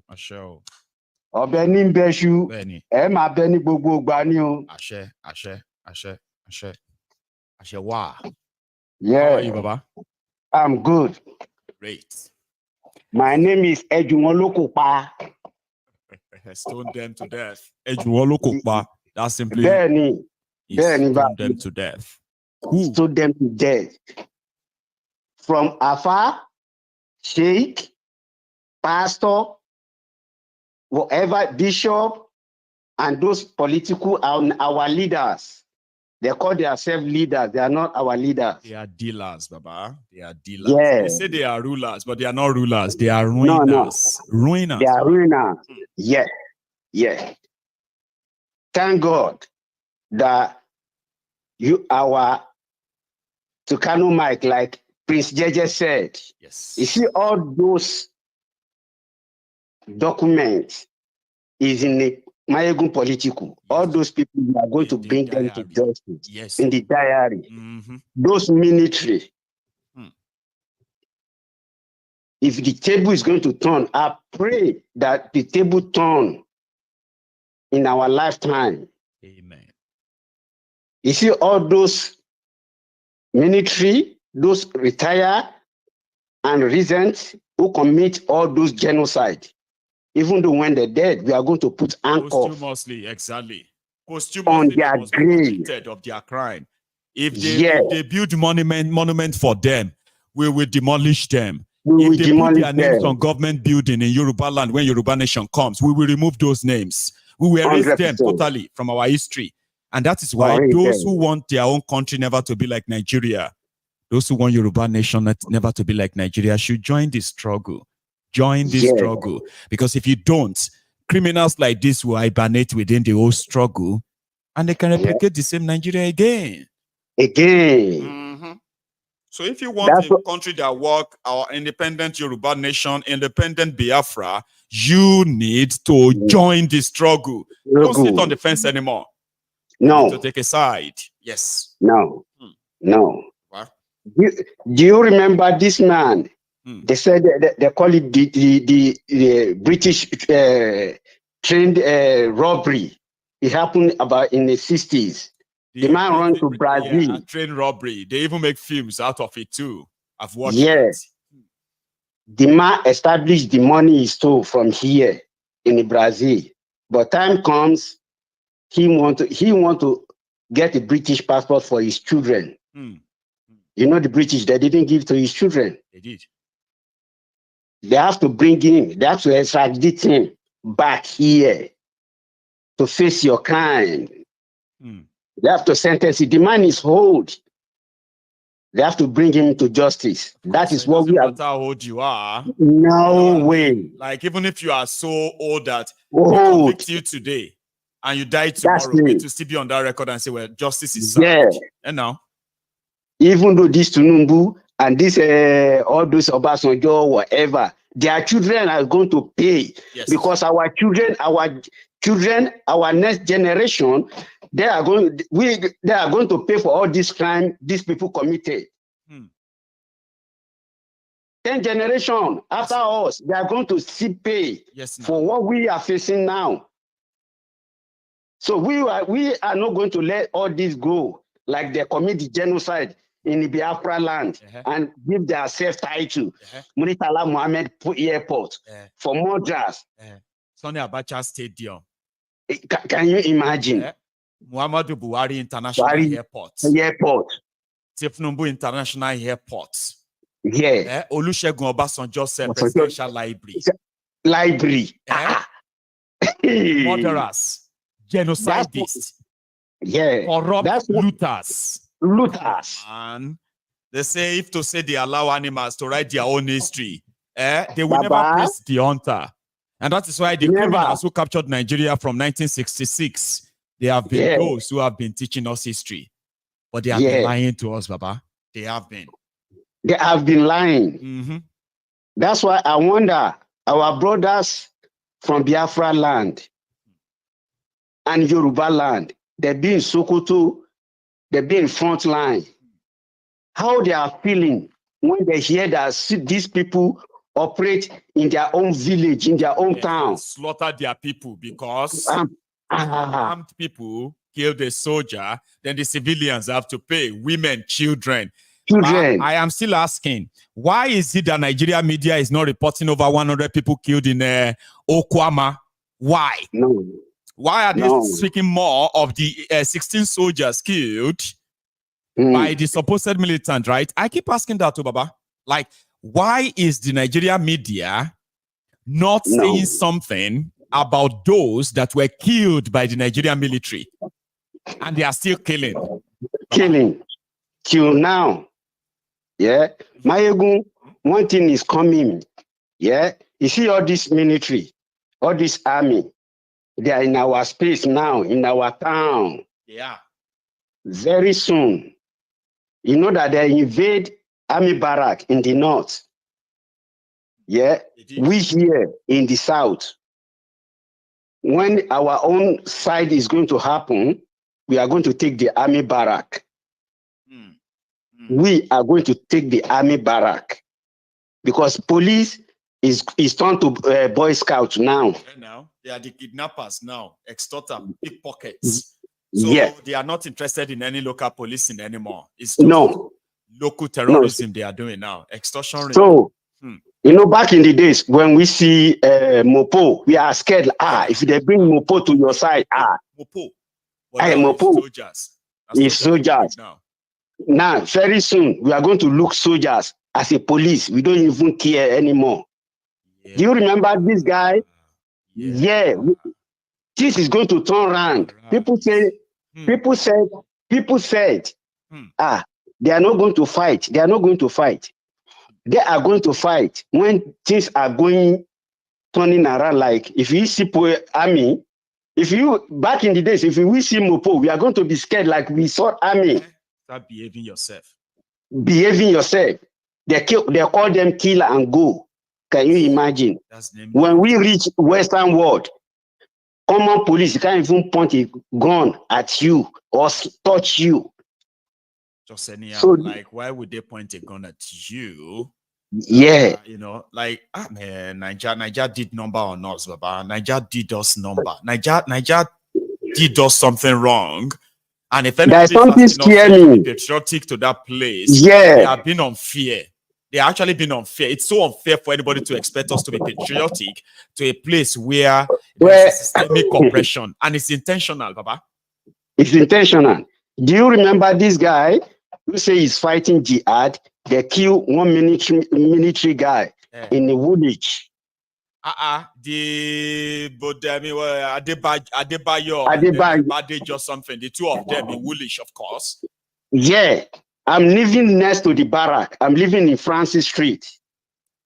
Àṣẹ. Ọbẹ ní ń bẹṣu. Ẹ máa bẹ ní gbogbo ìgbà ni o. Àṣẹ wà. Yeah. How are you, Baba? I'm good. Great. My name is Ejunwolokopa. Stone them to death. Ejunwolokopa. That's simply stone them to death. Stone them to death. From afar, sheikh, pastor, whatever, bishop, and those political our leaders. They call themselves leaders. They are not our leaders. They are dealers, Baba. They are dealers. Yeah. They say they are rulers, but they are not rulers. They are ruiners. No. Ruiners. They are ruiners. Yeah. Thank God that our Tinubunomics, like Prince Jeje said, yes. You see all those documents is in the Maiyegun Politico. Yes. All those people, we are going to bring them to justice in the diary. Those military. If the table is going to turn, I pray that the table turn in our lifetime. Amen. You see all those military, those retired and recent who commit all those genocide. Even though when they're dead, we are going to put handcuffs. Posthumously, exactly. On their grave of their crime. If they build monument for them, we will demolish them. If they put their names on government building in Yoruba land when Yoruba nation comes, we will remove those names. We will erase 100%. Them totally from our history. And that is why those who want their own country never to be like Nigeria, those who want Yoruba nation never to be like Nigeria should join this struggle. Join this struggle. Because if you don't, criminals like this will hibernate within the whole struggle and they can replicate the same Nigeria again. So if you want a country that work, our independent Yoruba nation, independent Biafra, you need to join the struggle. Don't sit on the fence anymore. No. You need to take a side. Yes. No. What? Do you remember this man? They said they call it the British trained robbery. It happened about in the 60s. The man ran to Brazil. Train robbery. They even make films out of it too. I've watched it. Yes. The man established the money he stole from here in Brazil. But time comes, he want to get a British passport for his children. You know the British, they didn't give to his children. They did. They have to bring him, they have to extradite him back here to face your crime. They have to sentence him. The man is old. They have to bring him to justice. That is what we are. No matter how old you are. No way. Like even if you are so old that we convict you today and you die tomorrow, it will still be on that record and say, well, justice is served. And now, even though this Tinubu and this all those Obasanjo, whatever, their children are going to pay because our children, children, our next generation, they are going to pay for all this crime these people committed. 10 generations after us, they are going to see pay for what we are facing now. So we are not going to let all this go, like they commit the genocide in the Biafra land and give their self-title. Muritala Mohammed Airport for Madras. Sonny Abacha Stadium. Can you imagine? Muhammadu Buhari International Airport. Tifnumbu International Airport. Yeah. Olusegun Obasanjo Presidential Library. Murderers. Genocidists. Corrupt looters. And they say if to say they allow animals to write their own history, they will never praise the hunter. And that is why the criminals who captured Nigeria from 1966, they have been those who have been teaching us history. But they have been lying to us, Baba. They have been. They have been lying. That's why I wonder, our brothers from Biafra land and Yoruba land, they be in Sokoto, they be in front line. How they are feeling when they hear that these people operate in their own village, in their own town. Slaughter their people because armed people kill the soldier, then the civilians have to pay, women, children. I am still asking, why is it that Nigeria media is not reporting over 100 people killed in Okuama? Why? No. Why are they speaking more of the 16 soldiers killed by the supposed militant, right? I keep asking that to Baba. Like, why is the Nigeria media not saying something about those that were killed by the Nigerian military? And they are still killing. Till now. Yeah. Maiyegun, one thing is coming. Yeah. You see all this military, all this army, they are in our space now, in our town. Yeah. Very soon. You know that they invade army barrack in the north. Yeah. We here in the south. When our own side is going to happen, we are going to take the army barrack. We are going to take the army barrack because police is turned to Boy Scouts now. Now they are the kidnappers now, extorter, pickpockets. So they are not interested in any local policing anymore. It's just local terrorism they are doing now. Extortion. So you know, back in the days when we see Mopo, we are scared. If they bring Mopo to your side, Mopo. Mopo. Soldiers. It's soldiers. Now, very soon, we are going to look soldiers as a police. We don't even care anymore. Do you remember this guy? This is going to turn around. People said, they are not going to fight. They are not going to fight. They are going to fight when things are turning around. Like if you see army, back in the days, if we see Mopo, we are going to be scared like we saw army. Start behaving yourself. They call them kill and go. Can you imagine? When we reach Western world, common police can't even point a gun at you or touch you. Just anyhow, like why would they point a gun at you? Yeah. You know, like man, Niger did number on us, Baba. Niger did us number. Niger did us something wrong. And if there's something scary, patriotic to that place, they have been unfair. They are actually been unfair. It's so unfair for anybody to expect us to be patriotic to a place where there's systemic oppression, and it's intentional, Baba. It's intentional. Do you remember this guy who say he's fighting jihad? They kill one military guy in the village. Adebayo, something. The two of them in Woolwich, of course. Yeah, I'm living next to the barrack. I'm living in Francis Street,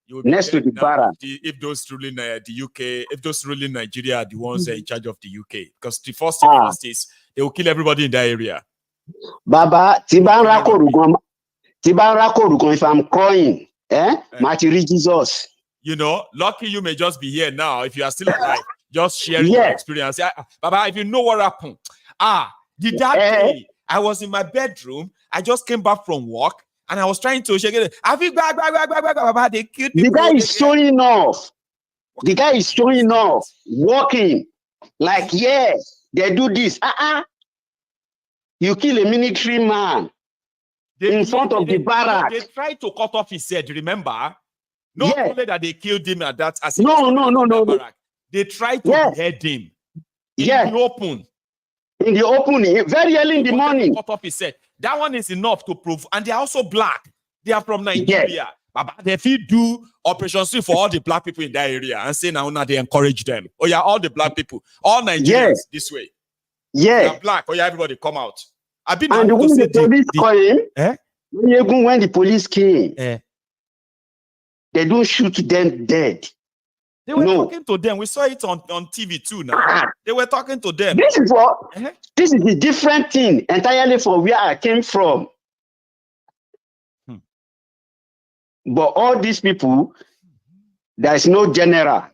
next to the barrack. If those ruling the UK, if those ruling Nigeria are the ones in charge of the UK, because the first thing is they will kill everybody in that area. Baba, Tiban Rakorugon, if I'm crying, Mati Jesus. You know, lucky you may just be here now. If you are still alive, just sharing your experience. Baba, if you know what happened, that day I was in my bedroom. I just came back from work and I was trying to shake it. I feel Baba, they killed people. The guy is showing off. The guy is showing off, walking like, they do this. You kill a military man in front of the barrack. They tried to cut off his head, remember? Not only that they killed him at that as no. They tried to behead him in the open. In the open, very early in the morning. Cut off his head. That one is enough to prove. And they are also black. They are from Nigeria. Baba, if you do Operation C for all the black people in that area and say now they encourage them. Oh yeah, all the black people, all Nigerians this way. They are black. Oh yeah, everybody come out. I've been and when the police came, when the police came, they don't shoot them dead. They were talking to them. We saw it on TV too now. They were talking to them. This is what this is a different thing entirely from where I came from. But all these people, there is no general.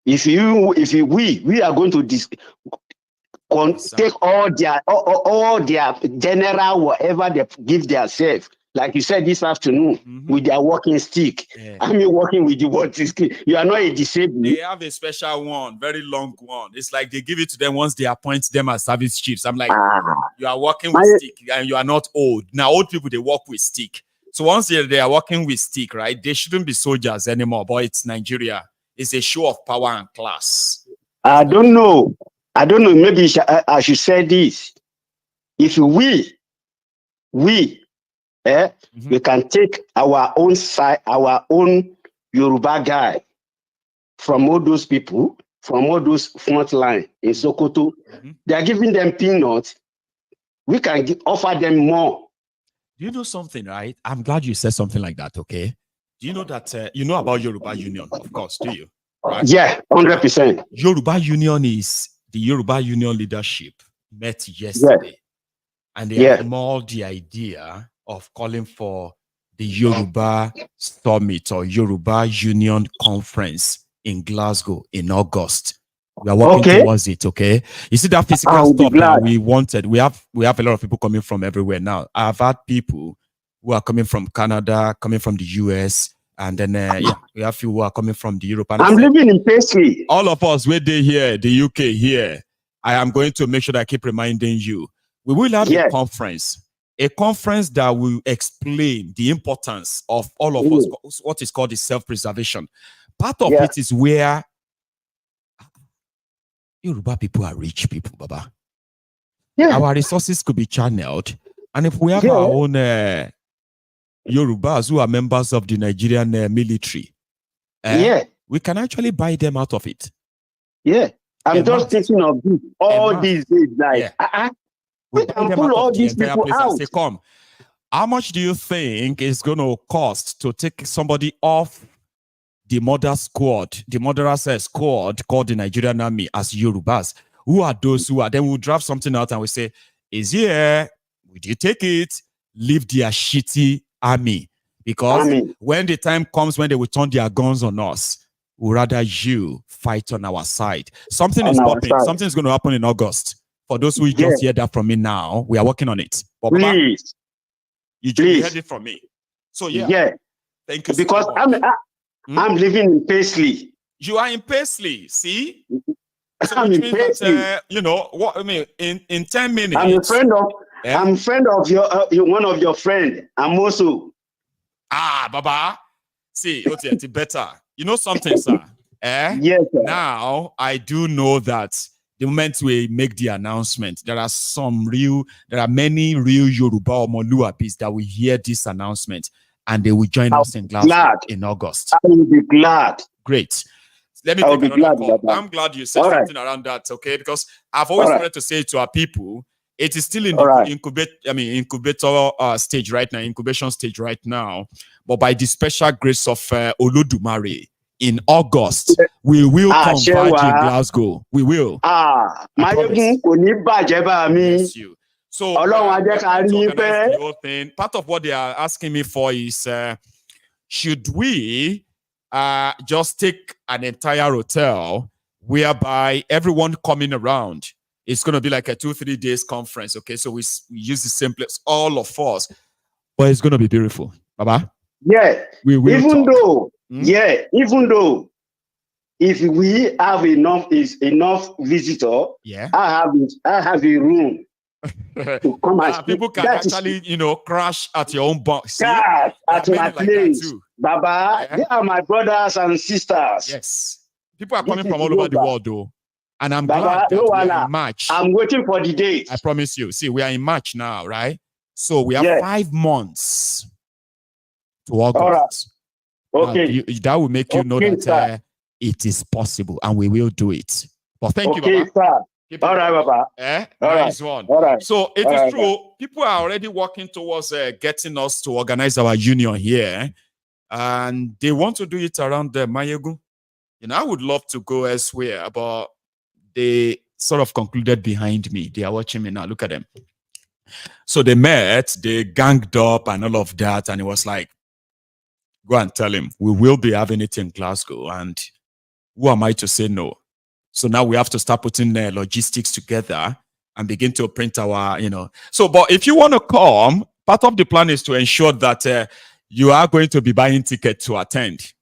We are going to take all their general, whatever they give themselves. Like you said this afternoon, with their walking stick. I mean, walking with the walking stick. You are not a disabled. They have a special one, very long one. It's like they give it to them once they appoint them as service chiefs. I'm like, you are walking with stick and you are not old. Now, old people, they walk with stick. So once they are working with stick, right, they shouldn't be soldiers anymore. But it's Nigeria. It's a show of power and class. I don't know. Maybe I should say this. If we can take our own side, our own Yoruba guy from all those people, from all those front line in Sokoto, they are giving them peanuts. We can offer them more. Do you know something, right? I'm glad you said something like that, okay? Do you know that, you know about Yoruba Union, of course, do you? Right? Yeah, 100%. Yoruba Union is the Yoruba Union leadership met yesterday. And they had more the idea of calling for the Yoruba Summit or Yoruba Union Conference in Glasgow in August. We are working towards it, okay? You see that physical stuff that we wanted. We have a lot of people coming from everywhere now. I've had people who are coming from Canada, coming from the US, and then we have people who are coming from the Europe. I'm living in Paisley. All of us, we're here, the UK here. I am going to make sure that I keep reminding you. We will have a conference that will explain the importance of all of us, what is called the self-preservation. Part of it is where Yoruba people are rich people, Baba. Our resources could be channeled. And if we have our own Yorubas who are members of the Nigerian military, we can actually buy them out of it. I'm just thinking of this all these days. Like, we can pull all these people out. Say, come, how much do you think it's going to cost to take somebody off the murder squad, the murderers squad called the Nigerian army as Yorubas? Who are those who are? Then we'll draft something out and we say, is here? Would you take it? Leave their shitty army. Because when the time comes when they will turn their guns on us, we'd rather you fight on our side. Something is popping. Something is going to happen in August. For those who just hear that from me now, we are working on it. But please. You just heard it from me. So thank you. Because I'm living in Paisley. You are in Paisley, see? So I'm in Paisley. That, you know what I mean. In 10 minutes, I'm a friend of. I'm a friend of your one of your friend. I'm also. Baba. See, it's better. You know something, sir? Yes. Sir. Now I do know that the moment we make the announcement, there are many real Yoruba or Moluapis that will hear this announcement. And they will join us in Glasgow in August. I will be glad. Great. Let me take another call. I'm glad you said something around that, okay? Because I've always wanted to say to our people, it is still in the incubator stage right now, incubation stage right now. But by the special grace of Olodumare, in August, we will converge in Glasgow. We will. Yes, you. So, the whole thing. Part of what they are asking me for is, should we just take an entire hotel whereby everyone coming around, it's going to be like a 2-3 days conference. Okay, so we use the simplest, all of us, but it's going to be beautiful. Baba. Yeah. We will even talk. though, even though if we have enough visitor, yeah, I have a room to come and speak. People can actually, crash at your own box. Crash at my place. Baba, they are my brothers and sisters. Yes. People are coming from all over the world, though. And I'm glad that we are in March. I'm waiting for the date. I promise you. See, we are in March now, right? So we have 5 months to organize. Okay. That will make you know that it is possible, and we will do it. But thank you, Baba. Sir. All right, Baba. Nice one. All right. So it is true. People are already working towards getting us to organize our union here, and they want to do it around the Maiyegun. I would love to go elsewhere, but they sort of concluded behind me. They are watching me now. Look at them. So they met, they ganged up and all of that. And it was like, go and tell him, we will be having it in Glasgow. And who am I to say no? So now we have to start putting logistics together and begin to print our, So, but if you want to come, part of the plan is to ensure that you are going to be buying tickets to attend.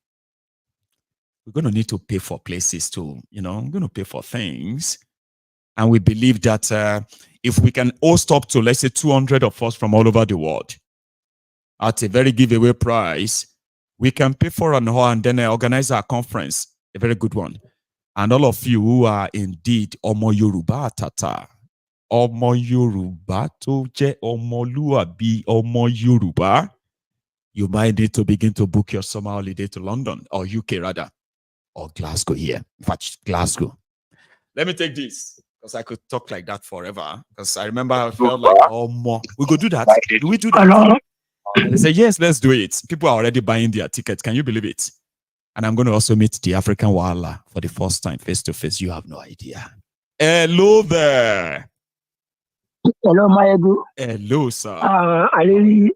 We're going to need to pay for places to, I'm going to pay for things. And we believe that if we can host up to, let's say, 200 of us from all over the world at a very giveaway price, we can pay for an hour and then organize our conference, a very good one. And all of you who are indeed Omo Yoruba Tata, Omo Yoruba Toje, Omo Luabi, Omo Yoruba, you might need to begin to book your summer holiday to London, or UK rather, or Glasgow here. In fact, Glasgow. Let me take this, because I could talk like that forever. Because I remember I felt like, we could do that. Do we do that? Hello? They say, yes, let's do it. People are already buying their tickets. Can you believe it? And I'm going to also meet the African Wala for the first time, face to face. You have no idea. Hello there. Hello, Maiyegun. Hello, sir. I really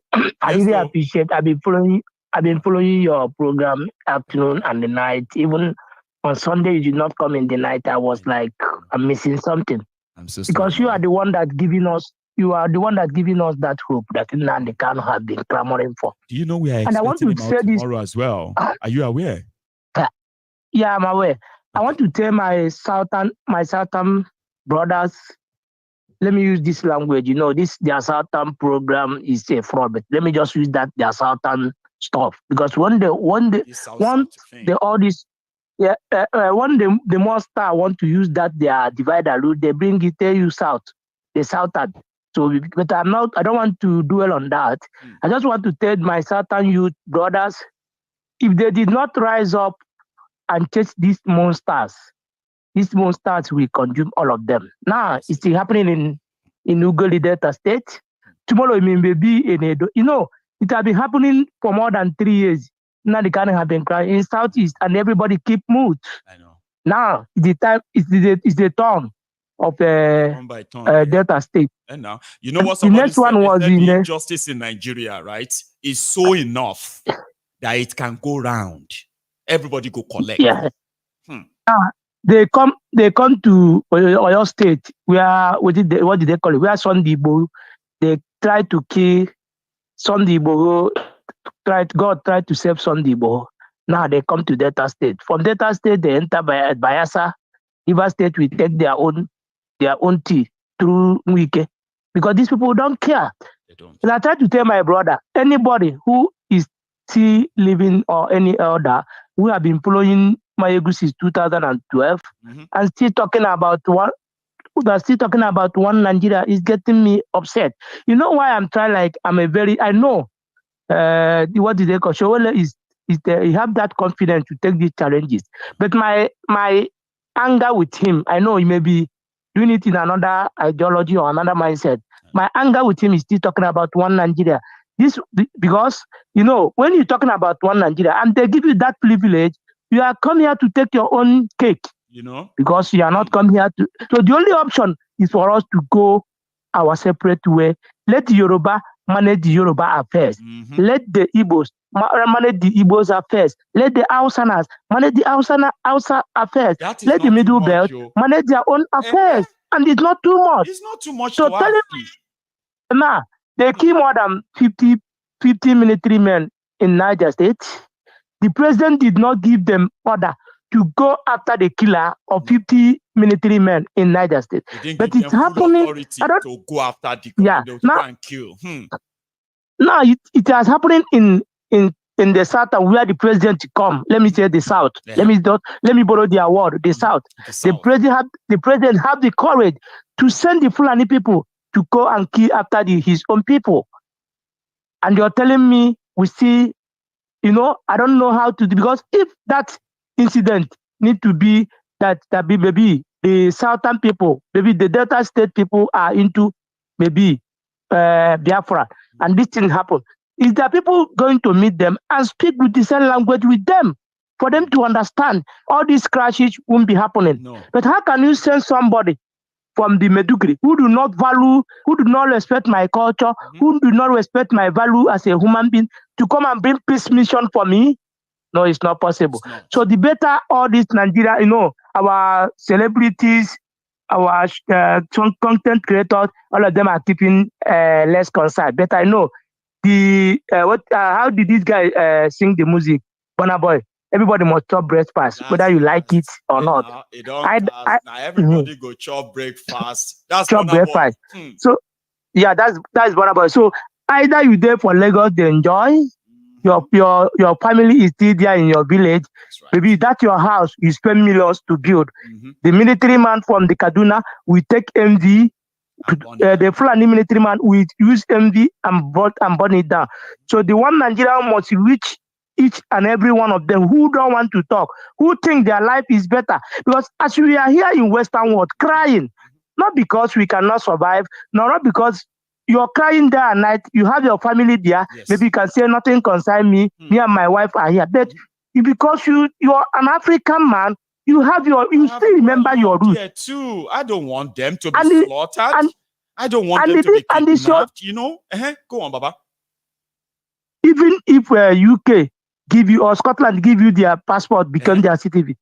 appreciate. I've been following your program afternoon and the night. Even on Sunday, you did not come in the night. I was like, I'm missing something. I'm so sorry. Because you are the one that giving us. You are the one that giving us that hope that Nnamdi Kanu have been clamoring for. Do you know we are expecting him out tomorrow as well? Are you aware? Yeah, I'm aware. I want to tell my southern brothers. Let me use this language. Their southern program is a fraud, but let me just use their southern stuff, because when the monster want to use that their divider route, they bring it to you south, the southern. So, but I don't want to dwell on that. I just want to tell my southern youth brothers, if they did not rise up and chase these monsters will consume all of them. Now, it's still happening in Ugoli Delta State. Tomorrow, it may be in Edo. It has been happening for more than 3 years. Now, the kind have been crying in Southeast, and everybody keep mute. I know. Now, it's the turn of Delta State. And now, you know what? The next one was the injustice in Nigeria, right? Is so enough that it can go round. Everybody go collect. Yeah. They come to Oyo State, where what did they call it? Where Sunday Igboho, they tried to kill Sunday Igboho. God tried to save Sunday Igboho. Now they come to Delta State. From Delta State, they enter Bayelsa. River State will take their own tea through Wike, because these people don't care. They don't. And I try to tell my brother, anybody who is still living or any elder who have been following Maiyegun since 2012 and still talking about one Nigeria is getting me upset. You know why I'm trying? Like I know what did they call? Showele is he have that confidence to take these challenges. But my anger with him, I know he may be doing it in another ideology or another mindset. My anger with him is still talking about one Nigeria. Because when you're talking about one Nigeria and they give you that privilege, you are come here to take your own cake. Because you are not come here to. So the only option is for us to go our separate way Let the Yoruba manage the Yoruba affairs. Let the Igbos manage the Igbos affairs. Let the Hausanas manage the Hausa affairs. Let the Middle Belt manage their own affairs. And it's not too much. It's not too much so to ask. Now, they kill more than 50 military men in Niger State. The president did not give them order to go after the killer of 50 military men in Niger State. But it's happening. To go after the now, and kill. Now it has happening in the south where the president come. Let me say the south. Yeah. Let me borrow their word. The south. The president have the courage to send the Fulani people to go and kill after his own people. And you're telling me we see, I don't know how to do, because if that incident need to be that maybe the southern people, maybe the Delta State people are into maybe Biafra, and this thing happen. Is there people going to meet them and speak with the same language with them for them to understand? All these crashes won't be happening. No. But how can you send somebody from the Maiduguri who do not value, who do not respect my culture, who do not respect my value as a human being to come and bring peace mission for me? No, it's not possible. It's not. So the better all this Nigeria, our celebrities, our content creators, all of them are keeping less concern. But I know how did this guy sing the music? Burna Boy. Everybody must chop breakfast, whether you like it or not. Everybody go chop breakfast. That's chop breakfast. So yeah, that's Burna Boy. So either you there for Lagos, they enjoy. Your family is still there in your village. Right. Maybe that's your house. You spend millions to build. The military man from the Kaduna will take MV. The Fulani military man will use MV and burn it down. So the one Nigeria must reach each and every one of them who don't want to talk, who think their life is better. Because as we are here in Western world crying, not because we cannot survive, not because you're crying day and night, you have your family there, yes. Maybe you can say nothing concerns me, me and my wife are here. But because you're an African man, you still remember your roots. Yeah, too. I don't want them to be slaughtered. I don't want them to be kidnapped, Go on, Baba. Even if UK give you or Scotland give you their passport, become their citizen,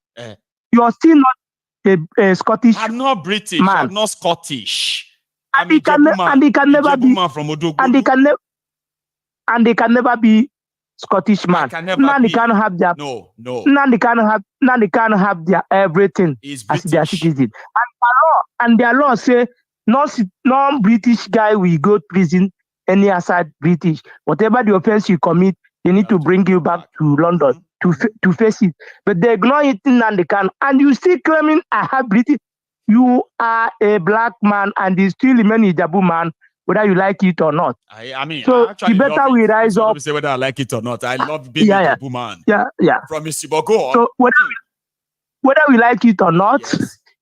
you're still not a Scottish. I'm not British. Man. I'm not Scottish. And they can never be. And they can never be Scottish man. Now they can't have their. No. Now they can't have their everything as their citizen. And their law say no British guy will go to prison any aside British. Whatever the offense you commit, they need to bring you back to London to face it. But they ignore it and they can. And you still claiming I have British. You are a black man and you still remain a Jabu man, whether you like it or not. I mean, so I actually the better we rise up. Say whether I like it or not. I love being a Jabu man. Yeah. From Mr. Go on. So whether we like it or not,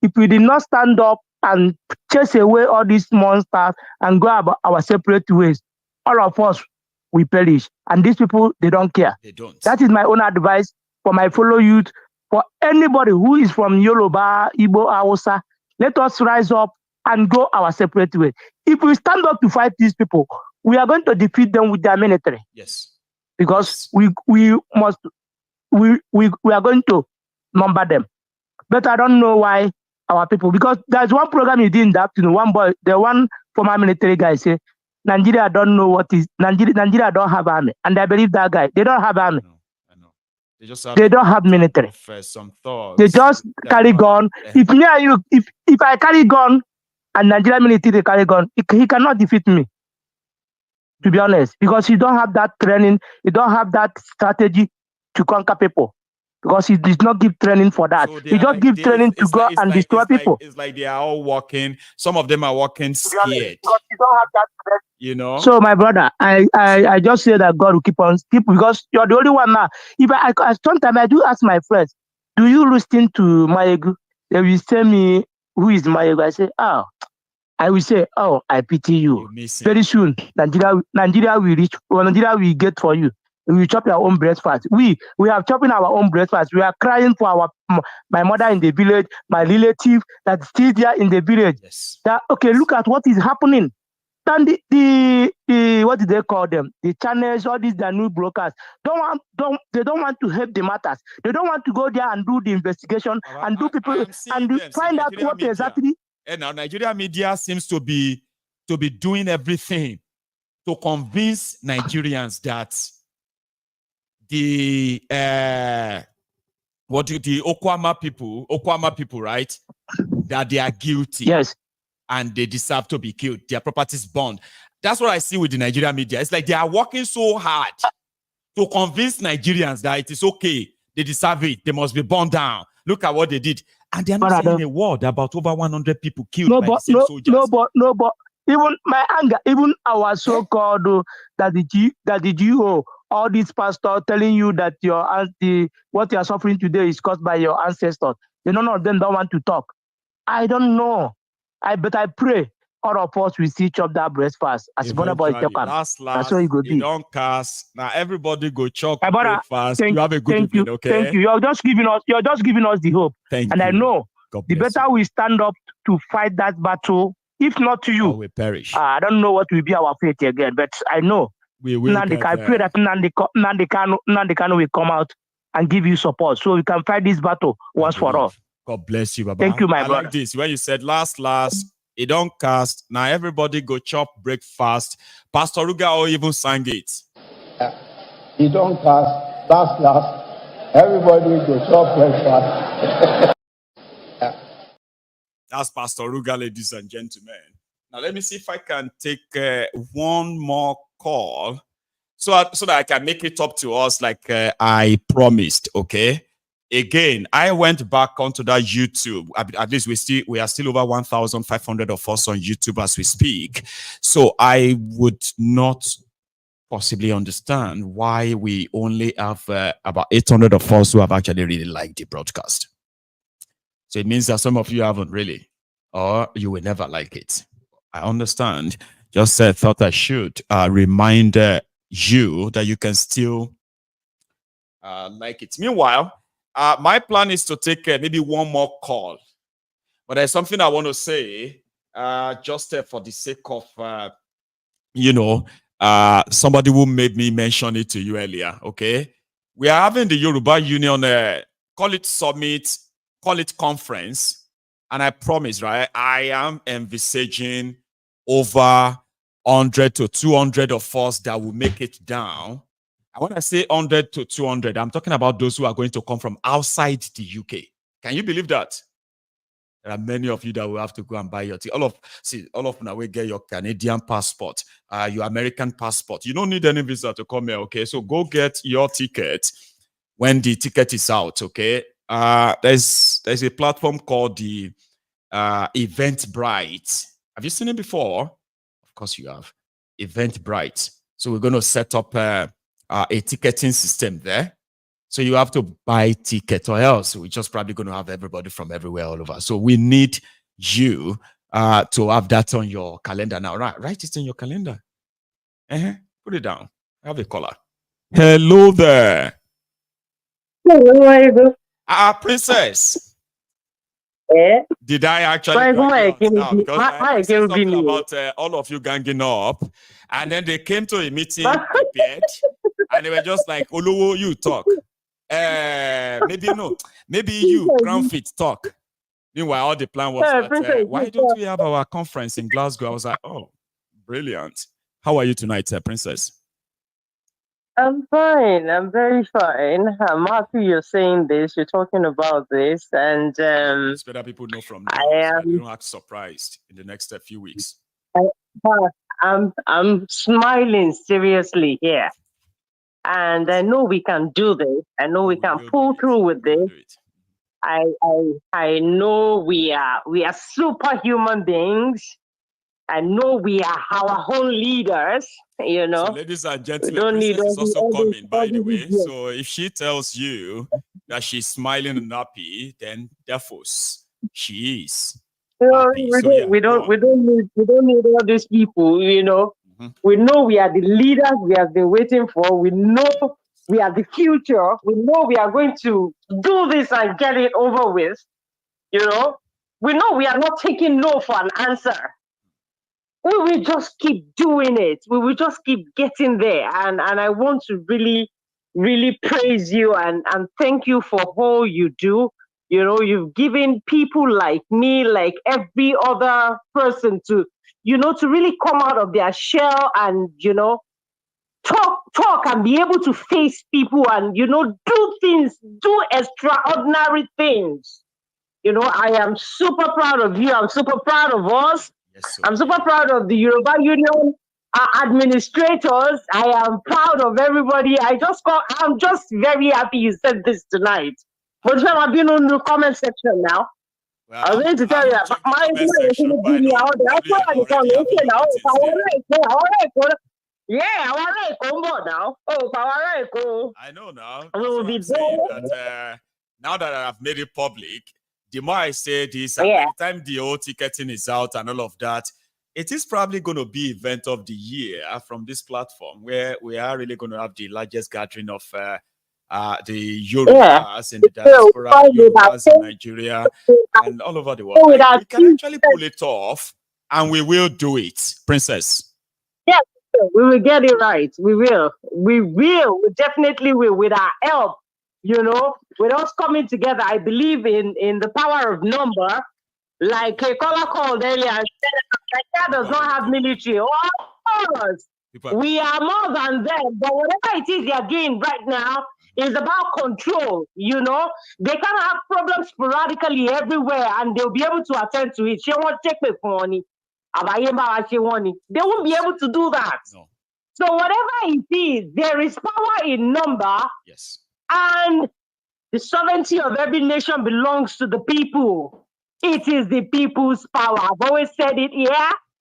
if we did not stand up and chase away all these monsters and go about our separate ways, all of us will perish. And these people, they don't care. They don't. That is my own advice for my fellow youth, for anybody who is from Yoruba, Igbo, Hausa. Let us rise up and go our separate way. If we stand up to fight these people, we are going to defeat them with their military. Yes. Because we are going to number them. But I don't know why our people, because there's one program you did in the afternoon, one former military guy say, Nigeria don't know what is, Nigeria don't have army. And I believe that guy, they don't have army. I know. They don't have military. Some thoughts. They just carry gun. If me and you, if I carry gun and Nigerian military carry gun, he cannot defeat me. To be honest, because he don't have that training, he don't have that strategy to conquer people. Because he does not give training for that. So he just gives training to go and destroy people. It's like they are all walking. Some of them are walking scared. Because you don't have that training. You know. So my brother, I just say that God will keep because you're the only one now. If I sometimes I do ask my friends, do you listen to Maiyegun? They will tell me who is Maiyegun. I say, I will say, I pity you. Very soon, Nigeria will reach. Nigeria will get for you. We will chop your own breakfast. We are chopping our own breakfast. We are crying for my mother in the village, my relative that's still there in the village. Yes. Look at what is happening. the what do they call them? The channels, all these the new brokers they don't want to help the matters. They don't want to go there and do the investigation and do people and find out what exactly. And now Nigerian media seems to be doing everything to convince Nigerians that the Okuama people, right? That they are guilty. Yes. And they deserve to be killed. Their properties burned. That's what I see with the Nigerian media. It's like they are working so hard to convince Nigerians that it is okay. They deserve it. They must be burned down. Look at what they did. And they are not saying a word about over 100 people killed by the same soldiers. No, but even my anger, even our so-called that the GO, all these pastors telling you that what you are suffering today is caused by your ancestors. None of them don't want to talk. I don't know. But I pray all of us will see chop that breakfast as Boy Last, that's what it go be. Don't cast. Now everybody go chop breakfast. You have a good evening, okay? Thank you. You're just giving us the hope. Thank and you. I know the better we stand up to fight that battle. If not to you, we perish. I don't know what will be our fate again, but I know we will. I pray that Nnamdi Kanu will come out and give you support so we can fight this battle once for all. God bless you, Baba. Thank you, my brother. I like this. When you said last, it don't cast. Now everybody go chop breakfast. Pastor Ruga or even sang it. It don't cast. Last. Everybody go chop breakfast. That's Pastor Ruga, ladies and gentlemen. Now let me see if I can take one more call so that I can make it up to us like I promised. Okay. Again, I went back onto that YouTube. At least we are still over 1,500 of us on YouTube as we speak. So I would not possibly understand why we only have about 800 of us who have actually really liked the broadcast. So it means that some of you haven't really, or you will never like it. I understand. Just thought I should remind you that you can still like it. Meanwhile, my plan is to take maybe one more call. But there's something I want to say just for the sake of, somebody who made me mention it to you earlier, okay? We are having the Yoruba Union, call it summit, call it conference. And I promise, right, I am envisaging over 100 to 200 of us that will make it down. And when I say 100 to 200, I'm talking about those who are going to come from outside the UK. Can you believe that? There are many of you that will have to go and buy your ticket. All of now will get your Canadian passport, your American passport. You don't need any visa to come here, okay? So go get your ticket when the ticket is out, okay? There's a platform called the Eventbrite. Have you seen it before? Of course you have. Eventbrite. So we're going to set up a ticketing system there. So you have to buy tickets or else we're just probably going to have everybody from everywhere all over. So we need you to have that on your calendar now. Right? Write it in your calendar. Put it down. Have a caller. Hello there. Princess. Did I actually because I said something about all of you ganging up, and then they came to a meeting prepared, and they were just like, Oluwo, you talk. Maybe you, Crown Fit, talk. Meanwhile, all the plan was that, why don't we have our conference in Glasgow? I was like, oh, brilliant. How are you tonight, Princess? I'm fine. I'm very fine. I'm happy you're saying this. You're talking about this, and it's better people know from now. So they don't act surprised in the next few weeks. I'm smiling seriously here, and I know we can do this. I know we can pull through with this. I know we are superhuman beings. I know we are our own leaders, you know. So, ladies and gentlemen, Princess is also coming, by the way. So if she tells you that she's smiling and happy, then therefore she is. We don't need all these people, you know. We know we are the leaders we have been waiting for. We know we are the future. We know we are going to do this and get it over with, you know. We know we are not taking no for an answer. we will just keep doing it. We will just keep getting there. And I want to really, really praise you and thank you for all you do. You know, you've given people like me, like every other person to, you know, to really come out of their shell and, you know, talk and be able to face people and, you know, do extraordinary things. You know, I am super proud of you. I'm super proud of us. Yes, I'm super proud of the Yoruba Union administrators. I am proud of everybody. I'm just very happy you said this tonight. But I've been on the comment section now. Well, I'm going to tell you, now. Oh, I know now. We will be that, now that I've made it public, the more I say this, and by the time the whole ticketing is out and all of that, it is probably going to be event of the year from this platform where we are really going to have the largest gathering of the Yorubas in the diaspora, Yorubas in Nigeria, and all over the world. We can actually pull it off, and we will do it, Princess. Yes, we will get it right. We will. We definitely will with our help. You know, with us coming together, I believe in the power of number. Like a caller called earlier and said, Nigeria does not have military. All us. We are more than them. But whatever it is they are doing right now is about control. You know, they can have problems sporadically everywhere, and they'll be able to attend to it. She won't take me for money. They won't be able to do that. No. So whatever it is, there is power in number. Yes. And the sovereignty of every nation belongs to the people. It is the people's power. I've always said it here.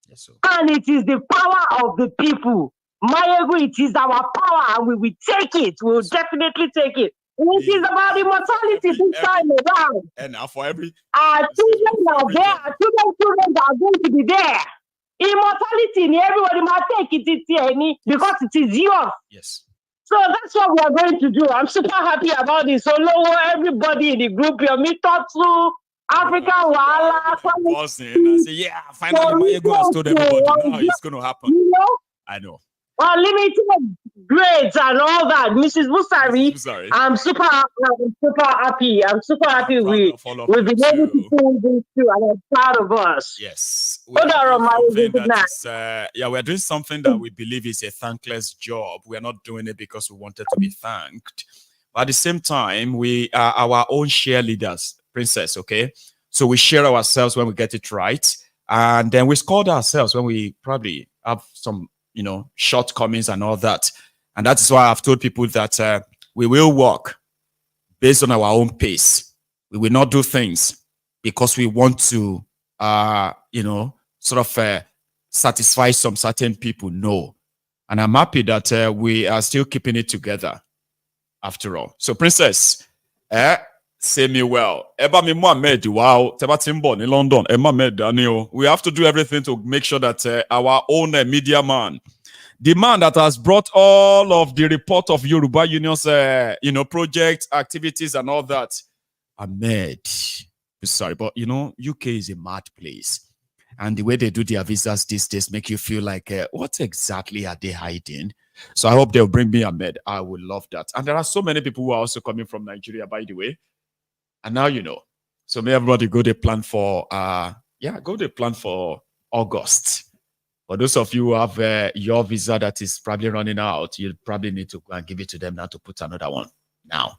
Yes, sir. And it is the power of the people. Maiyegun, it is our power, and we will take it. We will definitely take it. It is about immortality this time around. And now for every... Our children are there. Our children are going to be there. Immortality, everybody might take it because it is yours. Yes. So that's what we are going to do. I'm super happy about this. So, everybody in the group, me talk to Africa, I say, yeah, finally, Maiyegun has told everybody now it's going to happen. You know? I know. Unlimited grades and all that. Mrs. Busari, I'm super happy. I'm super happy we've been able to do this too, and I'm proud of us. Yes. We're doing something that we believe is a thankless job. We are not doing it because we wanted to be thanked. But at the same time, we are our own share leaders, Princess, okay? So we share ourselves when we get it right. And then we scored ourselves when we probably have some, you know, shortcomings and all that. And that is why I've told people that we will work based on our own pace. We will not do things because we want to, you know, sort of satisfy some certain people. No. And I'm happy that we are still keeping it together after all. So, Princess, say me well. Wow, in London. We have to do everything to make sure that our own media man, the man that has brought all of the report of Yoruba Union's, you know, projects, activities, and all that, Ahmed. Sorry, but you know, UK is a mad place, and the way they do their visas these days make you feel like, what exactly are they hiding? So I hope they'll bring me Ahmed. I would love that. And there are so many people who are also coming from Nigeria, by the way. And now you know. So may everybody go to plan for August. For those of you who have your visa that is probably running out, you probably need to go and give it to them now to put another one. Now,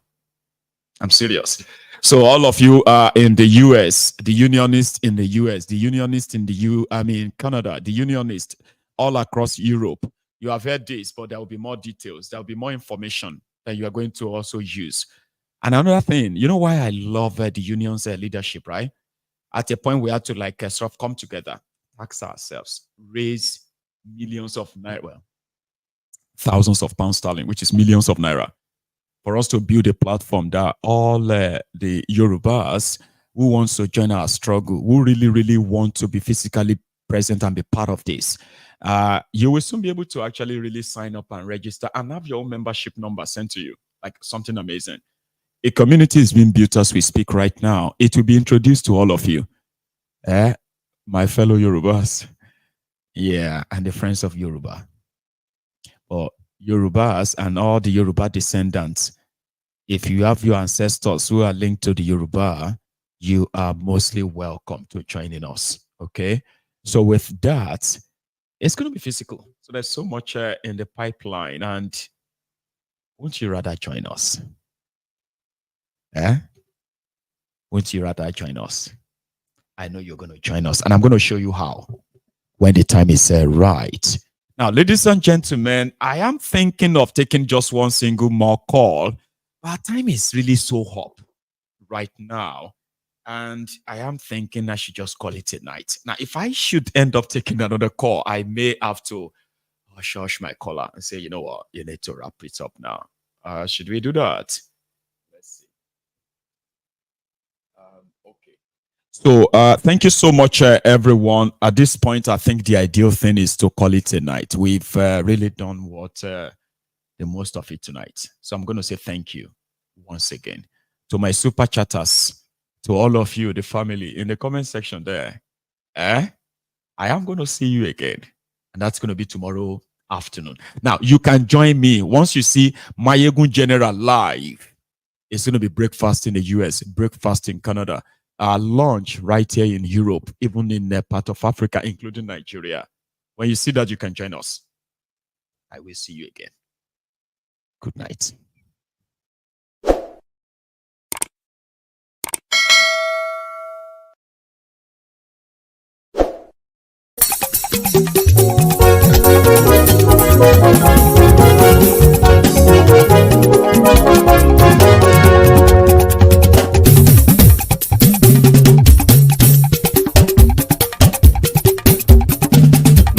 I'm serious. So all of you are in the US, the unionists in the US, the unionists in the Canada, the unionists all across Europe. You have heard this, but there will be more details. There will be more information that you are going to also use. And another thing, you know why I love the union's leadership, right? At a point we had to sort of come together, tax ourselves, raise millions of naira, well, thousands of pounds sterling, which is millions of naira, for us to build a platform that all the Yorubas who wants to join our struggle, who really, really want to be physically present and be part of this, you will soon be able to actually really sign up and register and have your own membership number sent to you, like something amazing. A community is being built as we speak right now. It will be introduced to all of you. My fellow Yorubas, Yeah, and the friends of Yoruba. Or Yorubas and all the Yoruba descendants. If you have your ancestors who are linked to the Yoruba, you are mostly welcome to joining us. Okay? So with that, it's going to be physical. So there's so much in the pipeline. And wouldn't you rather join us? Wouldn't you rather join us? I know you're going to join us. And I'm going to show you how when the time is right. Now, ladies and gentlemen, I am thinking of taking just one single more call. But our time is really so hot right now. And I am thinking I should just call it a night. Now, if I should end up taking another call, I may have to shush my caller and say, you know what, you need to wrap it up now. Should we do that? Let's see. Okay. So thank you so much, everyone. At this point, I think the ideal thing is to call it a night. We've really done what the most of it tonight. So I'm going to say thank you once again to my super chatters, to all of you, the family, in the comment section there. I am going to see you again. And that's going to be tomorrow afternoon. Now, you can join me once you see Maiyegun General live. It's going to be breakfast in the US, breakfast in Canada, lunch right here in Europe, even in a part of Africa, including Nigeria. When you see that, you can join us. I will see you again. Good night.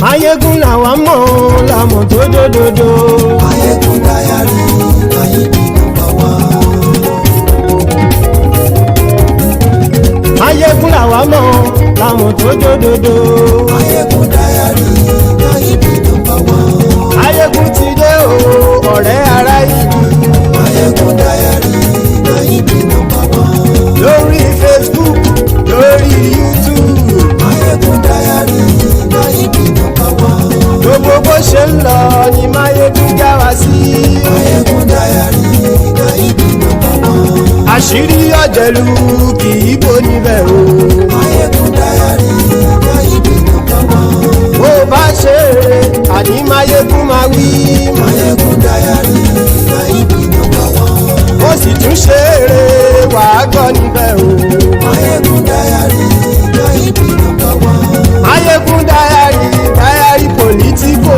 Maiyegun làwa mọ̀ làmọ̀ tó dòdòdò. Maiyegun Diary, Maiyegun number one. Maiyegun làwa mọ̀ làmọ̀ tó dòdòdò. Maiyegun Diary, Maiyegun number one. Maiyegun ti dé o, ọ̀rẹ́ ará ìlú. Maiyegun Diary, Maiyegun number one. Lórí Facebook, lórí YouTube. Maiyegun Diary, Maiyegun number one. Gbogbo bó ṣe ń lọ ni Maiyegun já wa sí. Maiyegun Diary, Maiyegun number one. Àṣírí ọ̀jẹ̀lú kì í bò níbẹ̀ o. Maiyegun Diary, Maiyegun number one. Bó bá ṣe eré, àní Maiyegun máa wí. Maiyegun Diary, Maiyegun number one. Ó sì tún ṣe eré, wàá gbọ́ níbẹ̀ o. Maiyegun Diary, Maiyegun number one. Maiyegun Diary, Diary Politico.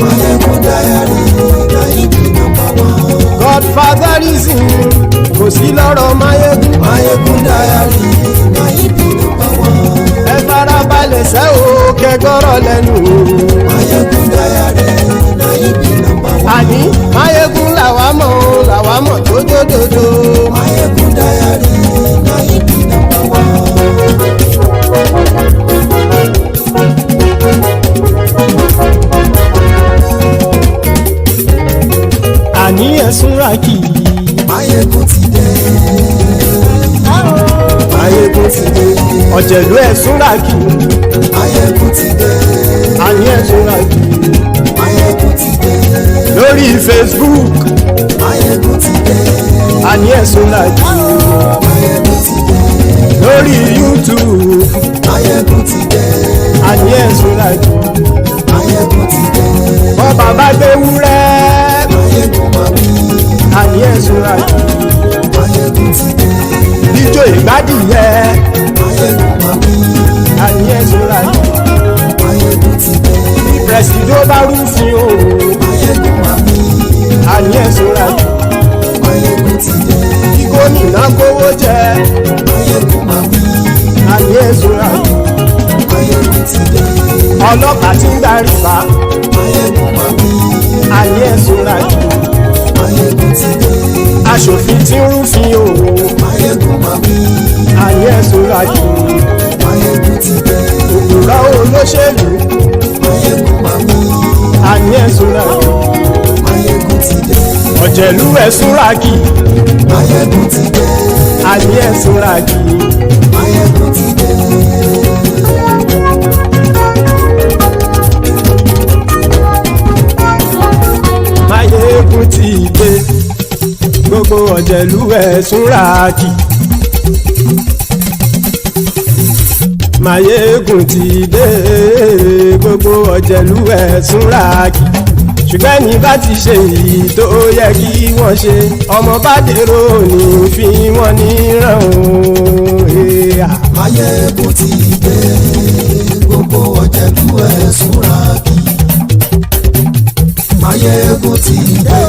Maiyegun Diary, Maiyegun number one. Godfatherism kò sí lọ́rọ̀ Maiyegun. Maiyegun Diary, Maiyegun number one. Ẹ farabalẹ̀ sẹ́ o kẹgọ́rọ̀ lẹ́nu o. Maiyegun Diary, Maiyegun number one. Àní Maiyegun làwa mọ̀ tó dòdòdò. Maiyegun Diary, Maiyegun number one. Àní ẹ̀sùn rákì. Maiyegun ti dé. Maiyegun ti dé. Ọ̀jẹ̀lú ẹ̀sùn rákì. Maiyegun ti dé. Àní ẹ̀sùn rákì. Maiyegun ti dé. Lórí Facebook. Maiyegun ti dé. Àní ẹ̀sùn rákì. Maiyegun ti dé. Lórí YouTube. Maiyegun ti dé. Àní ẹ̀sùn rákì. Maiyegun ti dé. Bọ́ba bá gbé wúrẹ́. Maiyegun máa wí. Àní ẹ̀sùn rákì. Maiyegun ti dé. Ijó ìgbádìyẹ. Maiyegun máa wí. Àní ẹ̀sùn rákì. Maiyegun ti dé. Bí pẹ̀sìdó bá rúfin o. Maiyegun máa wí. Àní ẹ̀sùn rákì. Maiyegun ti dé. Bí gómìnà kówó jẹ. Maiyegun máa wí. Àní ẹ̀sùn rákì. Maiyegun ti dé. Ọlọ́pàá tí ń gba rìbá. Maiyegun máa wí. Àní ẹ̀sùn rákì. Maiyegun ti dé. Aṣòfin tí ń rúfin o. Maiyegun máa wí. Àní ẹ̀sùn rákì. Maiyegun ti dé. Òpùrọ́ olóṣèlú. Maiyegun máa wí. Àní ẹ̀sùn rákì. Maiyegun ti dé. Ọ̀jẹ̀lú ẹ̀sùn rákì. Maiyegun ti dé. Àní ẹ̀sùn rákì. Maiyegun ti dé. gbogbo ọ̀jẹ̀lú ẹ̀ súnra kì. Maiyegun ti dé gbogbo ọ̀jẹ̀lú ẹ̀ súnra kì. Ṣùgbọ́n ní bá ti ṣe èyí tó yẹ kí wọ́n ṣe ọmọ bá dèrò ní fi wọ́n níran o. Maiyegun ti dé gbogbo ọ̀jẹ̀lú ẹ̀ súnra kì. Maiyegun ti dé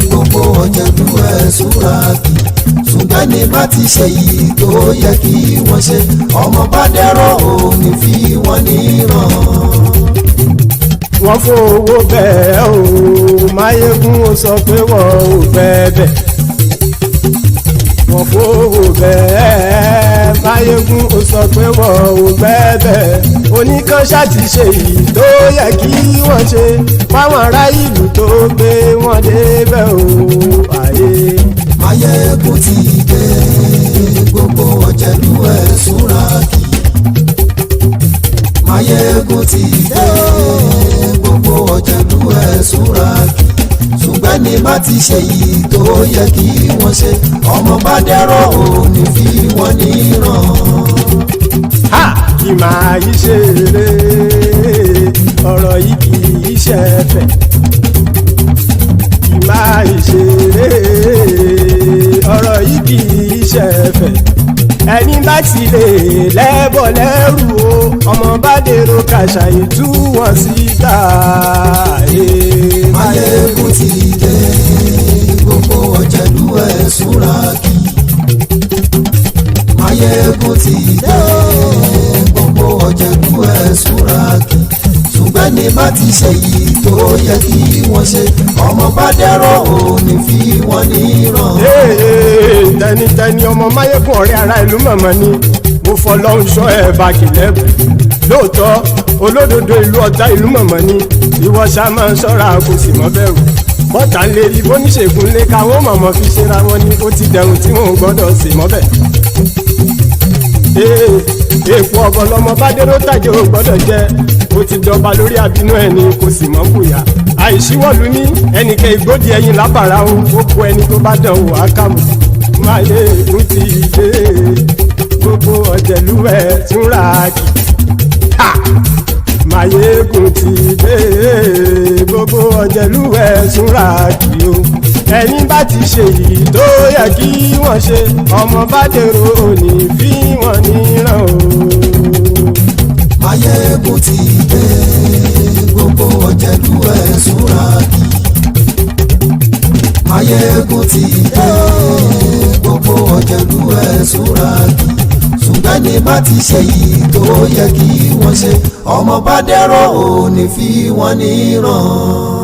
gbogbo ọ̀jẹ̀lú ẹ̀ súnra kì. Ṣùgbọ́n ní bá ti ṣe èyí tó yẹ kí wọ́n ṣe ọmọ bá dèrò ní fi wọ́n níran. Wọ́n fowó bẹ́ẹ̀ o Maiyegun ó sọ pé wọ́n ò fẹ́ bẹ̀. Wọ́n fowó bẹ́ẹ̀ Maiyegun ó sọ pé wọ́n ò fẹ́ bẹ̀. Oníkanṣá ti ṣe èyí tó yẹ kí wọ́n ṣe fáwọn ará ìlú tó gbé wọn débẹ̀ o. Maiyegun ti dé gbogbo ọ̀jẹ̀lú ẹ̀ súnra kì. Maiyegun ti dé gbogbo ọ̀jẹ̀lú ẹ̀ súnra kì. Ṣùgbọ́n ní bá ti ṣe yìí tó yẹ kí wọ́n ṣe ọmọ bá dẹ́rọ̀ ò ní fi wọ́n níran. Kì máa yí ṣe eré ọ̀rọ̀ yìí kì í ṣe ẹ̀fẹ̀. Kì máa yí ṣe eré ọ̀rọ̀ yìí kì í ṣe ẹ̀fẹ̀. Ẹni bá ti lè lẹ́bọ̀ lẹ́rù o ọmọ bá dèrò kàṣàyè tú wọn síta. Maiyegun ti dé gbogbo ọ̀jẹ̀lú ẹ̀ súnra kì. Maiyegun ti dé gbogbo ọ̀jẹ̀lú ẹ̀ súnra kì. Ṣùgbọ́n ní bá ti ṣe yìí tó yẹ kí wọ́n ṣe ọmọ bá dẹ́rọ̀ ò ní fi wọ́n níran. Tẹnitẹni ọmọ Maiyegun ọ̀rẹ́ ara ìlú mọ̀mọ́ ni mo fọlọ́run ṣọ́ ẹ̀ bá kìlẹ́bù. Lóòótọ́ olódodo ìlú ọ̀tá ìlú mọ̀mọ́ ni ìwọ ṣá máa ń ṣọ́ra kò sì mọ́ bẹ̀rù. Bọ́tà ń lè rí bóníṣègùn lé káwọn mọ̀mọ́ fi ṣera wọn ni ó ti dẹrùn tí wọn ò gbọ́dọ̀ sè mọ́bẹ̀. Èèpo ọ̀bọ lọmọ bá dérò tàjẹ́ ò gbọ́dọ̀ jẹ́ ó ti dọba lórí àbínú ẹni kò sì mọ́ bùyà. Àìsíwọ́lu ní ẹnìkẹ́ ìgbódì ẹyin lábàrá o ó kó ẹni tó bá dán o àkàmù. Maiyegun ti dé gbogbo ọ̀jẹ̀lú ẹ̀ túnra kì. Maiyegun ti dé gbogbo ọ̀jẹ̀lú ẹ̀ túnra kì o. Ẹni bá ti ṣe yìí tó yẹ kí wọ́n ṣe ọmọ bá dèrò òní fi wọ́n níran o. Maiyegun ti dé gbogbo ọ̀jẹ̀lú ẹ̀ súnra kì. Maiyegun ti dé gbogbo ọ̀jẹ̀lú ẹ̀ súnra kì. Ṣùgbọ́n ní bá ti ṣe yìí tó yẹ kí wọ́n ṣe ọmọ bá dẹ́rọ̀ ò ní fi wọ́n níran.